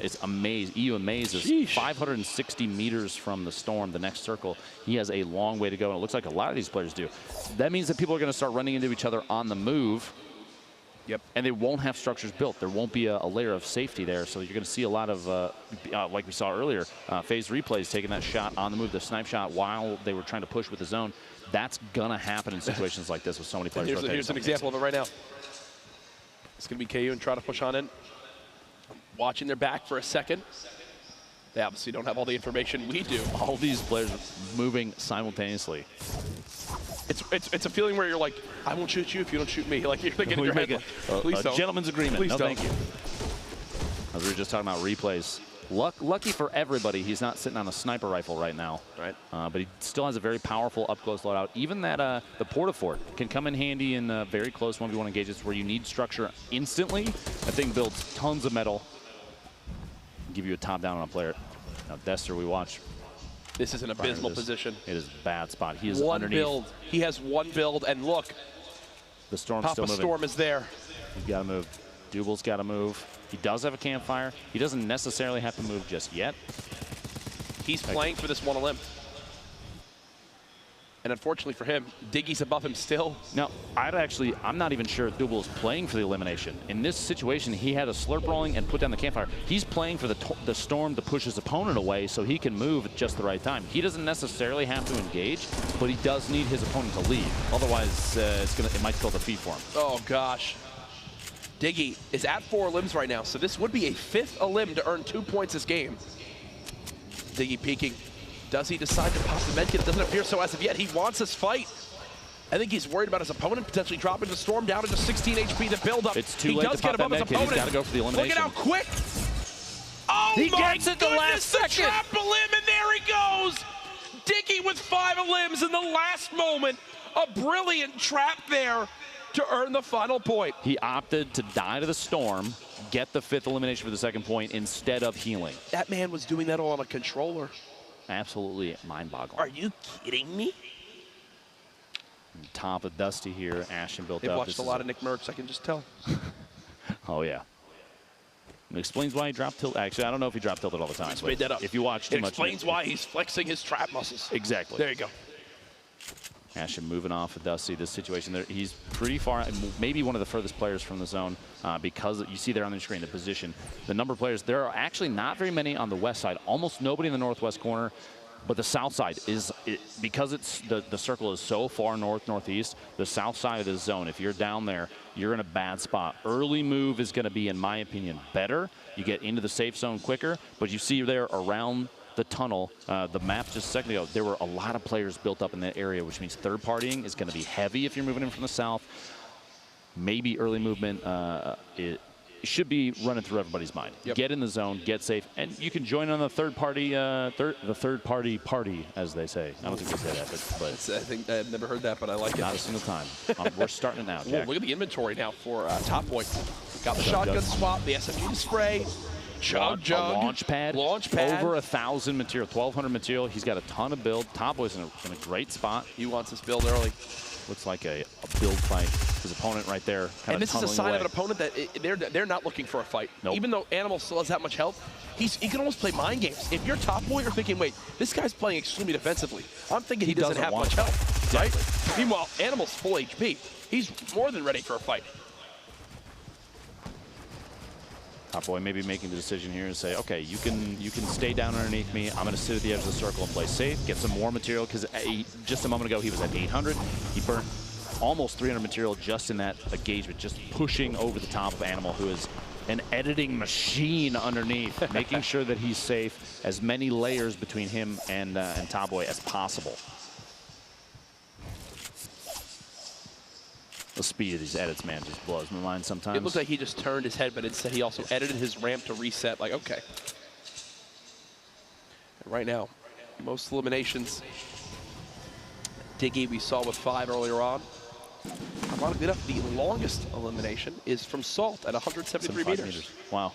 is Amaze. EU Amaze is 560 meters from the storm, the next circle. He has a long way to go, and it looks like a lot of these players do. That means that people are going to start running into each other on the move.
Yep.
And they won't have structures built. There won't be a layer of safety there, so you're going to see a lot of, like we saw earlier, phased replays taking that shot on the move, the snipe shot while they were trying to push with the zone. That's going to happen in situations like this with so many players rotating.
Here's an example of it right now. It's going to be KU and try to push on in. Watching their back for a second. They obviously don't have all the information we do.
All these players moving simultaneously.
It's a feeling where you're like, I won't shoot you if you don't shoot me. Like you're thinking in your head, please don't.
Gentleman's agreement.
Please
no,
don't.
thank you. As we were just talking about replays. Lucky for everybody, he's not sitting on a sniper rifle right now.
Right.
But he still has a very powerful up-close loadout. Even that the Portafort can come in handy in very close 1v1 engagements where you need structure instantly. That thing builds tons of metal. Give you a top down on a player. Now, Dester, we watch.
This is an abysmal position.
It is a bad spot. He is
one
underneath.
Build. He has one build, and look.
The storm's
Papa
still moving.
Storm is there.
He's got to move. Dubal's got to move. He does have a campfire. He doesn't necessarily have to move just yet.
He's playing for this one limb. And unfortunately for him, Diggy's above him still.
Now, I'm not even sure if Dubal is playing for the elimination. In this situation, he had a slurp rolling and put down the campfire. He's playing for the storm to push his opponent away so he can move at just the right time. He doesn't necessarily have to engage, but he does need his opponent to leave. Otherwise, it might kill the feed for him.
Oh, gosh. Diggy is at 4 limbs right now, so this would be a 5th elim to earn 2 points this game. Diggy peeking. Does he decide to pop the medkit? It doesn't appear so as of yet. He wants this fight. I think he's worried about his opponent potentially dropping the storm down to just 16 HP to build up.
It's too late to pop that medkit. He's got to go for the elimination.
Look at how quick. Oh,
he
my
gets it the last second.
Trap a limb, and there he goes. Diggy with 5 limbs in the last moment. A brilliant trap there to earn the final point.
He opted to die to the storm, get the 5th elimination for the 2nd point instead of healing.
That man was doing that all on a controller.
Absolutely mind-boggling.
Are you kidding me?
Top of Dusty here. Ashton built up.
They've watched a lot of Nick Merckx, I can just tell.
Oh, yeah. It explains why he dropped tilt. Actually, I don't know if he dropped tilted all the time.
He's made that up.
If you watch too much.
It explains why he's flexing his trap muscles.
Exactly.
There you go.
Ashton moving off of Dusty. This situation there, he's pretty far, maybe one of the furthest players from the zone because you see there on the screen the position. The number of players, there are actually not very many on the west side. Almost nobody in the northwest corner. But the south side is, because it's the circle is so far northeast, the south side of the zone, if you're down there, you're in a bad spot. Early move is going to be, in my opinion, better. You get into the safe zone quicker, but you see there around the tunnel, the map just a second ago, there were a lot of players built up in that area, which means third partying is going to be heavy if you're moving in from the south. Maybe early movement, it should be running through everybody's mind. Yep. Get in the zone, get safe, and you can join on the third party, party, as they say. I don't think they say that, but
I think I've never heard that, but I like it.
Not a single time. We're starting it now, Jack.
Whoa, look at the inventory now for Top Boy. Got the shotgun swap, the SMG spray, jug,
launch pad,
over
1,000 material, 1,200 material. He's got a ton of build. Top Boy's in a great spot.
He wants this build early.
Looks like a build fight. His opponent right there.
And this is a sign of an opponent that they're not looking for a fight.
Nope.
Even though Animal still has that much health, he can almost play mind games. If you're Top Boy, you're thinking, wait, this guy's playing extremely defensively. I'm thinking he doesn't have much health, right? Meanwhile, Animal's full HP. He's more than ready for a fight.
Top Boy maybe making the decision here and say, okay, you can stay down underneath me. I'm going to sit at the edge of the circle and play safe, get some more material, because just a moment ago he was at 800. He burnt almost 300 material just in that engagement, just pushing over the top of Animal, who is an editing machine underneath, making sure that he's safe, as many layers between him and Top Boy as possible. The speed of these edits, man, just blows my mind sometimes.
It looks like he just turned his head, but instead he also edited his ramp to reset. Like, okay. And right now, most eliminations. Diggy we saw with 5 earlier on. Ironically enough, the longest elimination is from Salt at 173 meters.
Wow.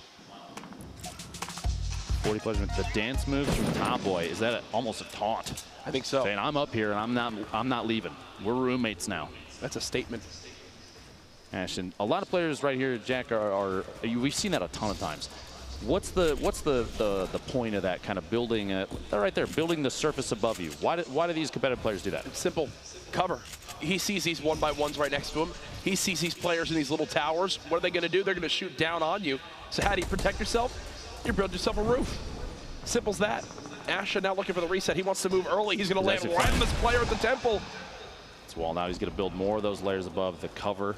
40 pleasure. The dance moves from Top Boy. Is that almost a taunt?
I think so.
Saying, I'm up here and I'm not leaving. We're roommates now.
That's a statement.
Ashton, a lot of players right here, Jack, we've seen that a ton of times. What's the point of that kind of building? They're right there, building the surface above you. Why do these competitive players do that?
It's simple. Cover. He sees these 1x1s right next to him. He sees these players in these little towers. What are they going to do? They're going to shoot down on you. So how do you protect yourself? You build yourself a roof. Simple as that. Ashton now looking for the reset. He wants to move early. He's going to land right on this player at the temple.
It's wall now. He's going to build more of those layers above the cover.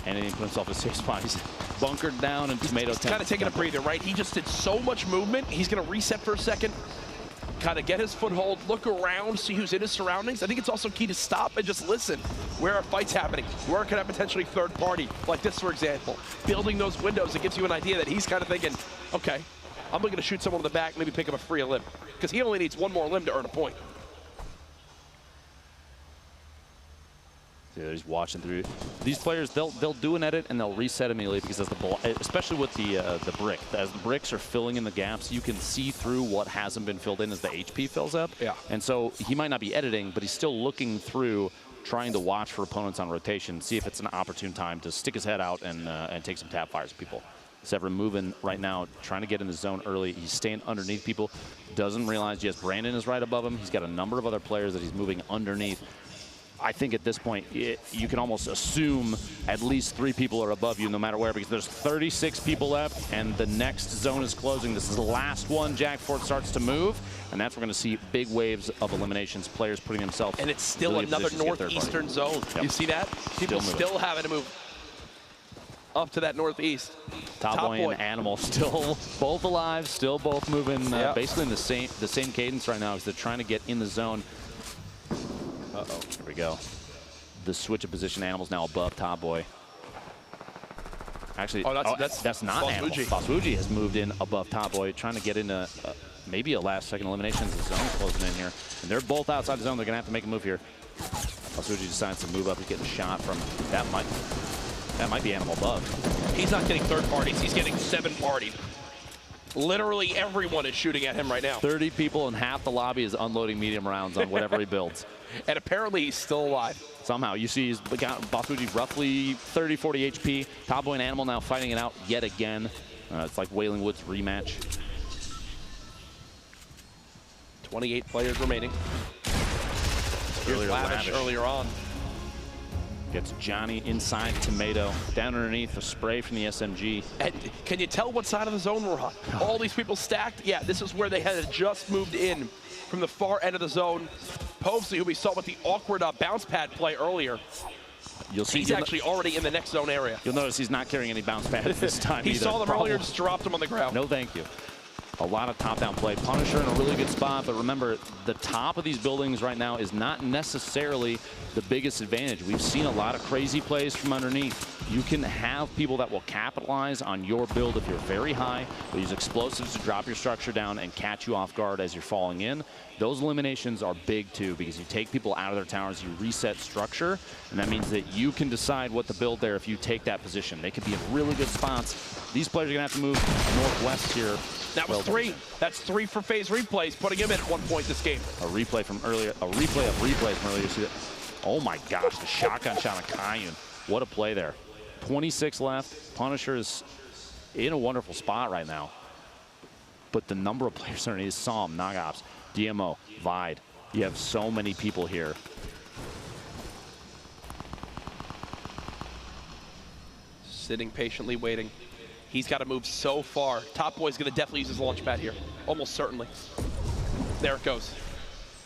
And then he put himself in a safe spot. He's bunkered down and tomato temple.
Kind of taking a breather, right? He just did so much movement. He's going to reset for a second, kind of get his foothold, look around, see who's in his surroundings. I think it's also key to stop and just listen. Where are fights happening? Where can I potentially third party? Like this, for example. Building those windows, it gives you an idea that he's kind of thinking, okay, I'm looking to shoot someone in the back, maybe pick up a free limb. Because he only needs one more limb to earn a point.
Yeah, he's watching through. These players, they'll do an edit and they'll reset immediately, because as the ball, especially with the brick, as the bricks are filling in the gaps, you can see through what hasn't been filled in as the HP fills up.
Yeah.
And so he might not be editing, but he's still looking through, trying to watch for opponents on rotation, see if it's an opportune time to stick his head out and take some tap fires at people. Severin moving right now, trying to get in the zone early. He's staying underneath people. Doesn't realize, yes, Brandon is right above him. He's got a number of other players that he's moving underneath. I think at this point, you can almost assume at least 3 people are above you no matter where, because there's 36 people left and the next zone is closing. This is the last one. Jack Fort starts to move, and that's where we're going to see big waves of eliminations, players putting themselves.
And it's still really another northeastern zone. Yep. You see that? People still having to move up to that northeast.
Top Boy and Animal still both alive, still both moving basically in the same cadence right now, as they're trying to get in the zone. Uh-oh. Here we go. The switch of position. Animal's now above Top Boy. Actually, that's not Animal. Basuji has moved in above Top Boy, trying to get into maybe a last-second elimination as the zone's closing in here. And they're both outside the zone. They're going to have to make a move here. Basuji decides to move up. He's getting shot from that might be Animal above.
He's not getting third parties. He's getting 7 partied. Literally everyone is shooting at him right now.
30 people and half the lobby is unloading medium rounds on whatever he builds.
And apparently he's still alive.
Somehow. You see he's got Basuji roughly 30, 40 HP. Top Boy and Animal now fighting it out yet again. It's like Wailing Woods rematch.
28 players remaining. Here's Lavish earlier on.
Gets Johnny inside Tomato, down underneath a spray from the SMG.
And can you tell what side of the zone we're on? All these people stacked? Yeah, this is where they had just moved in. from the far end of the zone. Povesy, who we saw with the awkward bounce pad play earlier,
You'll see
he's actually already in the next zone area.
You'll notice he's not carrying any bounce pads this time
He
either.
saw them earlier, just dropped them on the ground.
No, thank you. A lot of top-down play. Punisher in a really good spot, but remember, the top of these buildings right now is not necessarily the biggest advantage. We've seen a lot of crazy plays from underneath. You can have people that will capitalize on your build if you're very high. They'll use explosives to drop your structure down and catch you off guard as you're falling in. Those eliminations are big too, because you take people out of their towers, you reset structure, and that means that you can decide what to build there if you take that position. They can be in really good spots. These players are gonna have to move northwest here.
That was 3. That's 3 for phase replays, putting him in at 1 point this game.
A replay from earlier, a replay of replays from earlier. See that? Oh my gosh, the shotgun shot on Kayun. What a play there. 26 left. Punisher is in a wonderful spot right now. But the number of players underneath, Psalm, Nogops, DMO, Vide. You have so many people here.
Sitting patiently waiting. He's got to move so far. Top Boy's going to definitely use his launch pad here. Almost certainly. There it goes.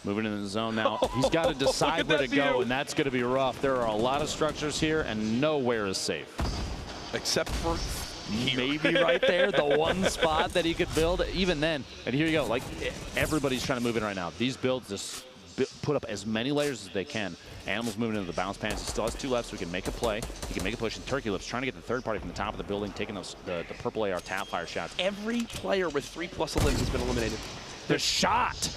Moving into the zone now. He's got to decide where to go, and that's going to be rough. There are a lot of structures here, and nowhere is safe.
Except for
maybe right there, the one spot that he could build. Even then, and here you go. Like, everybody's trying to move in right now. These builds just put up as many layers as they can. Animal's moving into the bounce pads. He still has 2 left, so he can make a play. He can make a push. And Turkey Lips trying to get the third party from the top of the building, taking those, the purple AR tap fire shots.
Every player with 3+ elims has been eliminated.
The shot!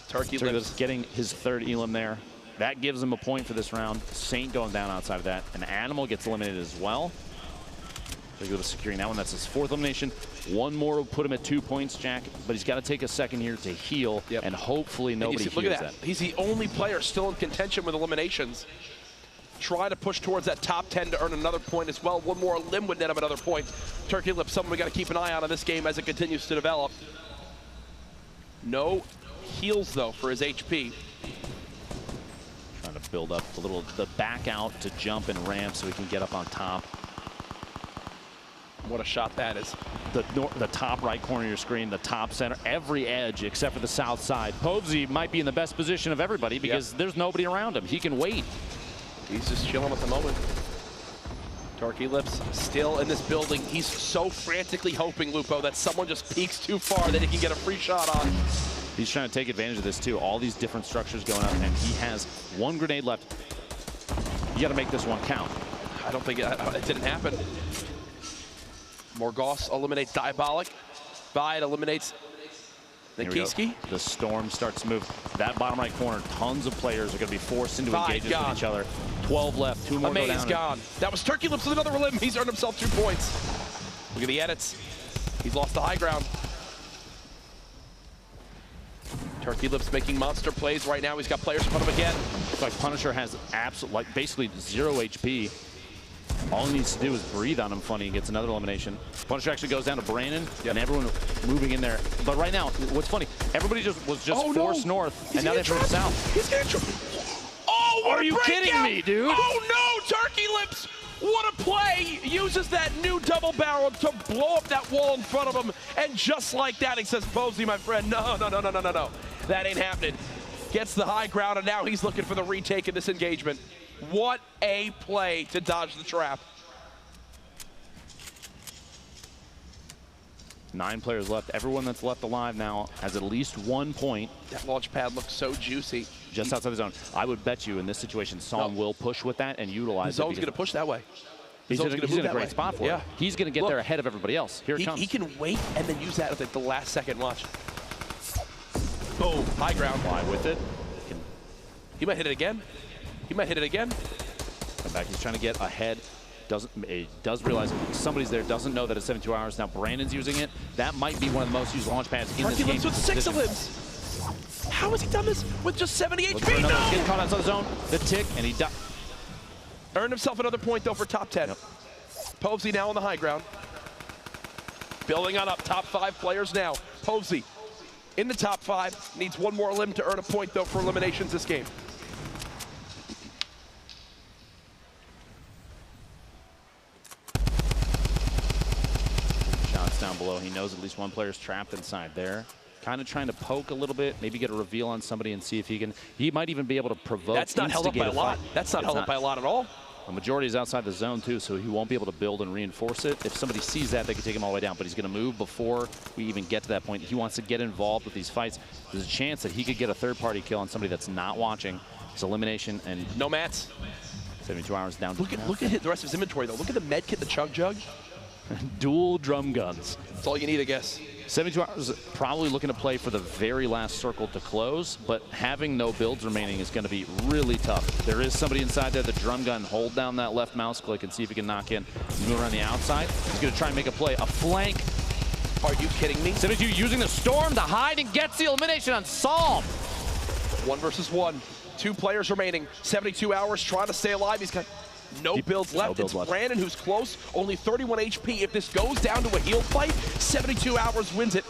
Turkey Lips
getting his 3rd elim there. That gives him a point for this round. Saint going down outside of that. And Animal gets eliminated as well. Turkey Lips securing that one. That's his 4th elimination. One more will put him at 2 points, Jack. But he's got to take a second here to heal.
Yep.
And hopefully nobody heals
look at
that.
He's the only player still in contention with eliminations. Try to push towards that top 10 to earn another point as well. One more limb would net him another point. Turkey Lips, someone we got to keep an eye on in this game as it continues to develop. No heals, though, for his HP.
Trying to build up a little, the back out to jump and ramp so he can get up on top.
What a shot that is.
The top right corner of your screen, the top center, every edge except for the south side. Povesy might be in the best position of everybody because there's nobody around him. He can wait.
He's just chilling at the moment. Turkey Lips still in this building. He's so frantically hoping, Lupo, that someone just peeks too far that he can get a free shot on.
He's trying to take advantage of this too. All these different structures going up, and he has 1 grenade left. You got to make this one count.
I don't think it didn't happen. Morgos eliminates Diabolic. Vide eliminates Nikiski.
The storm starts to move. That bottom right corner, tons of players are going to be forced into engagements with each other. 12 left, 2 more go down.
Amaze gone. That was Turkey Lips with another limb. He's earned himself 2 points. Look at the edits. He's lost the high ground. Turkey Lips making monster plays right now. He's got players in front of him again.
It's like Punisher has basically 0 HP. All he needs to do is breathe on him funny and gets another elimination. Punisher actually goes down to Brandon, and everyone moving in there. But right now, what's funny, everybody was forced north, and now they're from south.
He's getting trapped. Oh, what
Are you kidding me, dude?
Oh, no, Turkey Lips. What a play. Uses that new double barrel to blow up that wall in front of him. And just like that, he says, Povesy, my friend, no. That ain't happening. Gets the high ground, and now he's looking for the retake in this engagement. What a play to dodge the trap.
9 players left. Everyone that's left alive now has at least 1 point.
That launch pad looks so juicy.
Just outside the zone. I would bet you in this situation, Psalm will push with that and utilize
the zone's going to push that way.
He's in a great spot for it. He's going to get there ahead of everybody else. Here it comes.
He can wait and then use that at the last second. Watch. Boom. High ground.
Fly with it.
He might hit it again. He might hit it again.
Come back. He's trying to get ahead. He does realize somebody's there. Doesn't know that it's 72 hours. Now Brandon's using it. That might be one of the most used launch pads in this game.
Turkey Lips with 6 elims. How has he done this with just 70 HP?
No! Get caught outside the zone. The tick, and he died.
Earned himself another point, though, for top 10.
Yep.
Povesy now on the high ground. Building on up, top 5 players now. Povesy in the top 5. Needs 1 more limb to earn a point, though, for eliminations this game.
Shots down below. He knows at least one player's trapped inside there. kind of trying to poke a little bit, maybe get a reveal on somebody and see if he might even be able to provoke.
That's not held up by a lot. That's not held up by a lot at all.
The majority is outside the zone too, so he won't be able to build and reinforce it. If somebody sees that, they can take him all the way down, but he's going to move before we even get to that point. He wants to get involved with these fights. There's a chance that he could get a third-party kill on somebody that's not watching. It's elimination and
no mats.
72 hours down.
Look at the rest of his inventory though. Look at the med kit, the chug jug.
Dual drum guns.
That's all you need, I guess.
72 hours probably looking to play for the very last circle to close, but having no builds remaining is going to be really tough. There is somebody inside there, the drum gun. Hold down that left mouse click and see if he can knock in. Move around the outside. He's going to try and make a play. A flank.
Are you kidding me?
72 using the storm to hide and gets the elimination on Solve.
1 versus 1. 2 players remaining. 72 hours trying to stay alive. He's got no builds left. It's Brandon who's close. Only 31 HP. If this goes down to a heal fight, 72 hours wins it.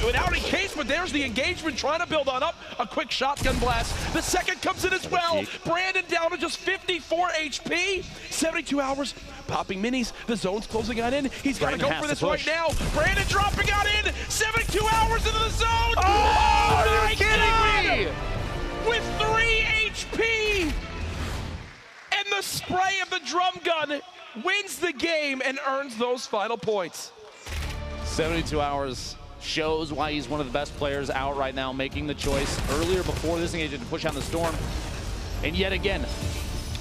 Without a case, but there's the engagement trying to build on up. A quick shotgun blast. The second comes in as well. Brandon down to just 54 HP. 72 hours. Popping minis. The zone's closing on in. He's got to go for this right now. Brandon dropping on in. 72 hours into the zone.
Oh, are you kidding me?
With 3 HP. And the spray of the drum gun wins the game and earns those final points.
72 hours shows why he's one of the best players out right now, making the choice earlier before this engagement to push out the storm. And yet again,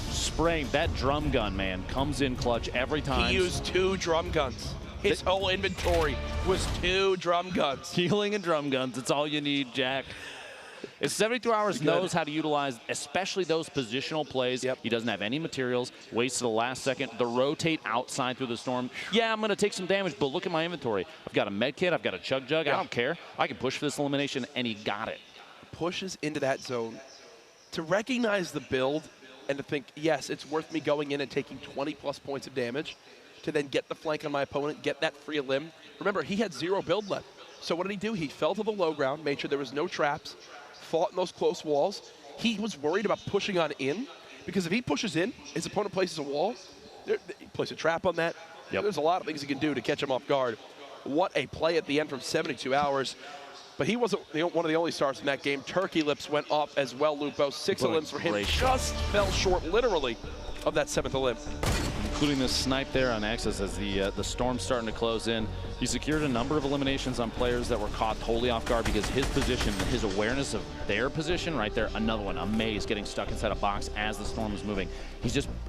spraying that drum gun, man, comes in clutch every time.
He used 2 drum guns. His whole inventory was 2 drum guns.
Healing and drum guns, it's all you need, Jack. If 72 hours knows how to utilize, especially those positional plays.
Yep.
He doesn't have any materials, waits to the last second. The rotate outside through the storm. Yeah, I'm going to take some damage, but look at my inventory. I've got a med kit, I've got a chug jug. I don't care. I can push for this elimination, and he got it.
Pushes into that zone. To recognize the build and to think, yes, it's worth me going in and taking 20+ points of damage to then get the flank on my opponent, get that free limb. Remember, he had 0 build left. So what did he do? He fell to the low ground, made sure there was no traps, fought in those close walls. He was worried about pushing on in, because if he pushes in, his opponent places a wall, he places a trap on that.
Yep.
There's a lot of things he can do to catch him off guard. What a play at the end from 72 hours. But he wasn't one of the only stars in that game. Turkey Lips went off as well, Lupo. 6 limbs for him. Just fell short, literally, of that 7th limb.
Including this snipe there on Axis as the storm's starting to close in. He secured a number of eliminations on players that were caught totally off guard because his position, his awareness of their position right there, another one, a maze getting stuck inside a box as the storm is moving.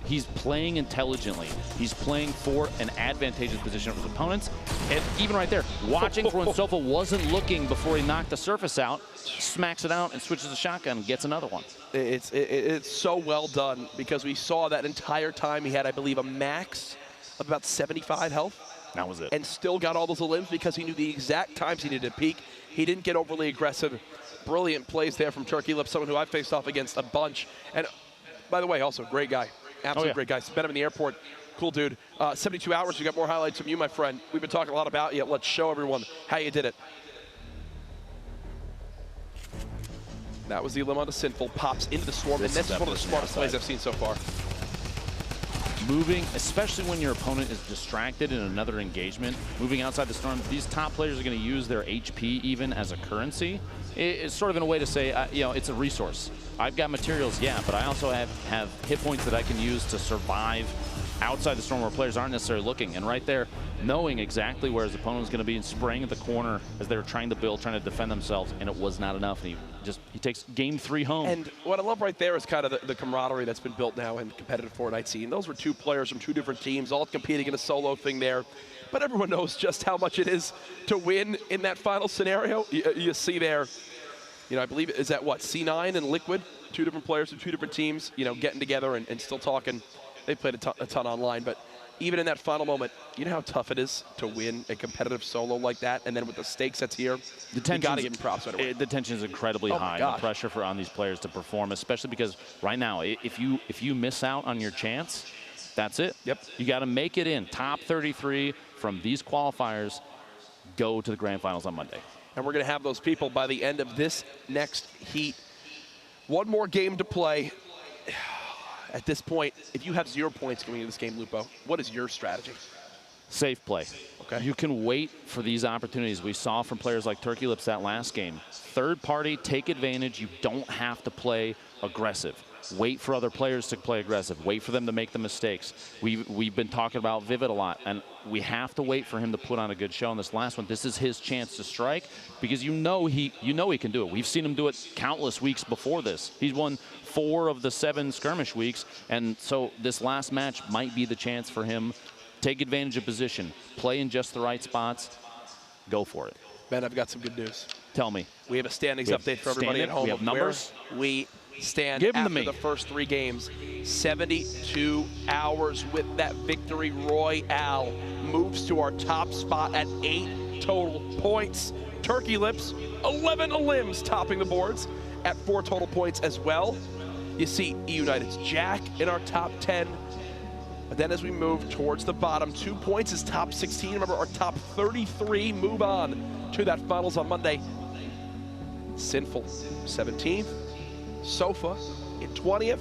He's playing intelligently. He's playing for an advantageous position of his opponents. And even right there, watching for when Sofa wasn't looking before he knocked the surface out, smacks it out and switches the shotgun and gets another one.
It's so well done because we saw that entire time he had, I believe, a max of about 75 health.
That was it.
And still got all those limbs because he knew the exact times he needed to peak. He didn't get overly aggressive. Brilliant plays there from Turkey Lips, someone who I've faced off against a bunch. And by the way, also great guy. Absolutely great guy. Met him in the airport. Cool dude. 72 hours, we got more highlights from you, my friend. We've been talking a lot about you. Let's show everyone how you did it. That was the limb on the Sinful. Pops into the storm, and this is one of the smartest plays I've seen so far.
Moving, especially when your opponent is distracted in another engagement, moving outside the storm, these top players are going to use their HP even as a currency. It's sort of in a way to say, you know, it's a resource. I've got materials, yeah, but I also have hit points that I can use to survive outside the storm where players aren't necessarily looking. And right there, knowing exactly where his opponent is going to be and spraying at the corner as they were trying to build, trying to defend themselves, and it was not enough. And he takes game 3 home.
And what I love right there is kind of the camaraderie that's been built now in the competitive Fortnite scene. Those were 2 players from 2 different teams, all competing in a solo thing there. But everyone knows just how much it is to win in that final scenario. You see there, you know, I believe, is that what, C9 and Liquid? 2 different players from 2 different teams, you know, getting together and still talking. They played a ton online, but even in that final moment, you know how tough it is to win a competitive solo like that, and then with the stakes that's here, you got to give them props right away.
The tension is incredibly high. The pressure on these players to perform, especially because right now, if you miss out on your chance, that's it.
Yep.
You got to make it in. Top 33 from these qualifiers go to the grand finals on Monday.
And we're going to have those people by the end of this next heat. One more game to play. At this point, if you have 0 points going into this game, Lupo, what is your strategy?
Safe play.
Okay.
You can wait for these opportunities. We saw from players like Turkey Lips that last game. Third party, take advantage. You don't have to play aggressive. Wait for other players to play aggressive. Wait for them to make the mistakes. We've been talking about Vivid a lot, and we have to wait for him to put on a good show in this last one. This is his chance to strike because you know he can do it. We've seen him do it countless weeks before this. He's won 4 of the 7 skirmish weeks, and so this last match might be the chance for him. Take advantage of position, play in just the right spots, go for it.
Ben, I've got some good news.
Tell me.
We have a standings update for everybody at home.
We have numbers.
We stand
Give them
after
to me.
the first 3 games. 72 hours with that victory. Royale moves to our top spot at 8 total points. Turkey Lips, 11 limbs topping the boards at 4 total points as well. You see United's Jack in our top 10. But then as we move towards the bottom, 2 points is top 16. Remember, our top 33 move on to that finals on Monday. Sinful, 17th. Sofa in 20th.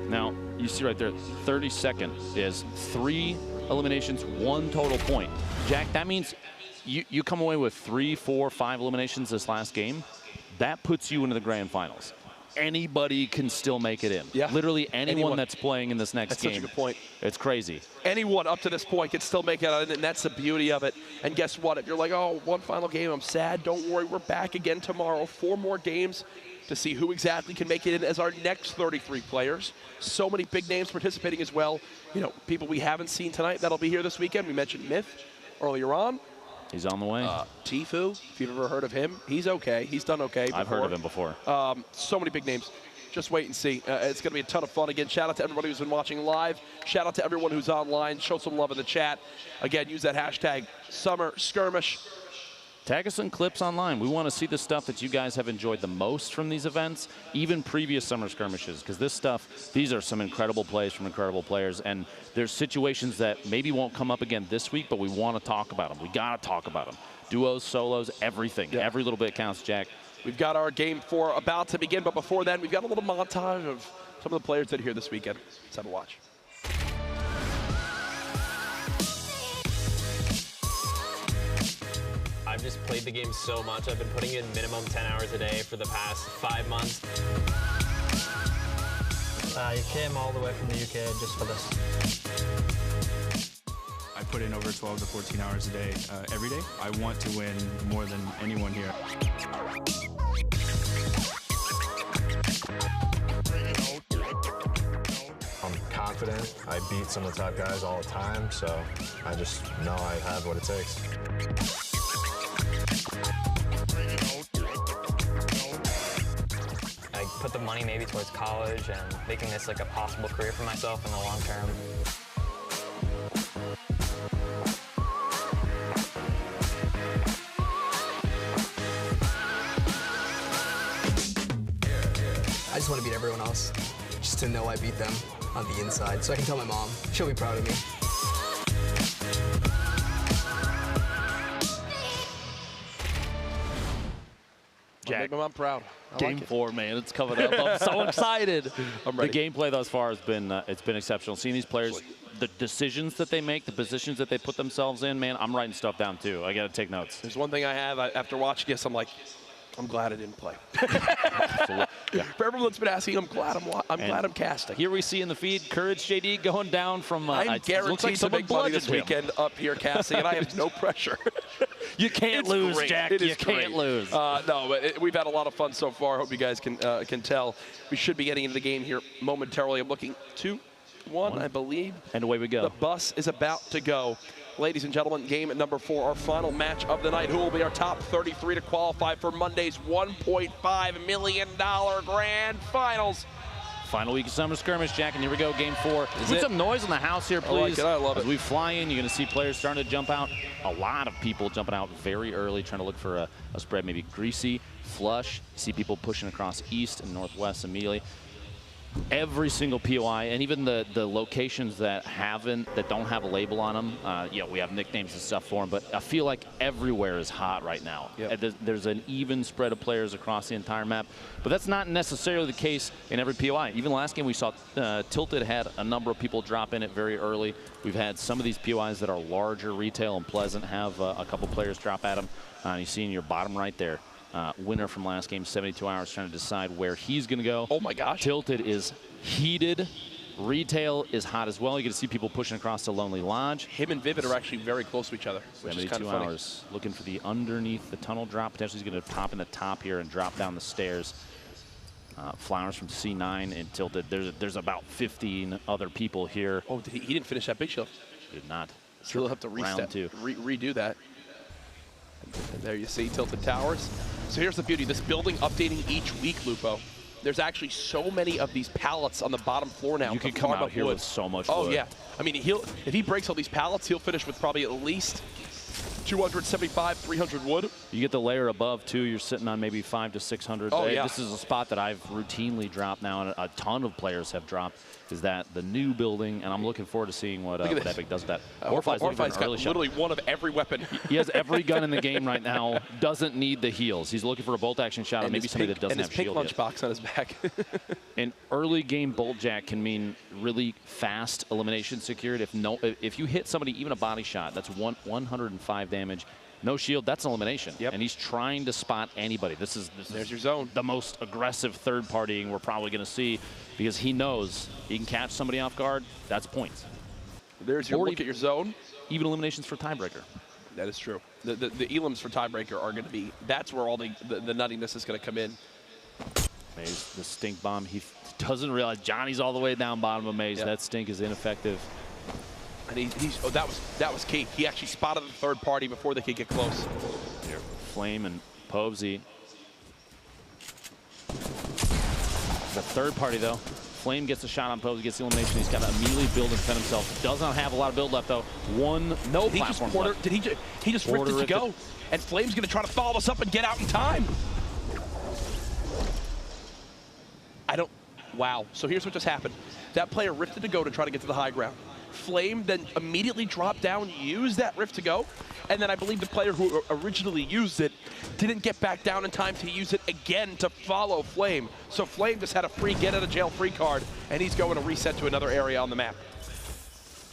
Now, you see right there, 32nd is 3 eliminations, 1 total point. Jack, that means you come away with 3, 4, 5 eliminations this last game. That puts you into the grand finals. Anybody can still make it in.
Yeah.
Literally anyone that's playing in this next game.
That's such a good point.
It's crazy.
Anyone up to this point can still make it out, and that's the beauty of it. And guess what? If you're like, oh, 1 final game, I'm sad, don't worry, we're back again tomorrow. 4 more games to see who exactly can make it in as our next 33 players. So many big names participating as well. You know, people we haven't seen tonight that'll be here this weekend. We mentioned Myth earlier on.
He's on the way.
Tifu, if you've ever heard of him, he's okay. He's done okay before.
I've heard of him before.
So many big names. Just wait and see. It's going to be a ton of fun. Again, shout out to everybody who's been watching live. Shout out to everyone who's online. Show some love in the chat. Again, use that hashtag Summer Skirmish.
Tag us in clips online. We want to see the stuff that you guys have enjoyed the most from these events, even previous summer skirmishes, because this stuff, these are some incredible plays from incredible players, and there's situations that maybe won't come up again this week, but we want to talk about them. We got to talk about them. Duos, solos, everything. Yeah. Every little bit counts, Jack.
We've got our game 4 about to begin, but before then, we've got a little montage of some of the players that are here this weekend. Let's have a watch.
I've just played the game so much. I've been putting in minimum 10 hours a day for the past 5 months.
You came all the way from the UK just for this.
I put in over 12 to 14 hours a day every day. I want to win more than anyone here.
I'm confident. I beat some of the top guys all the time, so I just know I have what it takes.
I put the money maybe towards college and making this like a possible career for myself in the long term.
I just want to beat everyone else, just to know I beat them on the inside, so I can tell my mom. She'll be proud of me.
Jack,
I'm proud.
Game 4, man, it's coming up. I'm so excited.
I'm ready.
The gameplay thus far has been it's been exceptional. Seeing these players, the decisions that they make, the positions that they put themselves in, man, I'm writing stuff down too. I got to take notes.
There's one thing I have after watching this, I'm like, I'm glad I didn't play.
Yeah.
For everyone that's been asking, I'm glad I'm casting.
Here we see in the feed, Courage JD going down from.
I'm
looks
guaranteed
like
to
someone
make money this
bludgeoned him.
weekend up here casting, and I have no pressure.
You can't
It's
lose,
great.
Jack.
It
You
is
can't
great.
lose.
No, but we've had a lot of fun so far. Hope you guys can tell. We should be getting into the game here momentarily. I'm looking 2, 1, I believe.
And away we go.
The bus is about to go. Ladies and gentlemen, game at number 4, our final match of the night. Who will be our top 33 to qualify for Monday's $1.5 million grand finals?
Final week of Summer Skirmish, Jack, and here we go, game 4. Put
it?
some noise in the house here, please.
I love it.
As we fly in, you're going to see players starting to jump out. A lot of people jumping out very early, trying to look for a spread, maybe greasy, flush. You see people pushing across east and northwest immediately. every single POI, and even the locations that don't have a label on them, we have nicknames and stuff for them, but I feel like everywhere is hot right now.
Yep.
There's an even spread of players across the entire map, but that's not necessarily the case in every POI. Even last game we saw Tilted had a number of people drop in it very early. We've had some of these POIs that are larger, retail, and pleasant have a couple players drop at them. You see in your bottom right there, winner from last game, 72 hours, trying to decide where he's going to go.
Oh my gosh.
Tilted is heated. Retail is hot as well. You get to see people pushing across the Lonely Lodge.
Him and Vivid are actually very close to each other, which is kind of funny.
72 hours looking for the underneath the tunnel drop. Potentially he's going to pop in the top here and drop down the stairs. Flowers from C9 and Tilted. There's about 15 other people here.
Oh, he didn't finish that big shield.
Did not.
So he'll have to
Round two.
redo that. And there you see Tilted Towers. So here's the beauty. This building updating each week, Lupo. There's actually so many of these pallets on the bottom floor now.
You can come out here with so much wood.
Oh, yeah. I mean, if he breaks all these pallets, he'll finish with probably at least 275, 300 wood.
You get the layer above, too. You're sitting on maybe 500 to 600.
Oh, yeah.
This is a spot that I've routinely dropped now, and a ton of players have dropped, is that the new building, and I'm looking forward to seeing what Epic does with that.
Orphi's got literally one of every weapon.
He has every gun in the game right now, doesn't need the heals. He's looking for a bolt action shot, and maybe somebody that doesn't have shield
yet. And his pink lunchbox on his back.
An early game bolt jack can mean really fast elimination secured. If you hit somebody, even a body shot, that's 105 damage. No shield, that's an elimination.
Yep.
And he's trying to spot anybody. There's
your zone.
The most aggressive third partying we're probably going to see, because he knows he can catch somebody off guard. That's points.
There's your look at your zone.
Even eliminations for tiebreaker.
That is true. The elims for tiebreaker are going to be, that's where all the nuttiness is going to come in.
Maze, the stink bomb. He doesn't realize Johnny's all the way down bottom of Maze.
Yep.
That stink is ineffective.
And that was key. He actually spotted the third party before they could get close.
Here, Flame and Povsy. The third party though. Flame gets a shot on Povsy, gets the elimination. He's got to immediately build and defend himself. Does not have a lot of build left though. No platform left.
He just ripped it to go. And Flame's going to try to follow us up and get out in time. Wow. So here's what just happened. That player ripped it to go to try to get to the high ground. Flame then immediately dropped down, used that rift to go, and then I believe the player who originally used it didn't get back down in time to use it again to follow Flame. So Flame just had a free get out of jail free card, and he's going to reset to another area on the map.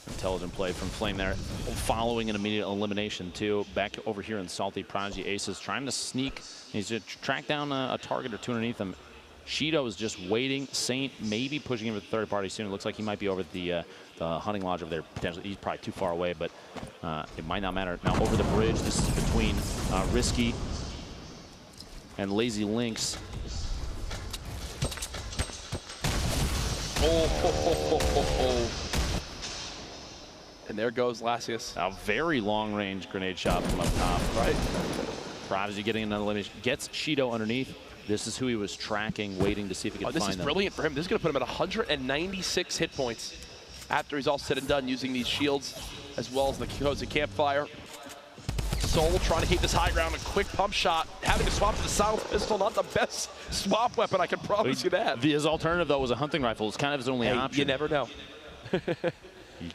Intelligent play from Flame there, following an immediate elimination too. Back over here in Salty, Prodigy Aces trying to sneak. He's just track down a target or two underneath him. Shido is just waiting. Saint maybe pushing him with the third party soon. It looks like he might be over the hunting lodge over there. Potentially, he's probably too far away, but it might not matter. Now over the bridge, this is between Risky and Lazy Lynx.
And there goes Lasius.
A very long-range grenade shot from up top.
Right.
Prodigy getting another elimination. Gets Shido underneath. This is who he was tracking, waiting to see if he could find them.
This is brilliant for him. This is going to put him at 196 hit points after he's all said and done using these shields as well as the cozy campfire. Soul trying to keep this high ground. A quick pump shot. Having to swap to the silent pistol, not the best swap weapon, I can promise you that.
His alternative, though, was a hunting rifle. It's kind of his only option.
You never know.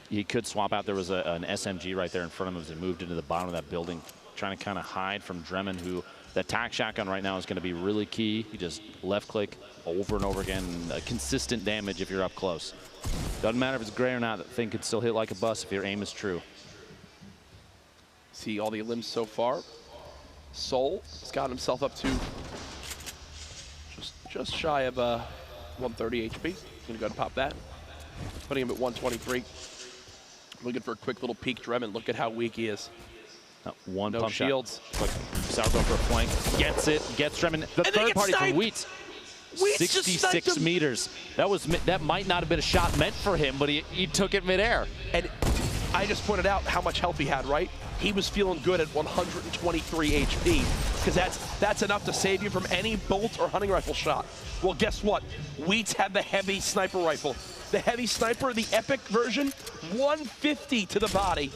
he could swap out. There was an SMG right there in front of him as he moved into the bottom of that building, trying to kind of hide from Dremen, who the tac shotgun right now is going to be really key. You just left click over and over again. Consistent damage if you're up close. Doesn't matter if it's gray or not, that thing could still hit like a bus if your aim is true.
See all the limbs so far. Soul has got himself up to just shy of 130 HP. He's going to go and pop that. Putting him at 123. Looking for a quick little peek. Dremen, look at how weak he is.
One
no
pump
shields.
Quick, Sourdough for a flank. Gets it. Gets Dremen. The third party from Wheats. 66 meters. That might not have been a shot meant for him, but he took it midair.
And I just pointed out how much health he had, right? He was feeling good at 123 HP, because that's enough to save you from any bolt or hunting rifle shot. Well, guess what? Wheats had the heavy sniper rifle. The heavy sniper, the epic version, 150 to the body.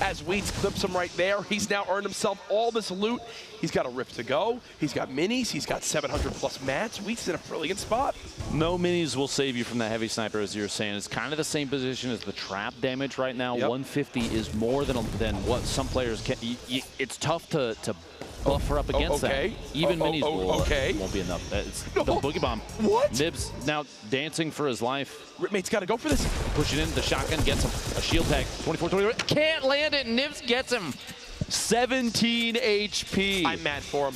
as Weeds clips him right there. He's now earned himself all this loot. He's got a Rift to go. He's got minis. He's got 700 plus mats. Weeds in a brilliant spot.
No minis will save you from that heavy sniper, as you're saying. It's kind of the same position as the trap damage right now. Yep. 150 is more than what some players can. It's tough to buffer up against that. Even minis won't be enough. It's the boogie bomb.
What?
Nibs now dancing for his life.
Ripmate's got to go for this.
Pushing in, the shotgun gets him. A shield tag, 24-20. Can't land it, Nibs gets him. 17 HP.
I'm mad for him.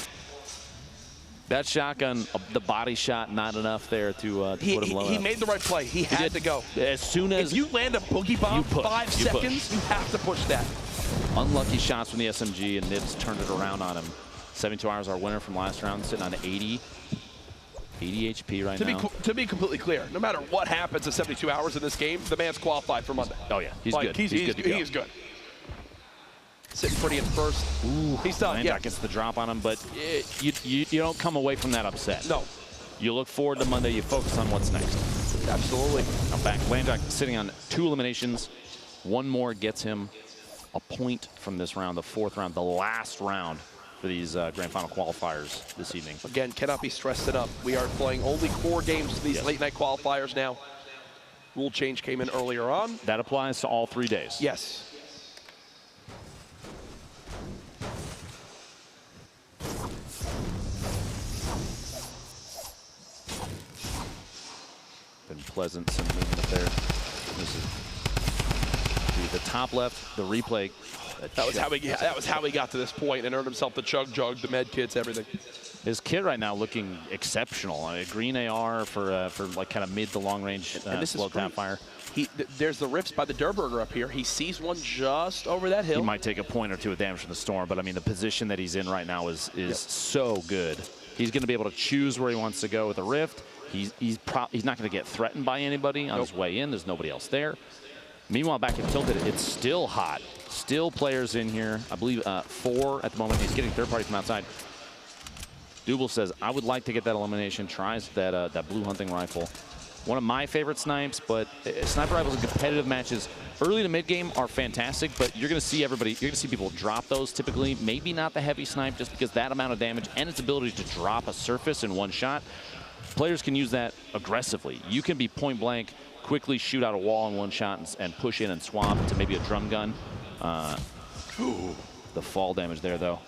That shotgun, the body shot, not enough there to put him low.
He made the right play. He had to go.
As soon as
if you land a boogie bomb 5 seconds, you have to push that.
Unlucky shots from the SMG, and Nibs turned it around on him. 72 Hours, our winner from last round, sitting on 80 HP right now.
To be completely clear, no matter what happens in 72 hours in this game, the man's qualified for Monday.
Oh, yeah. He's good. He's good to go.
He is good. Sitting pretty in first.
Ooh,
he's done.
Landjack gets the drop on him, but you don't come away from that upset.
No.
You look forward to Monday. You focus on what's next.
Absolutely.
Now back. Landjack sitting on 2 eliminations. One more gets him a point from this round, the 4th round, the last round for these grand final qualifiers this evening.
Again, cannot be stressed enough. We are playing only 4 games to these late night qualifiers now. Rule change came in earlier on.
That applies to all 3 days.
Yes.
Been pleasant, some movement there. This is the top left, the replay.
That was how he got to this point and earned himself the chug jug, the med kits, everything.
His kit right now looking exceptional. I mean, green AR for like kind of mid to long range slow tap fire.
There's the rifts by the Durburger up here. He sees one just over that hill.
He might take a point or 2 of damage from the storm, but I mean the position that he's in right now is so good. He's going to be able to choose where he wants to go with a rift. He's not going to get threatened by anybody on his way in. There's nobody else there. Meanwhile, back at Tilted, it's still hot. Still players in here. I believe 4 at the moment. He's getting third party from outside. Double says, I would like to get that elimination. Tries that blue hunting rifle. One of my favorite snipes, but sniper rifles in competitive matches early to mid game are fantastic, but you're going to see everybody, you're going to see people drop those typically. Maybe not the heavy snipe just because that amount of damage and its ability to drop a surface in one shot. Players can use that aggressively. You can be point blank, quickly shoot out a wall in one shot and push in and swap to maybe a drum gun. The fall damage there, though.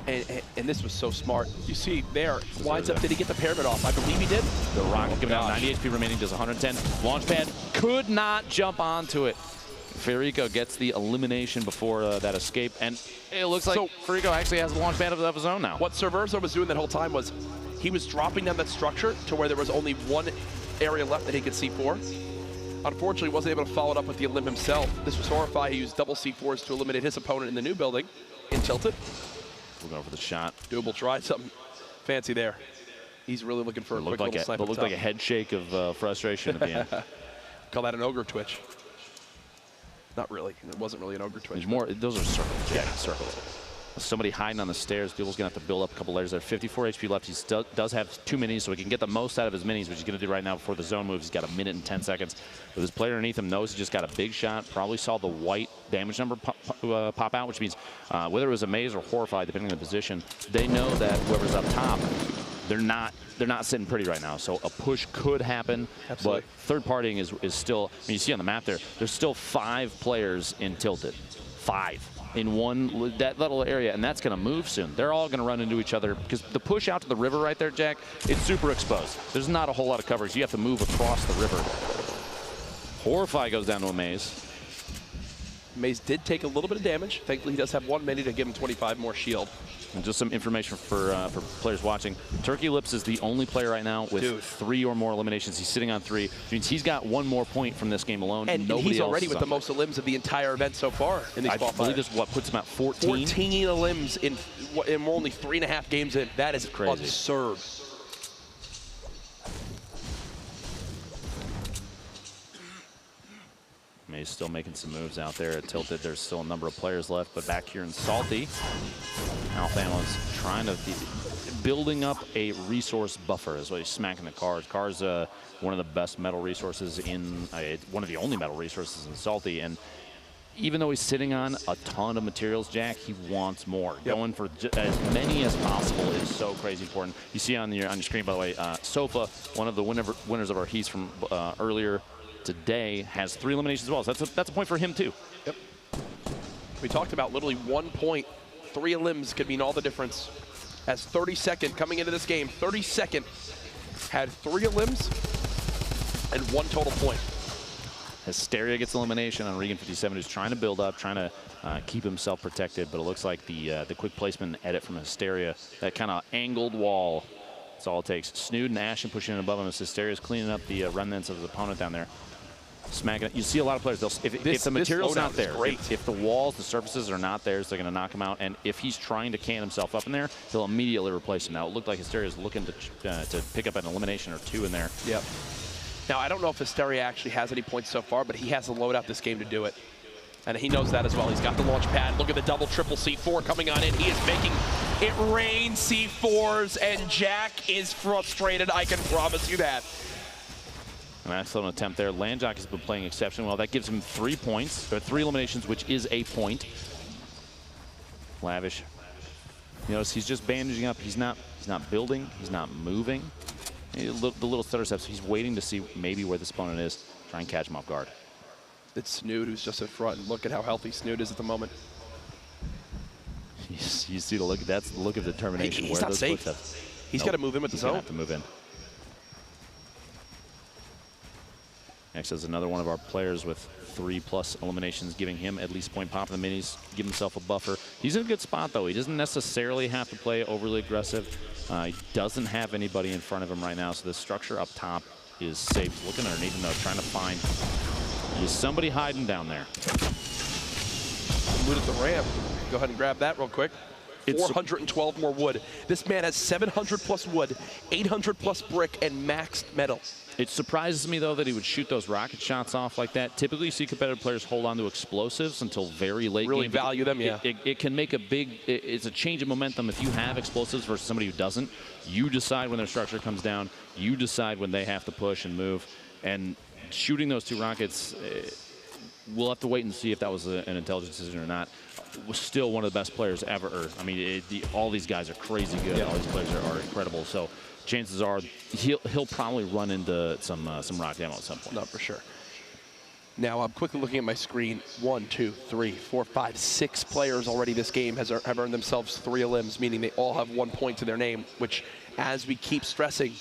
And this was so smart. You see there, winds up, did he get the pyramid off? I believe he did.
The rocket giving out 90 HP remaining, does 110. Launchpad could not jump onto it. Federico gets the elimination before that escape, and it looks like Federico actually has the launchpad of his own now.
What Cerverzo was doing that whole time was he was dropping down that structure to where there was only one area left that he could C4. Unfortunately, he wasn't able to follow it up with the elim himself. This was horrifying. He used double C4s to eliminate his opponent in the new building in Tilted.
We'll go for the shot.
Double tried something fancy there. He's really looking for a quick little sniper.
It looked like a head shake of frustration at the end.
Call that an ogre twitch. Not really. It wasn't really an ogre twitch.
There's more. Those are circles. Yeah, circles. Somebody hiding on the stairs. Doodle's going to have to build up a couple layers there. 54 HP left. He still does have 2 minis, so he can get the most out of his minis, which he's going to do right now before the zone moves. He's got 1 minute and 10 seconds. But his player underneath him knows he just got a big shot. Probably saw the white damage number pop out, which means whether it was a maze or horrified, depending on the position, they know that whoever's up top, they're not sitting pretty right now. So a push could happen.
Absolutely.
But third partying is still, I mean, you see on the map there's still 5 players in Tilted. 5 in that little area, and that's going to move soon. They're all going to run into each other because the push out to the river right there, Jack, it's super exposed. There's not a whole lot of coverage. You have to move across the river. Horrify goes down to a maze.
Maze did take a little bit of damage. Thankfully, he does have 1 minute to give him 25 more shield.
And just some information for players watching. Turkey Lips is the only player right now with 3 or more eliminations. He's sitting on 3. Which means he's got 1 more point from this game alone.
And he's already with the most elims of the entire event so far in these qualifiers. I believe
this puts him at 14.
14 elims in we're only 3.5 games in. That is crazy. Absurd.
He's still making some moves out there at Tilted. There's still a number of players left, but back here in Salty, Alfano's trying to building up a resource buffer is what he's smacking the cars. Cars, one of the best metal resources in, one of the only metal resources in Salty, and even though he's sitting on a ton of materials, Jack, he wants more. Going for as many as possible is so crazy important. You see on your screen, by the way, Sofa, one of the winners of our heats from earlier today, has 3 eliminations as well. So that's a point for him too.
Yep. We talked about literally 1 point, 3 elims could mean all the difference. As 32nd coming into this game, 32nd had 3 elims and 1 total point.
Hysteria gets elimination on Regan 57, who's trying to build up, trying to keep himself protected, but it looks like the quick placement edit from Hysteria, that kind of angled wall, that's all it takes. Snood and Ashen pushing in above him as Hysteria's cleaning up the remnants of his opponent down there. Smacking it. You see a lot of players, if the material's not there, if the walls, the surfaces are not there, they're going to knock him out, and if he's trying to can himself up in there, they'll immediately replace him. Now, it looked like Hysteria's looking to pick up an elimination or 2 in there.
Yep. Now, I don't know if Hysteria actually has any points so far, but he has to load out this game to do it. And he knows that as well. He's got the launch pad. Look at the double, triple C4 coming on in. He is making it rain C4s, and Jack is frustrated. I can promise you that.
An excellent attempt there. Landjock has been playing exceptionally well. That gives him 3 points, or 3 eliminations, which is a point. Lavish. You notice he's just bandaging up. He's not building. He's not moving. The little stutter steps. He's waiting to see maybe where this opponent is. Try and catch him off guard.
It's Snood who's just in front, and look at how healthy Snood is at the moment.
You see the look. That's the look of determination.
He's not safe. He's got to move in with the zone.
He's going to have to move in. Next is another one of our players with 3+ eliminations, giving him at least point pop in the minis, give himself a buffer. He's in a good spot, though. He doesn't necessarily have to play overly aggressive. He doesn't have anybody in front of him right now, so the structure up top is safe. Looking underneath him, though, trying to find somebody hiding down there.
Wood at the ramp. Go ahead and grab that real quick. 412 more wood. This man has 700+ wood, 800+ brick, and maxed metal.
It surprises me, though, that he would shoot those rocket shots off like that. Typically, you see competitive players hold on to explosives until very late.
Really value them, yeah.
It can make a big, it's a change of momentum. If you have explosives versus somebody who doesn't, you decide when their structure comes down. You decide when they have to push and move. And shooting those 2 rockets, we'll have to wait and see if that was an intelligent decision or not. Was still one of the best players ever. I mean, all these guys are crazy good. Yeah. All these players are incredible. So chances are he'll probably run into some rocket ammo at some point.
No, for sure. Now I'm quickly looking at my screen. 1, 2, 3, 4, 5, 6 players already this game have earned themselves 3 elims, meaning they all have 1 point to their name, which, as we keep stressing,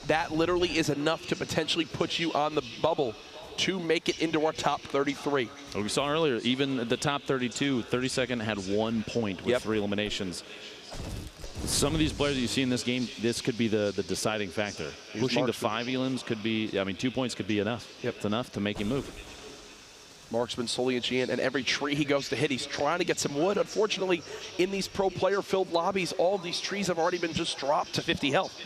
that literally is enough to potentially put you on the bubble to make it into our top 33.
We saw earlier, even the top 32, 32nd had 1 point with 3 eliminations. Some of these players that you see in this game, this could be the deciding factor. Pushing to 5 elims could be, I mean, 2 points could be enough.
Yep.
It's enough to make him move.
Marksman slowly inching in, and every tree he goes to hit, he's trying to get some wood. Unfortunately, in these pro player-filled lobbies, all of these trees have already been just dropped to 50 health.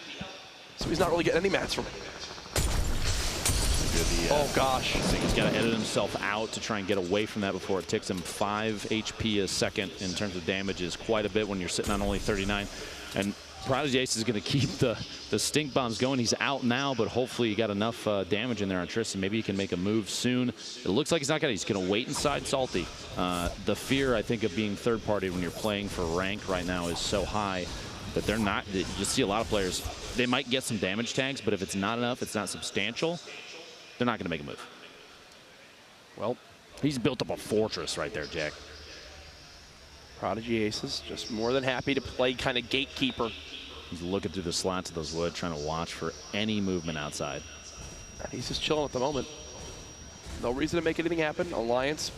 So he's not really getting any mats from it. Oh, gosh.
So he's got to edit himself out to try and get away from that before it ticks him. 5 HP a second in terms of damage is quite a bit when you're sitting on only 39. And Prodigy Ace is going to keep the stink bombs going. He's out now, but hopefully he got enough damage in there on Tristan. Maybe he can make a move soon. It looks like he's not going to. He's going to wait inside Salty. The fear, I think, of being third party when you're playing for rank right now is so high that they're not. You just see a lot of players, they might get some damage tags, but if it's not enough, it's not substantial, they're not going to make a move. Well, he's built up a fortress right there, Jack.
Prodigy Aces just more than happy to play kind of gatekeeper.
He's looking through the slots of those wood, trying to watch for any movement outside.
He's just chilling at the moment. No reason to make anything happen. Alliance,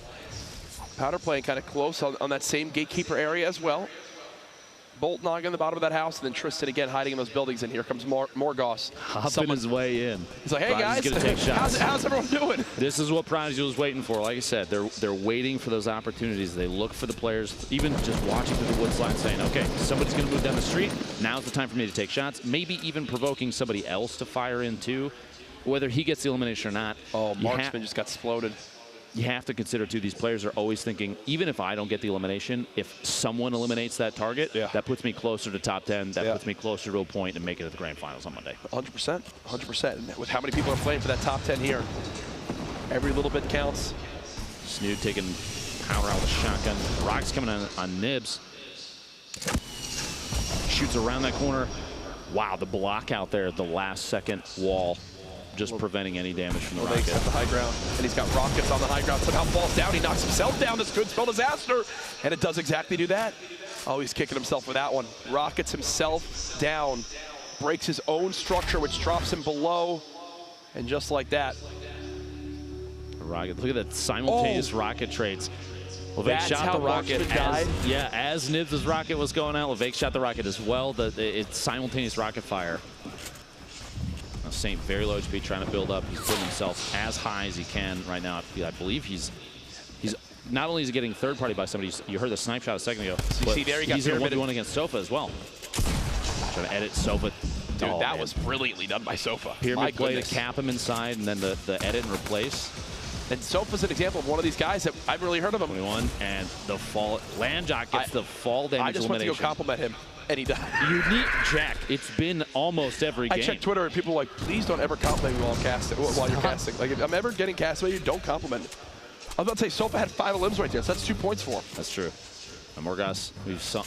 Powder playing kind of close on that same gatekeeper area as well. Bolt knocking the bottom of that house, and then Tristan again hiding in those buildings, and here comes Morgoss.
Hopping his way in.
He's like, hey guys,
gonna take shots.
How's everyone doing?
This is what Prodigy was waiting for. Like I said, they're waiting for those opportunities. They look for the players, even just watching through the wood slide, saying, okay, somebody's gonna move down the street. Now's the time for me to take shots. Maybe even provoking somebody else to fire in too, whether he gets the elimination or not.
Oh, Marksman just got exploded.
You have to consider, too, these players are always thinking, even if I don't get the elimination, if someone eliminates that target, that puts me closer to top 10, that puts me closer to a point and make it to the grand finals on Monday.
100%, 100%. With how many people are playing for that top 10 here, every little bit counts.
Snood taking power out with a shotgun. Rock's coming on Nibs. Shoots around that corner. Wow, the block out there at the last second wall, just preventing any damage from the Rocket.
At the high ground, and he's got Rockets on the high ground. Somehow falls down. He knocks himself down. This could spell disaster, and it does exactly do that. Oh, he's kicking himself for that one. Rockets himself down, breaks his own structure, which drops him below, and just like that.
Rocket, look at that simultaneous rocket trades. Levake shot the rocket as Nibs' rocket was going out. Levake shot the rocket as well. It's simultaneous rocket fire. Now Saint very low HP, trying to build up. He's putting himself as high as he can right now. I believe he's not only is he getting third party by somebody. You heard the snipe shot a second ago.
So you see there, he got
he's in 1v1 against Sofa as well. Trying to edit Sofa.
Dude, that was brilliantly done by Sofa.
Pyramid play to cap him inside, and then the edit and replace.
And Sofa's an example of one of these guys that I've really heard of him.
21, and the fall. Landjock gets the fall damage elimination.
I just went to go compliment him, and he died.
You need Jack. It's been almost every game.
I checked Twitter, and people were like, please don't ever compliment me while I'm casting. While you're casting. Like, if I'm ever getting casted, you don't compliment me. I was about to say, Sofa had 5 limbs right there, so that's 2 points for him.
That's true. And Morgas,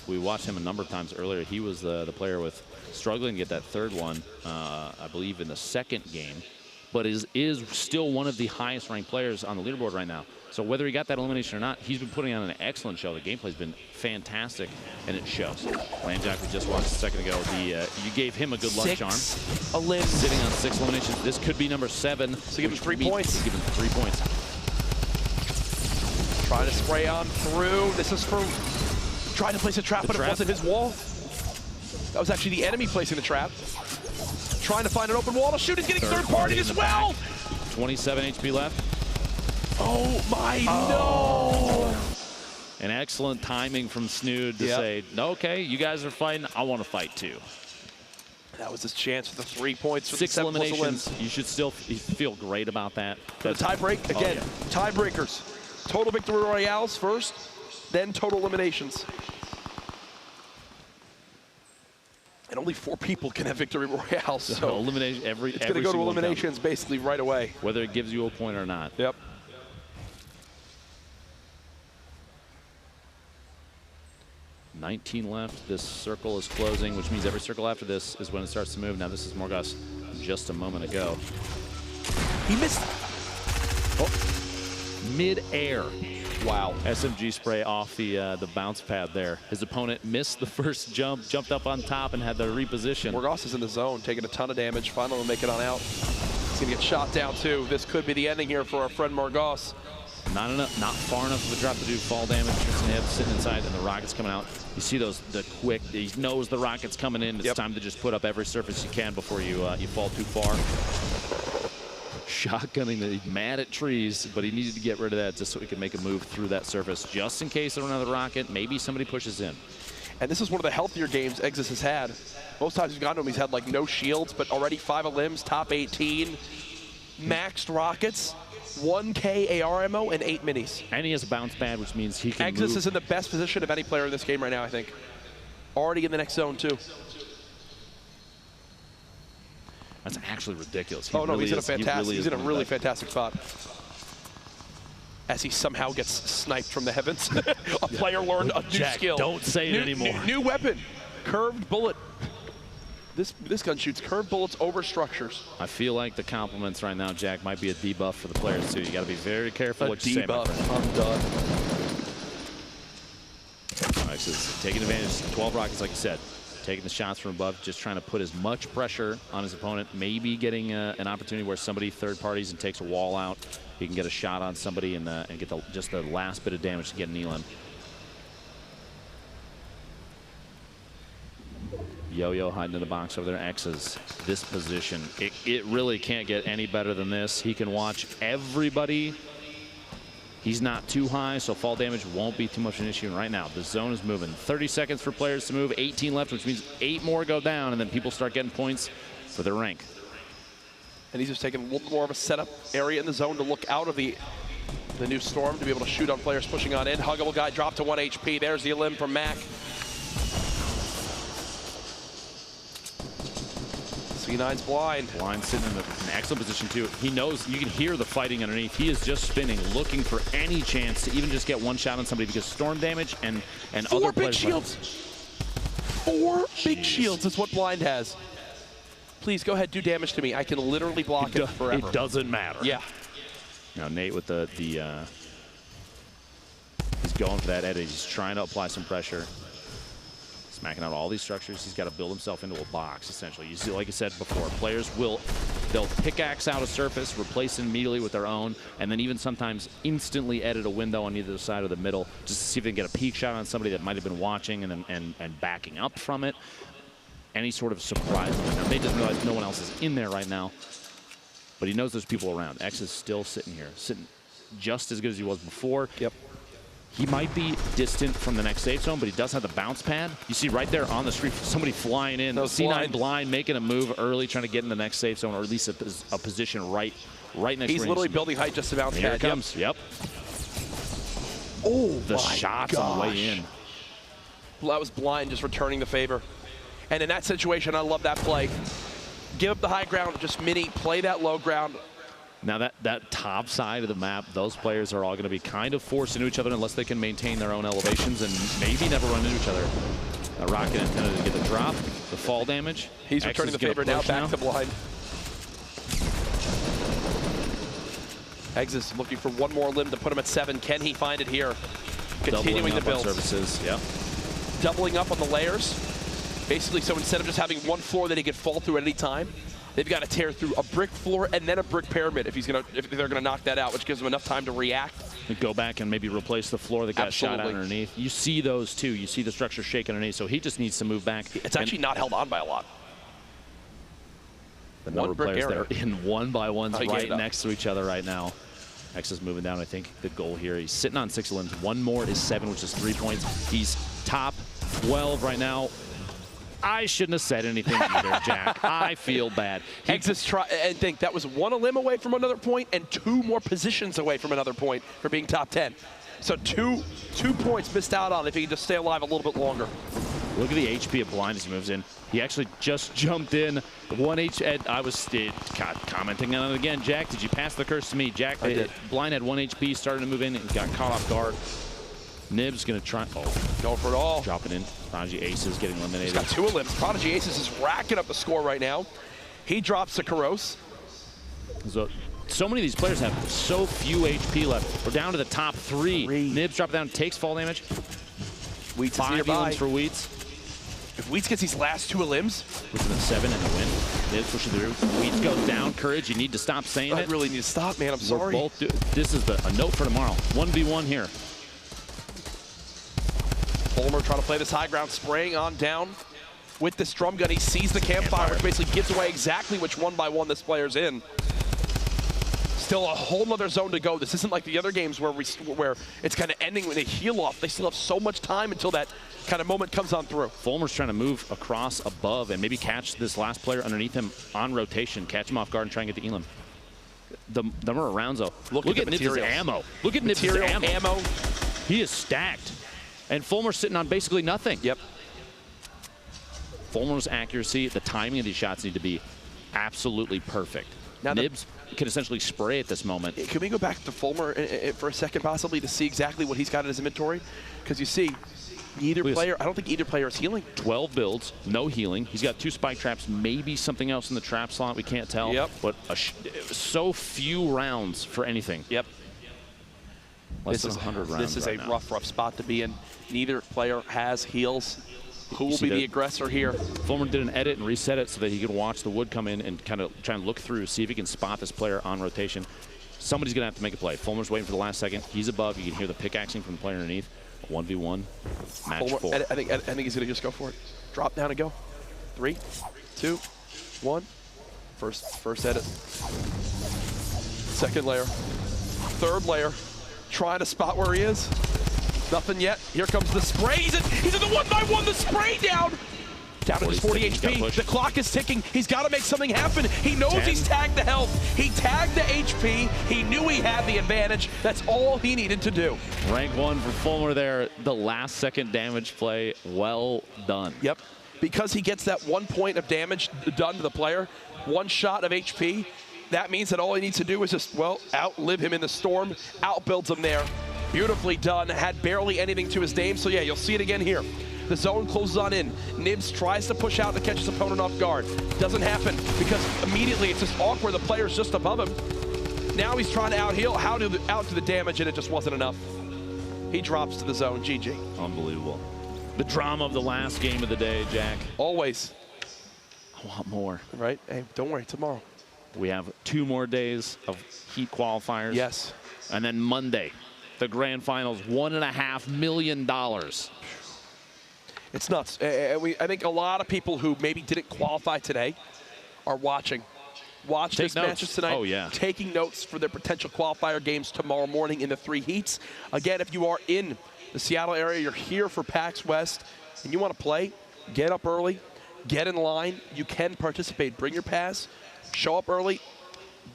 we watched him a number of times earlier. He was the player with struggling to get that third one, I believe, in the second game, but is still one of the highest ranked players on the leaderboard right now. So whether he got that elimination or not, he's been putting on an excellent show. The gameplay's been fantastic, and it shows. Landjack, we just watched a second ago. You gave him a good luck charm.
A limb.
Sitting on 6 eliminations. This could be number 7.
So give him 3 points.
Give him 3 points.
Trying to spray on through. This is for trying to place a trap, but it wasn't his wall. That was actually the enemy placing the trap. Trying to find an open wall to shoot. He's getting third party as well.
27 HP left.
Oh my no!
An excellent timing from Snood to say, okay, you guys are fighting. I want to fight too.
That was his chance for the 3 points. For
6 eliminations. You should still feel great about that.
The tie break again. Tiebreakers. Total victory royales first, then total eliminations. And only 4 people can have victory royales. So
elimination it's
going to go to eliminations basically right away.
Whether it gives you a point or not.
Yep.
$19 left. This circle is closing, which means every circle after this is when it starts to move. Now this is Morgas just a moment ago.
He missed.
Mid-air.
Wow.
SMG spray off the bounce pad there. His opponent missed the first jump, jumped up on top, and had to reposition.
Morgas is in the zone, taking a ton of damage. Finally will make it on out. He's going to get shot down too. This could be the ending here for our friend Morgas.
Not far enough of a drop to do fall damage. Tristan Hibbs sitting inside, and the rockets coming out. You see the quick. He knows the rockets coming in. It's time to just put up every surface you can before you fall too far. Shotgunning, he's mad at trees, but he needed to get rid of that just so he could make a move through that surface, just in case of another rocket. Maybe somebody pushes in.
And this is one of the healthier games Exus has had. Most times he's gone to him, he's had like no shields, but already 5 limbs, top 18, maxed rockets. 1K AR ammo and 8 minis.
And he has a bounce pad, which means he can
Exus is in the best position of any player in this game right now, I think. Already in the next zone, too.
That's actually ridiculous.
He's in a really fantastic spot. As he somehow gets sniped from the heavens. A player learned a new skill.
Don't say it anymore.
New weapon. Curved bullet. This gun shoots curved bullets over structures.
I feel like the compliments right now, Jack, might be a debuff for the players too. You got to be very careful what you say, my friend.
I'm done.
All right, so taking advantage, 12 rockets, like you said, taking the shots from above, just trying to put as much pressure on his opponent. Maybe getting an opportunity where somebody third parties and takes a wall out. He can get a shot on somebody and get just the last bit of damage to get an Elon. Yo-Yo hiding in the box over there. X's this position. It really can't get any better than this. He can watch everybody. He's not too high, so fall damage won't be too much an issue. And right now, the zone is moving. 30 seconds for players to move. 18 left, which means 8 more go down, and then people start getting points for their rank.
And he's just taking a little more of a setup area in the zone to look out of the new storm to be able to shoot on players pushing on in. Huggable guy dropped to 1 HP. There's the elim from Mac. C9's blind.
Blind sitting in an excellent position too. He knows, you can hear the fighting underneath. He is just spinning, looking for any chance to even just get one shot on somebody because storm damage and other
big shields. 4 big shields is what blind has. Please go ahead, do damage to me. I can literally block it forever.
It doesn't matter.
Yeah.
Now Nate with the he's going for that edit. He's trying to apply some pressure. Smacking out all these structures. He's got to build himself into a box, essentially. You see, like I said before, players they'll pickaxe out a surface, replace it immediately with their own, and then even sometimes instantly edit a window on either side of the middle just to see if they can get a peek shot on somebody that might have been watching and backing up from it. Any sort of surprise. Now, Nate doesn't realize no one else is in there right now, but he knows there's people around. X is still sitting here, sitting just as good as he was before.
Yep.
He might be distant from the next safe zone, but he does have the bounce pad. You see right there on the street, somebody flying in. C9 blind, making a move early, trying to get in the next safe zone, or at least a position right next to
He's literally building height just to bounce pad.
Here it comes, yep.
Oh,
the shots on the way in.
Well, that was blind, just returning the favor. And in that situation, I love that play. Give up the high ground, just mini, play that low ground.
Now that top side of the map, those players are all going to be kind of forced into each other unless they can maintain their own elevations and maybe never run into each other. Rocket intended to get the drop, the fall damage.
He's returning the favor now, back to blind. Eggs is looking for one more limb to put him at 7. Can he find it here? Continuing the build.
Services, yep.
Doubling up on the layers. Basically, so instead of just having one floor that he could fall through at any time, they've got to tear through a brick floor and then a brick pyramid if they're gonna knock that out, which gives them enough time to react.
And go back and maybe replace the floor that got shot out underneath. You see those too. You see the structure shaking underneath, so he just needs to move back.
It's actually not held on by a lot.
The number of players that are in 1-by-1s right next to each other right now. X is moving down, I think, the goal here. He's sitting on 6 limbs. One more is 7, which is 3 points. He's top 12 right now. I shouldn't have said anything either, Jack. I feel bad.
Exits try and think that was 1 limb away from another point and 2 more positions away from another point for being top 10. So two points missed out on if he can just stay alive a little bit longer.
Look at the HP of blind as he moves in. He actually just jumped in. 1 HP. I was commenting on it again. Jack, did you pass the curse to me? Jack, blind had 1 HP, started to move in and got caught off guard. Nib's going to try.
Going for it all.
Dropping in. Prodigy Aces getting eliminated.
He's got 2 limbs. Prodigy Aces is racking up the score right now. He drops to Karos.
So many of these players have so few HP left. We're down to the top 3. Nibs drops down, takes fall damage.
Wheats
5 limbs for Wheats.
If Wheats gets these last 2 limbs.
Within the 7 and the win. Nibs pushing through. Wheats goes down. Courage, you need to stop saying it.
I really need to stop, man. I'm sorry.
This is a note for tomorrow. 1v1 here.
Fulmer trying to play this high ground, spraying on down with this drum gun. He sees the campfire, which basically gives away exactly which 1-by-1 this player's in. Still a whole nother zone to go. This isn't like the other games where it's kind of ending with a heal off. They still have so much time until that kind of moment comes on through.
Fulmer's trying to move across above and maybe catch this last player underneath him on rotation, catch him off guard and try and get the elim. The number of rounds though. Look at Nibs' ammo. Look at Nibs' ammo. He is stacked. And Fulmer's sitting on basically nothing.
Yep.
Fulmer's accuracy, the timing of these shots need to be absolutely perfect. Now Nibs can essentially spray at this moment.
Can we go back to Fulmer for a second possibly to see exactly what he's got in his inventory? Because you see, I don't think either player is healing.
12 builds, no healing. He's got 2 spike traps, maybe something else in the trap slot, we can't tell.
Yep.
But so few rounds for anything.
Yep.
Less than 100 rounds.
This is a rough spot to be in. Neither player has heals. Who will be the aggressor here?
Fulmer did an edit and reset it so that he could watch the wood come in and kind of try and look through, see if he can spot this player on rotation. Somebody's going to have to make a play. Fulmer's waiting for the last second. He's above. You can hear the pickaxing from the player underneath. 1v1, match 4.
I think he's going to just go for it. Drop down and go. 3, 2, 1. First edit. Second layer. Third layer. Trying to spot where he is. Nothing yet. Here comes the spray. He's in the 1-by-1. The spray down. Down to just 40 HP. The clock is ticking. He's got to make something happen. He knows he's tagged the health. He tagged the HP. He knew he had the advantage. That's all he needed to do.
Rank 1 for Fulmer there. The last second damage play. Well done.
Yep. Because he gets that 1 point of damage done to the player, 1 shot of HP, that means that all he needs to do is just, well, outlive him in the storm, outbuilds him there. Beautifully done. Had barely anything to his name. So, yeah, you'll see it again here. The zone closes on in. Nibs tries to push out to catch his opponent off guard. Doesn't happen because immediately it's just awkward. The player's just above him. Now he's trying to out-heal, out to the damage, and it just wasn't enough. He drops to the zone. GG.
Unbelievable. The drama of the last game of the day, Jack.
Always.
I want more.
Right? Hey, don't worry. Tomorrow.
We have 2 more days of heat qualifiers.
Yes.
And then Monday, the grand finals, $1.5 million.
It's nuts. I think a lot of people who maybe didn't qualify today are watching. Watch this matches tonight.
Oh, yeah.
Taking notes for their potential qualifier games tomorrow morning in the 3 heats. Again, if you are in the Seattle area, you're here for PAX West, and you want to play, get up early, get in line. You can participate. Bring your pass. Show up early.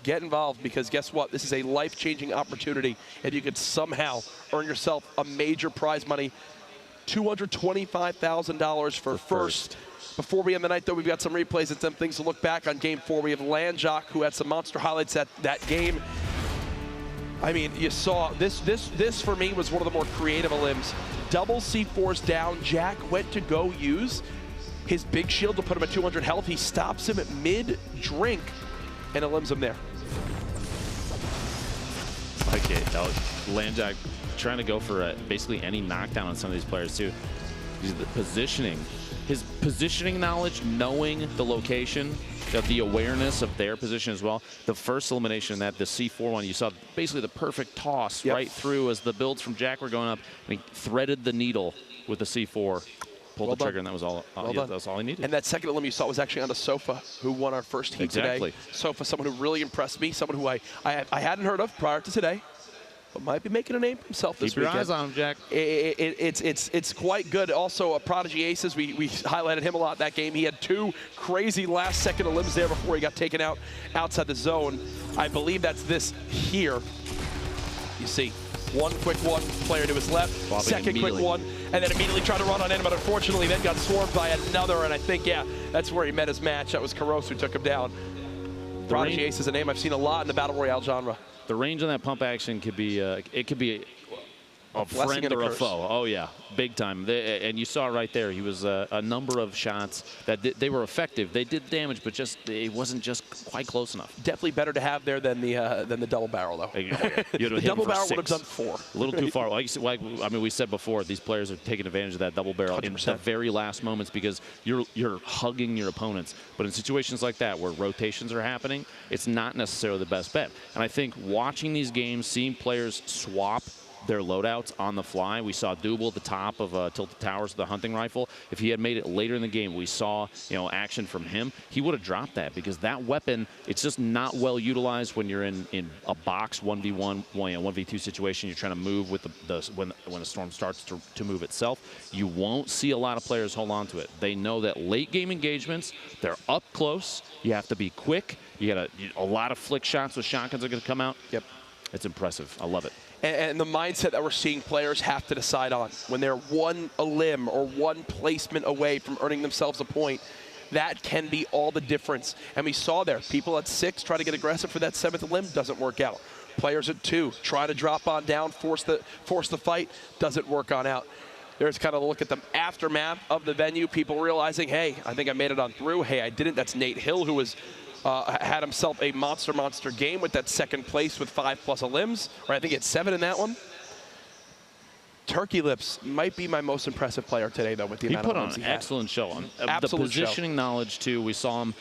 Get involved, because guess what? This is a life-changing opportunity. If you could somehow earn yourself a major prize money, $225,000 for first. Before we end the night, though, we've got some replays and some things to look back on Game 4. We have Lanjak, who had some monster highlights at that game. I mean, you saw this for me was one of the more creative limbs. Double C4s down. Jack went to go use his big shield to put him at 200 health. He stops him at mid-drink and elims him there.
Okay, that was Lanjak trying to go for basically any knockdown on some of these players too. The positioning, his positioning knowledge, knowing the location, the awareness of their position as well. The first elimination, the C4 one, you saw basically the perfect toss right through as the builds from Jack were going up. And he threaded the needle with the C4. Pulled the trigger, and that was all. That was all he needed.
And that second elim you saw was actually on the Sofa, who won our first heat today. Sofa, someone who really impressed me, someone who I hadn't heard of prior to today, but might be making a name for himself this weekend.
Keep your eyes on him, Jack.
It's quite good. Also, Prodigy Aces, we highlighted him a lot that game. He had 2 crazy last-second elims there before he got taken out outside the zone. I believe that's this here. You see. 1 quick one, player to his left, second quick one, and then immediately tried to run on in, but unfortunately then got swarmed by another, and I think, yeah, that's where he met his match. That was Karos who took him down. Prodigy Ace is a name I've seen a lot in the Battle Royale genre.
The range on that pump action could be, it could be a friend or a foe. Oh, yeah, big time. And you saw right there, he was a number of shots that they were effective. They did damage, but it wasn't just quite close enough.
Definitely better to have there than the double barrel, though. The double barrel would have done 4.
A little too far. I mean, we said before, these players are taking advantage of that double barrel 100%. In the very last moments because you're hugging your opponents. But in situations like that where rotations are happening, it's not necessarily the best bet. And I think watching these games, seeing players swap their loadouts on the fly. We saw Double at the top of Tilted Towers with the hunting rifle. If he had made it later in the game, we saw action from him. He would have dropped that because that weapon, it's just not well utilized when you're in a box 1v1, 1v2 situation. You're trying to move with when the storm starts to move itself. You won't see a lot of players hold on to it. They know that late game engagements, they're up close. You have to be quick. You got a lot of flick shots with shotguns are going to come out.
Yep,
it's impressive. I love it.
And the mindset that we're seeing players have to decide on when they're 1 elim or 1 placement away from earning themselves a point, that can be all the difference. And we saw there, people at 6 try to get aggressive for that 7th elim, doesn't work out. Players at 2 try to drop on down, force the fight, doesn't work on out. There's kind of a look at the aftermath of the venue, people realizing, hey, I think I made it on through. Hey, I didn't. That's Nate Hill, who was had himself a monster game with that 2nd place with 5+ elims, or I think it's 7 in that one. Turkey Lips might be my most impressive player today, though, with the amount of elims he had.
He put on an excellent show.
Absolute
the positioning knowledge, too. We saw him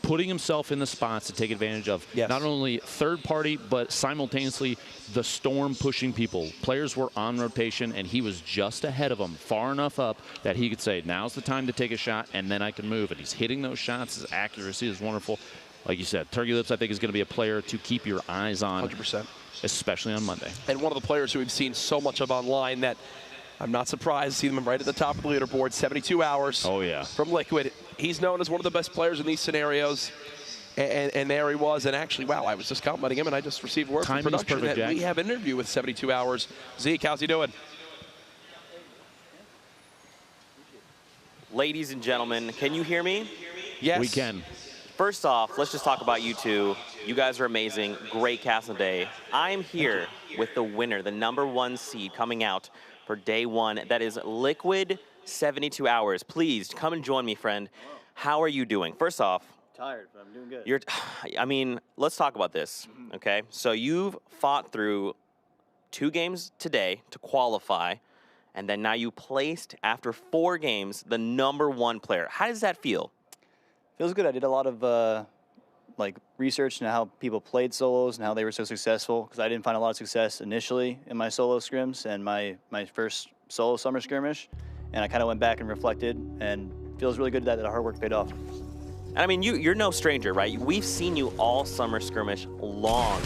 putting himself in the spots to take advantage of not only third party, but simultaneously the storm pushing people. Players were on rotation, and he was just ahead of them, far enough up that he could say, now's the time to take a shot, and then I can move. And he's hitting those shots. His accuracy is wonderful. Like you said, Turkey Lips, I think, is going to be a player to keep your eyes on.
100%.
Especially on Monday.
And one of the players who we've seen so much of online that I'm not surprised to see them right at the top of the leaderboard, 72 hours.
Oh, yeah.
From Liquid. he's known as one of the best players in these scenarios. And there he was. And actually, wow, I was just complimenting him, and I just received word from production
perfect,
that
Jack.
we have an interview with 72 Hours. Zeke, how's he doing?
Ladies and gentlemen, can you hear me?
Yes.
We can.
First off, let's just talk about you two. You guys are amazing. Great castle day. I'm here with the winner, the #1 seed coming out for day 1. That is Liquid 72 Hours. Please come and join me, friend. How are you doing? First off,
tired, but I'm doing good.
I mean, let's talk about this, okay? So you've fought through 2 games today to qualify, and then now you placed, after 4 games, the #1 player. How does that feel?
Feels good. I did a lot of like research into how people played solos and how they were so successful, because I didn't find a lot of success initially in my solo scrims and my first solo summer skirmish, and I kind of went back and reflected, and feels really good that the hard work paid off.
And I mean, you're no stranger, right? We've seen you all summer skirmish long.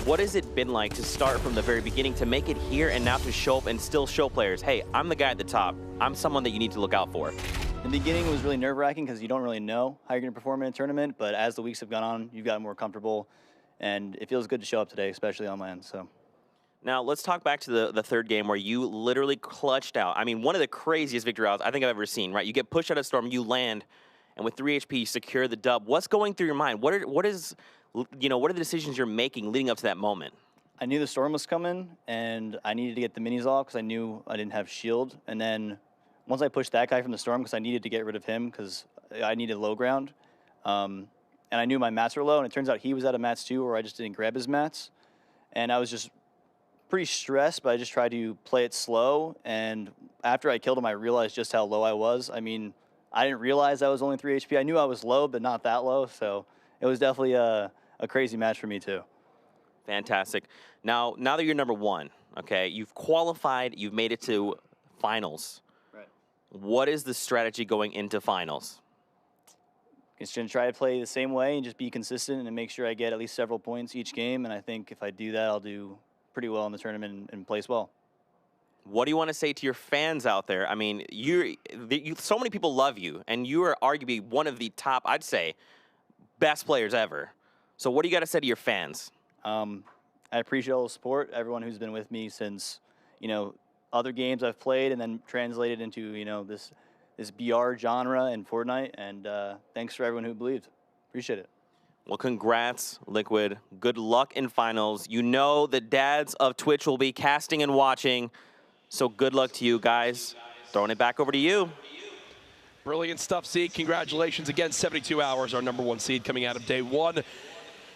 What has it been like to start from the very beginning, to make it here and now to show up and still show players, hey, I'm the guy at the top. I'm someone that you need to look out for.
In the beginning, it was really nerve-wracking because you don't really know how you're going to perform in a tournament, but as the weeks have gone on, you've gotten more comfortable, and it feels good to show up today, especially on my end. So.
Now, let's talk back to the third game where you literally clutched out. I mean, one of the craziest victory outs I think I've ever seen, right? You get pushed out of Storm, you land, and with 3 HP, you secure the dub. What's going through your mind? What are the decisions you're making leading up to that moment?
I knew the Storm was coming, and I needed to get the minis off because I knew I didn't have shield. And then once I pushed that guy from the Storm, because I needed to get rid of him because I needed low ground, and I knew my mats were low, and it turns out he was out of mats too, or I just didn't grab his mats. And I was just pretty stressed, but I just tried to play it slow. And after I killed him, I realized just how low I was. I mean, I didn't realize I was only 3 HP. I knew I was low, but not that low. So it was definitely a crazy match for me too.
Fantastic. Now that you're #1, okay, you've qualified, you've made it to finals.
Right.
What is the strategy going into finals?
Just going to try to play the same way and just be consistent and make sure I get at least several points each game. And I think if I do that, I'll do pretty well in the tournament and place well.
What do you want to say to your fans out there? I mean, so many people love you, and you are arguably one of the top, I'd say, best players ever. So what do you got to say to your fans?
I appreciate all the support, everyone who's been with me since, other games I've played and then translated into, this BR genre in Fortnite. And thanks for everyone who believed. Appreciate it.
Well, congrats, Liquid. Good luck in finals. You know the dads of Twitch will be casting and watching, so good luck to you guys. Throwing it back over to you.
Brilliant stuff, Zeke. Congratulations again, 72 Hours, our #1 seed coming out of day 1.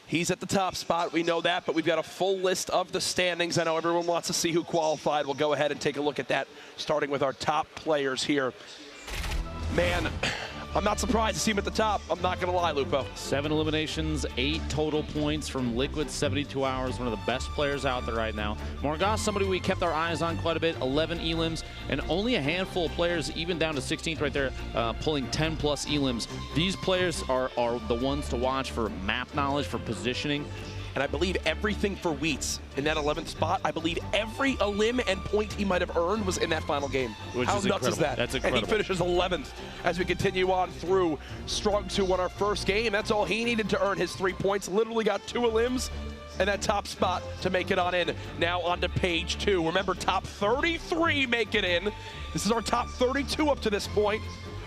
He's at the top spot, we know that, but we've got a full list of the standings. I know everyone wants to see who qualified. We'll go ahead and take a look at that, starting with our top players here. Man, I'm not surprised to see him at the top. I'm not going to lie, Lupo.
7 eliminations, 8 total points from Liquid 72 Hours, one of the best players out there right now. Morgas, somebody we kept our eyes on quite a bit, 11 elims, and only a handful of players, even down to 16th right there, pulling 10-plus elims. These players are the ones to watch for map knowledge, for positioning.
And I believe everything for Wheats in that 11th spot, I believe every elim and point he might have earned was in that final game.
Which
How
is
nuts
incredible.
is that?
That's incredible.
And he finishes 11th as we continue on through. Strug2 won our first game. That's all he needed to earn his 3 points. Literally got 2 elims and that top spot to make it on in. Now on to page 2. Remember, top 33 make it in. This is our top 32 up to this point.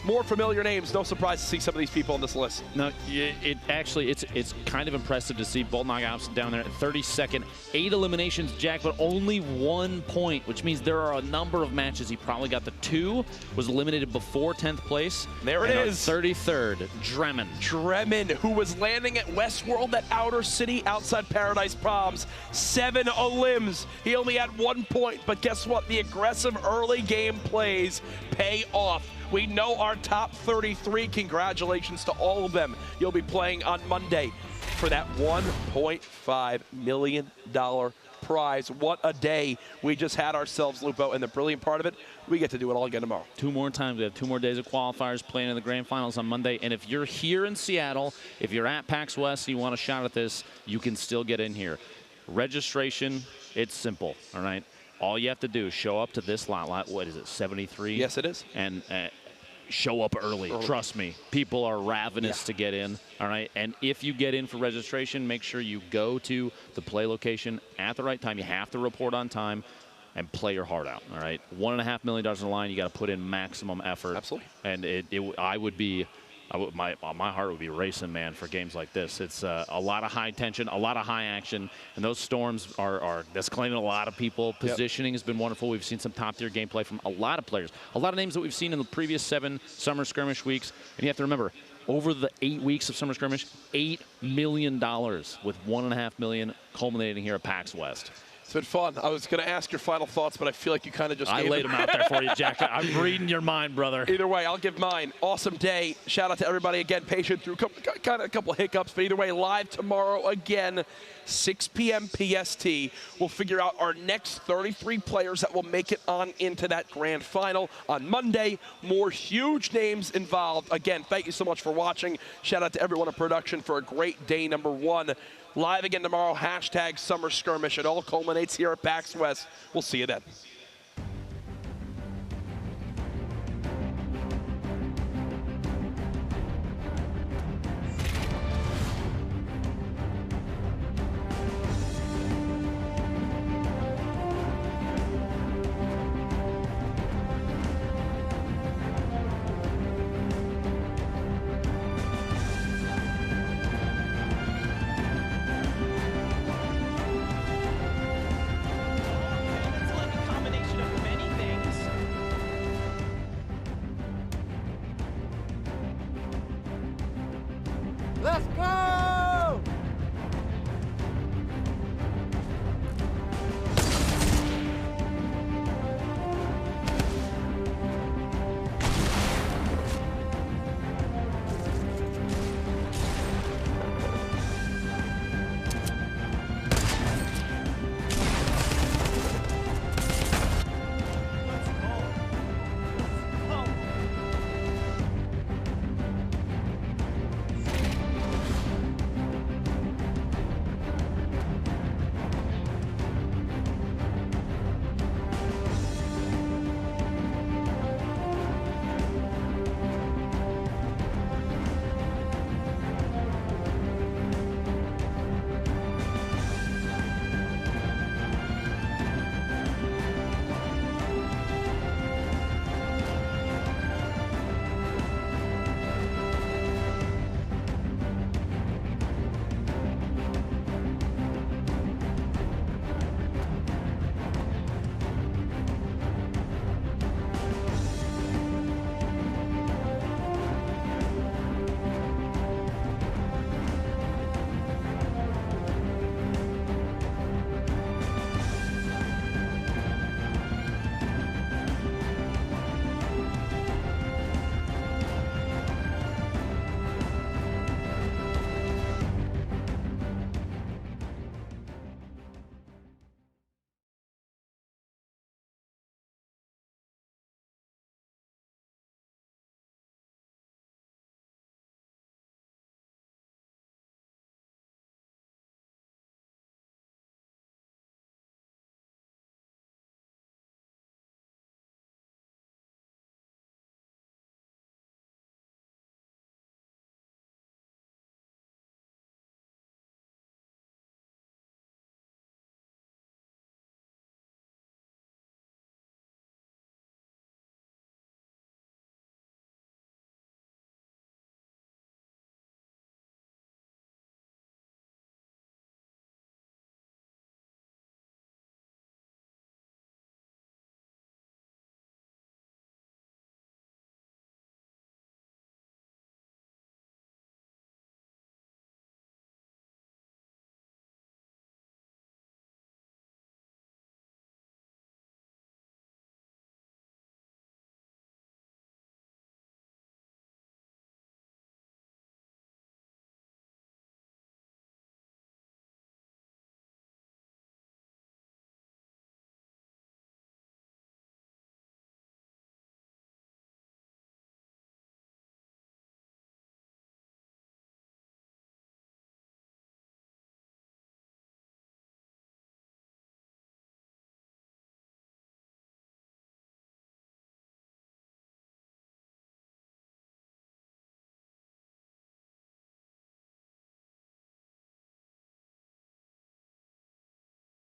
More familiar names. No surprise to see some of these people on this list.
No, it's kind of impressive to see Bolt knockouts down there at 32nd. 8 eliminations, Jack, but only 1 point, which means there are a number of matches. He probably got the 2, was eliminated before 10th place.
There it is.
33rd, Dremen.
Dremen, who was landing at Westworld, that outer city outside Paradise Palms. 7 elims. He only had 1 point, but guess what? The aggressive early game plays pay off. We know our top 33. Congratulations to all of them. You'll be playing on Monday for that $1.5 million prize. What a day we just had ourselves, Lupo. And the brilliant part of it, we get to do it all again tomorrow.
2 more times. We have 2 more days of qualifiers playing in the grand finals on Monday. And if you're here in Seattle, if you're at PAX West and you want a shot at this, you can still get in here. Registration, it's simple, all right? All you have to do is show up to this lot, what is it, 73?
Yes, it is.
And show up early. Trust me, people are ravenous to get in, all right? And if you get in for registration, make sure you go to the play location at the right time. You have to report on time and play your heart out, all right? $1.5 million in the line, you got to put in maximum effort.
Absolutely.
And my heart would be racing, man, for games like this. It's a lot of high tension, a lot of high action, and those storms are disclaiming a lot of people. Positioning has been wonderful. We've seen some top-tier gameplay from a lot of players, a lot of names that we've seen in the previous 7 Summer Skirmish weeks. And you have to remember, over the 8 weeks of Summer Skirmish, $8 million, with $1.5 million culminating here at PAX West.
It's been fun. I was going to ask your final thoughts, but I feel like you kind of just
I laid them out there for you, Jack. I'm reading your mind, brother.
Either way, I'll give mine. Awesome day. Shout out to everybody again. Patient through kind of a couple hiccups, but either way, live tomorrow again, 6 p.m. PST. We'll figure out our next 33 players that will make it on into that grand final on Monday. More huge names involved. Again, thank you so much for watching. Shout out to everyone in production for a great day number 1. Live again tomorrow, # Summer Skirmish. It all culminates here at PAX West. We'll see you then.
Let's go!